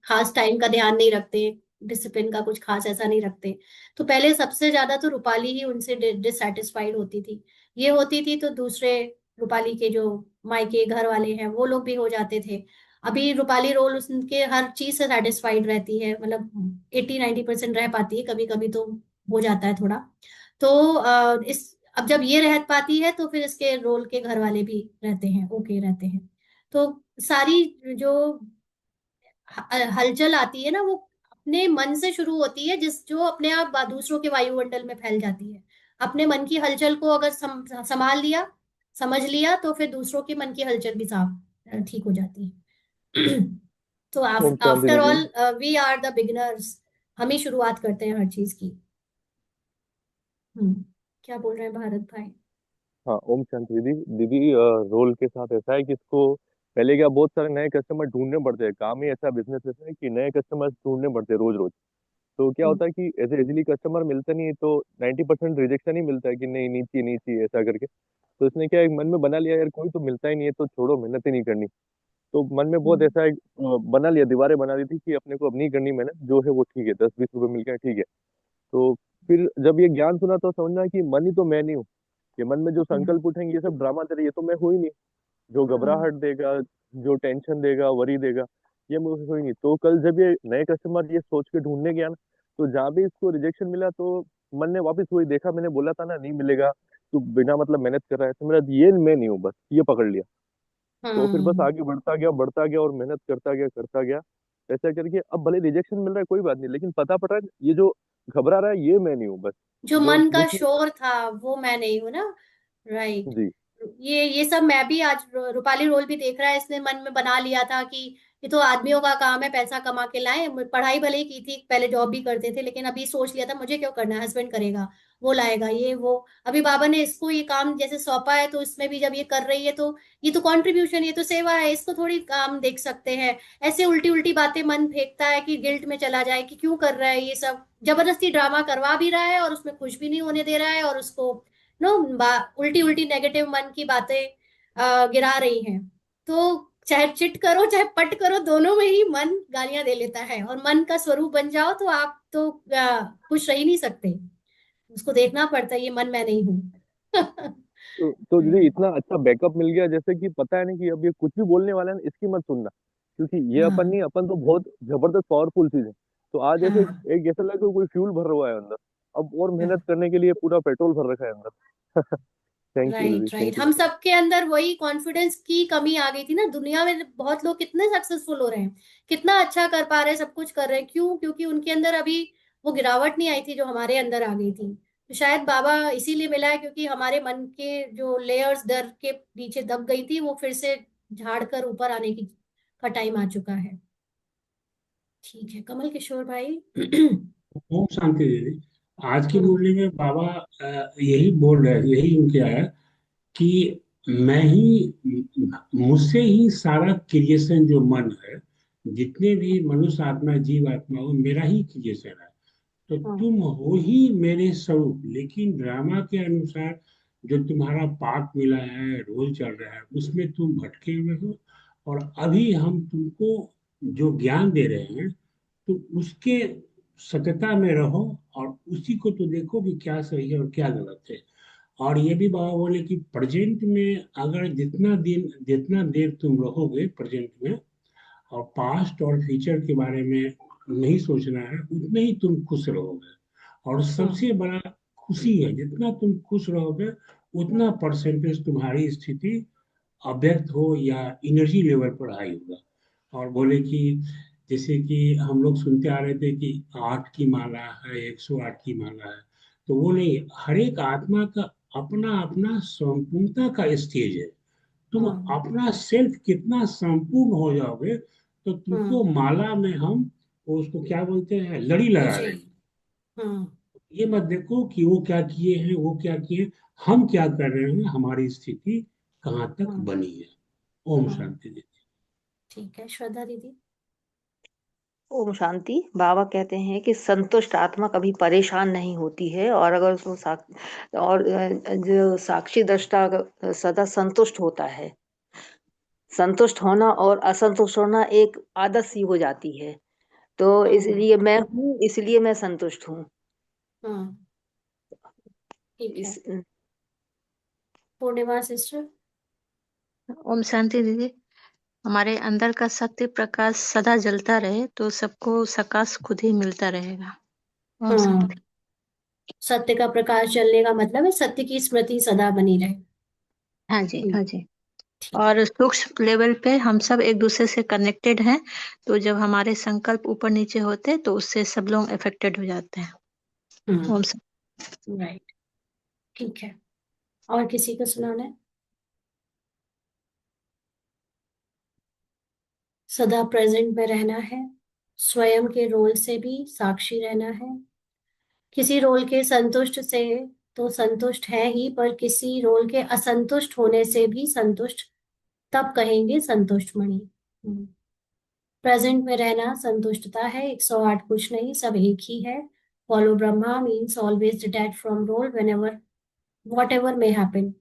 खास टाइम का ध्यान नहीं रखते, डिसिप्लिन का कुछ खास ऐसा नहीं रखते। तो पहले सबसे ज्यादा तो रूपाली ही उनसे डिससेटिस्फाइड होती थी। ये होती थी तो दूसरे रूपाली के जो मायके घर वाले हैं वो लोग भी हो जाते थे। अभी रूपाली रोल उनके हर चीज से सेटिस्फाइड रहती है, मतलब 80-90% रह पाती है, कभी कभी तो हो जाता है थोड़ा। तो इस अब जब ये रह पाती है तो फिर इसके रोल के घर वाले भी रहते हैं, ओके रहते हैं। तो सारी जो हलचल आती है ना वो अपने मन से शुरू होती है, जिस जो अपने आप दूसरों के वायुमंडल में फैल जाती है। अपने मन की हलचल को अगर संभाल लिया, समझ लिया, तो फिर दूसरों के मन की हलचल भी साफ ठीक हो जाती है। तो ओम शांति आफ्टर दीदी। All we are the beginners, हम ही शुरुआत करते हैं हर चीज की। क्या बोल रहे हैं भारत भाई? हाँ, ओम शांति दीदी। दीदी, रोल के साथ ऐसा है कि इसको पहले क्या, बहुत सारे नए कस्टमर ढूंढने पड़ते हैं। काम ही ऐसा, बिजनेस ऐसा है कि नए कस्टमर ढूंढने पड़ते हैं रोज रोज। तो क्या होता है कि ऐसे इजीली कस्टमर मिलते नहीं है, तो 90% रिजेक्शन ही मिलता है कि नहीं, नहीं चाहिए नहीं चाहिए ऐसा करके। तो इसने क्या एक मन में बना लिया, यार कोई तो मिलता ही नहीं है तो छोड़ो, मेहनत ही नहीं करनी। तो मन में बहुत ऐसा एक बना लिया, दीवारें बना दी थी कि अपने को अब नहीं करनी मेहनत, जो है वो ठीक है, 10-20 रुपए मिल गया ठीक है। तो फिर जब ये ज्ञान सुना तो समझना कि मन ही तो मैं नहीं हूँ। ये मन में जो संकल्प उठेंगे, ये सब ड्रामा तेरे, ये तो मैं हो ही नहीं। जो घबराहट देगा, जो टेंशन देगा, वरी देगा, ये मुझे हो ही नहीं। तो कल जब ये नए कस्टमर ये सोच के ढूंढने गया ना, तो जहाँ भी इसको रिजेक्शन मिला तो मन ने वापस वही देखा, मैंने बोला था ना नहीं मिलेगा, तू बिना मतलब मेहनत कर रहा है, तो मेरा ये मैं नहीं हूँ, बस ये पकड़ लिया। तो फिर बस आगे बढ़ता गया और मेहनत करता गया। ऐसा करके अब भले रिजेक्शन मिल रहा है कोई बात नहीं, लेकिन पता पड़ रहा है ये जो घबरा रहा है ये मैं नहीं हूँ, बस जो जो मन का दुखी। शोर था वो मैं नहीं हूं ना। राइट। जी। ये सब मैं भी आज रूपाली रोल भी देख रहा है, इसने मन में बना लिया था कि ये तो आदमियों का काम है पैसा कमा के लाए। पढ़ाई भले ही की थी, पहले जॉब भी करते थे, लेकिन अभी सोच लिया था मुझे क्यों करना है, हस्बैंड करेगा, वो लाएगा, ये वो। अभी बाबा ने इसको ये काम जैसे सौंपा है, तो इसमें भी जब ये कर रही है तो ये तो कंट्रीब्यूशन, ये तो सेवा है, इसको थोड़ी काम देख सकते हैं। ऐसे उल्टी उल्टी बातें मन फेंकता है कि गिल्ट में चला जाए कि क्यों कर रहा है ये सब, जबरदस्ती ड्रामा करवा भी रहा है और उसमें खुश भी नहीं होने दे रहा है, और उसको नो उल्टी उल्टी नेगेटिव मन की बातें गिरा रही हैं। तो चाहे चिट करो चाहे पट करो, दोनों में ही मन गालियां दे लेता है, और मन का स्वरूप बन जाओ तो आप तो खुश रह ही नहीं सकते। उसको देखना पड़ता है ये मन मैं नहीं हूँ। तो दीदी इतना अच्छा बैकअप मिल गया, जैसे कि पता है ना कि अब ये कुछ भी बोलने वाला है ना, इसकी मत सुनना, क्योंकि ये अपन नहीं, अपन तो बहुत जबरदस्त पावरफुल चीज है। तो आज ऐसे एक जैसा लगे कोई फ्यूल भर हुआ है अंदर, अब और मेहनत करने के लिए पूरा पेट्रोल भर रखा है अंदर। थैंक यू दीदी, राइट थैंक राइट। यू हम सो मच। सबके अंदर वही कॉन्फिडेंस की कमी आ गई थी ना। दुनिया में बहुत लोग कितने सक्सेसफुल हो रहे हैं, कितना अच्छा कर पा रहे हैं, सब कुछ कर रहे हैं, क्यों? क्योंकि उनके अंदर अभी वो गिरावट नहीं आई थी जो हमारे अंदर आ गई थी। तो शायद बाबा इसीलिए मिला है, क्योंकि हमारे मन के जो लेयर्स डर के नीचे दब गई थी, वो फिर से झाड़ कर ऊपर आने की का टाइम आ चुका है। ठीक है, कमल किशोर भाई। ओम शांति दीदी। आज की हम्म मुरली में बाबा यही बोल रहे, यही उनके आया कि मैं ही, मुझसे ही सारा क्रिएशन जो मन है, जितने भी मनुष्य आत्मा जीव आत्मा, वो मेरा ही क्रिएशन है। तो तुम हो ही मेरे स्वरूप, लेकिन ड्रामा के अनुसार जो तुम्हारा पाठ मिला है, रोल चल रहा है, उसमें तुम भटके हुए हो। और अभी हम तुमको जो ज्ञान दे रहे हैं, तो उसके सत्यता में रहो, और उसी को तो देखो कि क्या सही है और क्या गलत है। और ये भी बाबा बोले कि प्रेजेंट में अगर जितना देर तुम रहोगे प्रेजेंट में, और पास्ट और फ्यूचर के बारे में नहीं सोचना है, उतने ही तुम खुश रहोगे। और सबसे बड़ा खुशी है, जितना तुम खुश रहोगे उतना परसेंटेज तुम्हारी स्थिति अव्यक्त हो या एनर्जी लेवल पर हाई होगा। और बोले कि जैसे कि हम लोग सुनते आ रहे थे कि 8 की माला है, 108 की माला है, तो वो नहीं, हर एक आत्मा का अपना अपना संपूर्णता का स्टेज है। तुम अपना सेल्फ कितना संपूर्ण हो जाओगे, तो तुमको माला में हम, वो उसको क्या बोलते हैं, लड़ी लगा विजय। देंगे। ये मत देखो कि वो क्या किए हैं, वो क्या किए, हम क्या कर रहे हैं, हमारी स्थिति कहाँ तक बनी है। ओम शांति जी। ठीक है, श्रद्धा दीदी। ओम शांति। बाबा कहते हैं कि संतुष्ट आत्मा कभी परेशान नहीं होती है, और अगर उसको जो साक्षी दृष्टा सदा संतुष्ट होता है। संतुष्ट होना और असंतुष्ट होना एक आदत सी हो जाती है। तो इसलिए मैं हूँ, इसलिए मैं संतुष्ट हूँ। ठीक है, इस पूर्णिमा सिस्टर। ओम शांति दीदी। हमारे अंदर का शक्ति प्रकाश सदा जलता रहे तो सबको प्रकाश खुद ही मिलता रहेगा। ओम शांति। सत्य का प्रकाश जलने का मतलब है सत्य की स्मृति सदा बनी रहे। हाँ जी, हाँ जी। और सूक्ष्म लेवल पे हम सब एक दूसरे से कनेक्टेड हैं, तो जब हमारे संकल्प ऊपर नीचे होते हैं तो उससे सब लोग अफेक्टेड हो जाते हैं। ओम शांति। राइट, ठीक है। और किसी को सुनाना है? सदा प्रेजेंट में रहना है, स्वयं के रोल से भी साक्षी रहना है। किसी रोल के संतुष्ट से तो संतुष्ट है ही, पर किसी रोल के असंतुष्ट होने से भी संतुष्ट, तब कहेंगे संतुष्ट मणि। प्रेजेंट में रहना संतुष्टता है। 108 कुछ नहीं, सब एक ही है। Follow Brahma means always detach from role whenever whatever may happen.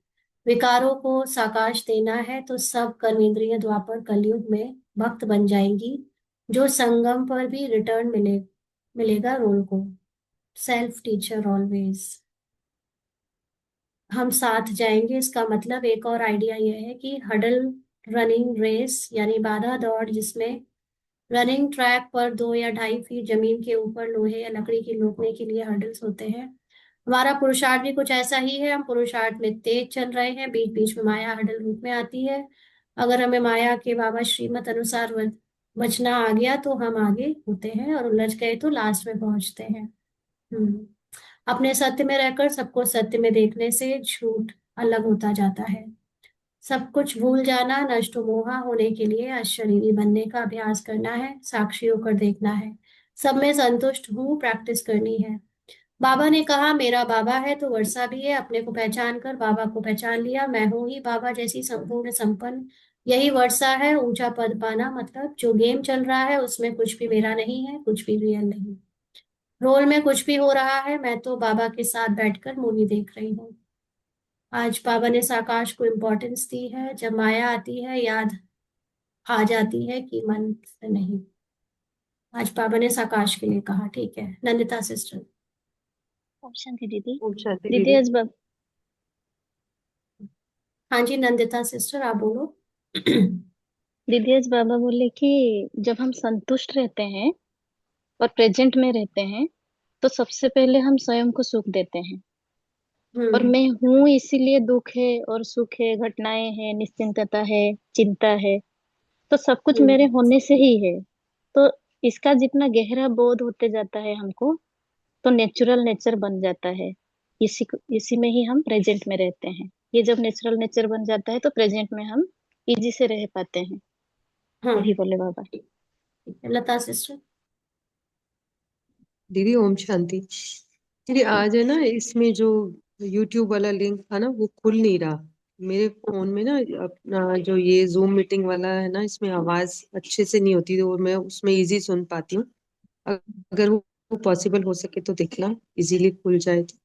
विकारों को साकाश देना है, तो सब कर्मेंद्रिय द्वापर कलयुग में भक्त बन जाएंगी। जो संगम पर भी रिटर्न मिलेगा रोल को। Self teacher always. हम साथ जाएंगे, इसका मतलब एक और आइडिया यह है कि हडल रनिंग रेस यानी बाधा दौड़, जिसमें रनिंग ट्रैक पर 2 या 2.5 फीट जमीन के ऊपर लोहे या लकड़ी की रोकने के लिए हर्डल्स होते हैं। हमारा पुरुषार्थ भी कुछ ऐसा ही है। हम पुरुषार्थ में तेज चल रहे हैं, बीच बीच में माया हर्डल रूप में आती है। अगर हमें माया के बाबा श्रीमत अनुसार बचना आ गया तो हम आगे होते हैं, और उलझ गए तो लास्ट में पहुंचते हैं। अपने सत्य में रहकर सबको सत्य में देखने से झूठ अलग होता जाता है। सब कुछ भूल जाना, नष्ट मोहा होने के लिए अशरीरी बनने का अभ्यास करना है, साक्षी होकर देखना है। सब में संतुष्ट हूँ, प्रैक्टिस करनी है। बाबा ने कहा मेरा बाबा है तो वर्षा भी है। अपने को पहचान कर बाबा को पहचान लिया। मैं हूँ ही बाबा जैसी संपूर्ण संपन्न, यही वर्षा है। ऊंचा पद पाना मतलब जो गेम चल रहा है उसमें कुछ भी मेरा नहीं है, कुछ भी रियल नहीं। रोल में कुछ भी हो रहा है, मैं तो बाबा के साथ बैठकर मूवी देख रही हूँ। आज बाबा ने साकाश को इम्पोर्टेंस दी है। जब माया आती है याद आ जाती है कि मन से नहीं। आज बाबा ने साकाश के लिए कहा। ठीक है, नंदिता सिस्टर। ओम शांति दीदी। ओम शांति दीदी दीदी। आज हाँ जी, नंदिता सिस्टर आप बोलो। दीदी आज बाबा बोले कि जब हम संतुष्ट रहते हैं और प्रेजेंट में रहते हैं तो सबसे पहले हम स्वयं को सुख देते हैं। और मैं हूँ इसीलिए दुख है और सुख है, घटनाएं हैं, निश्चिंतता है, चिंता है, तो सब कुछ मेरे होने से ही है। तो इसका जितना गहरा बोध होते जाता है हमको, तो नेचुरल नेचर बन जाता है। इसी में ही हम प्रेजेंट में रहते हैं। ये जब नेचुरल नेचर बन जाता है तो प्रेजेंट में हम इजी से रह पाते हैं। यही बोले बाबा। लता सिस्टर। दीदी ओम शांति। दीदी आज है ना, इसमें जो यूट्यूब वाला लिंक था ना, वो खुल नहीं रहा मेरे फोन में ना। अपना जो ये जूम मीटिंग वाला है ना, इसमें आवाज अच्छे से नहीं होती, तो मैं उसमें इजी सुन पाती हूँ। अगर वो पॉसिबल हो सके तो देखना इजीली खुल जाए तो।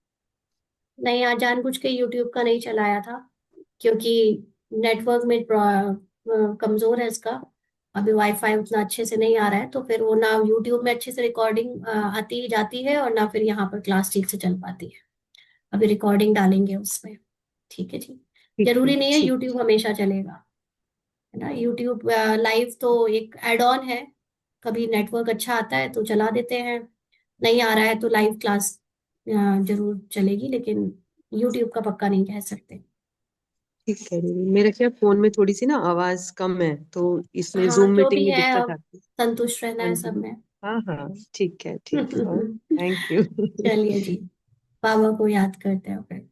नहीं, आज जानबूझ के यूट्यूब का नहीं चलाया था, क्योंकि नेटवर्क में कमजोर है इसका। अभी वाईफाई उतना अच्छे से नहीं आ रहा है, तो फिर वो ना यूट्यूब में अच्छे से रिकॉर्डिंग आती जाती है, और ना फिर यहाँ पर क्लास ठीक से चल पाती है। अभी रिकॉर्डिंग डालेंगे उसमें। ठीक है जी। जरूरी नहीं है यूट्यूब हमेशा चलेगा, है ना। यूट्यूब लाइव तो एक एड ऑन है। कभी नेटवर्क अच्छा आता है तो चला देते हैं, नहीं आ रहा है तो लाइव क्लास जरूर चलेगी, लेकिन यूट्यूब का पक्का नहीं कह सकते। ठीक है दीदी, मेरे क्या फोन में थोड़ी सी ना आवाज कम है, तो इसमें हाँ, जूम जो मीटिंग भी में है, दिक्कत अब आती है। संतुष्ट रहना हाँ है जी। सब में। हाँ हाँ, ठीक है थैंक यू। चलिए जी, बाबा को याद करते हैं फिर।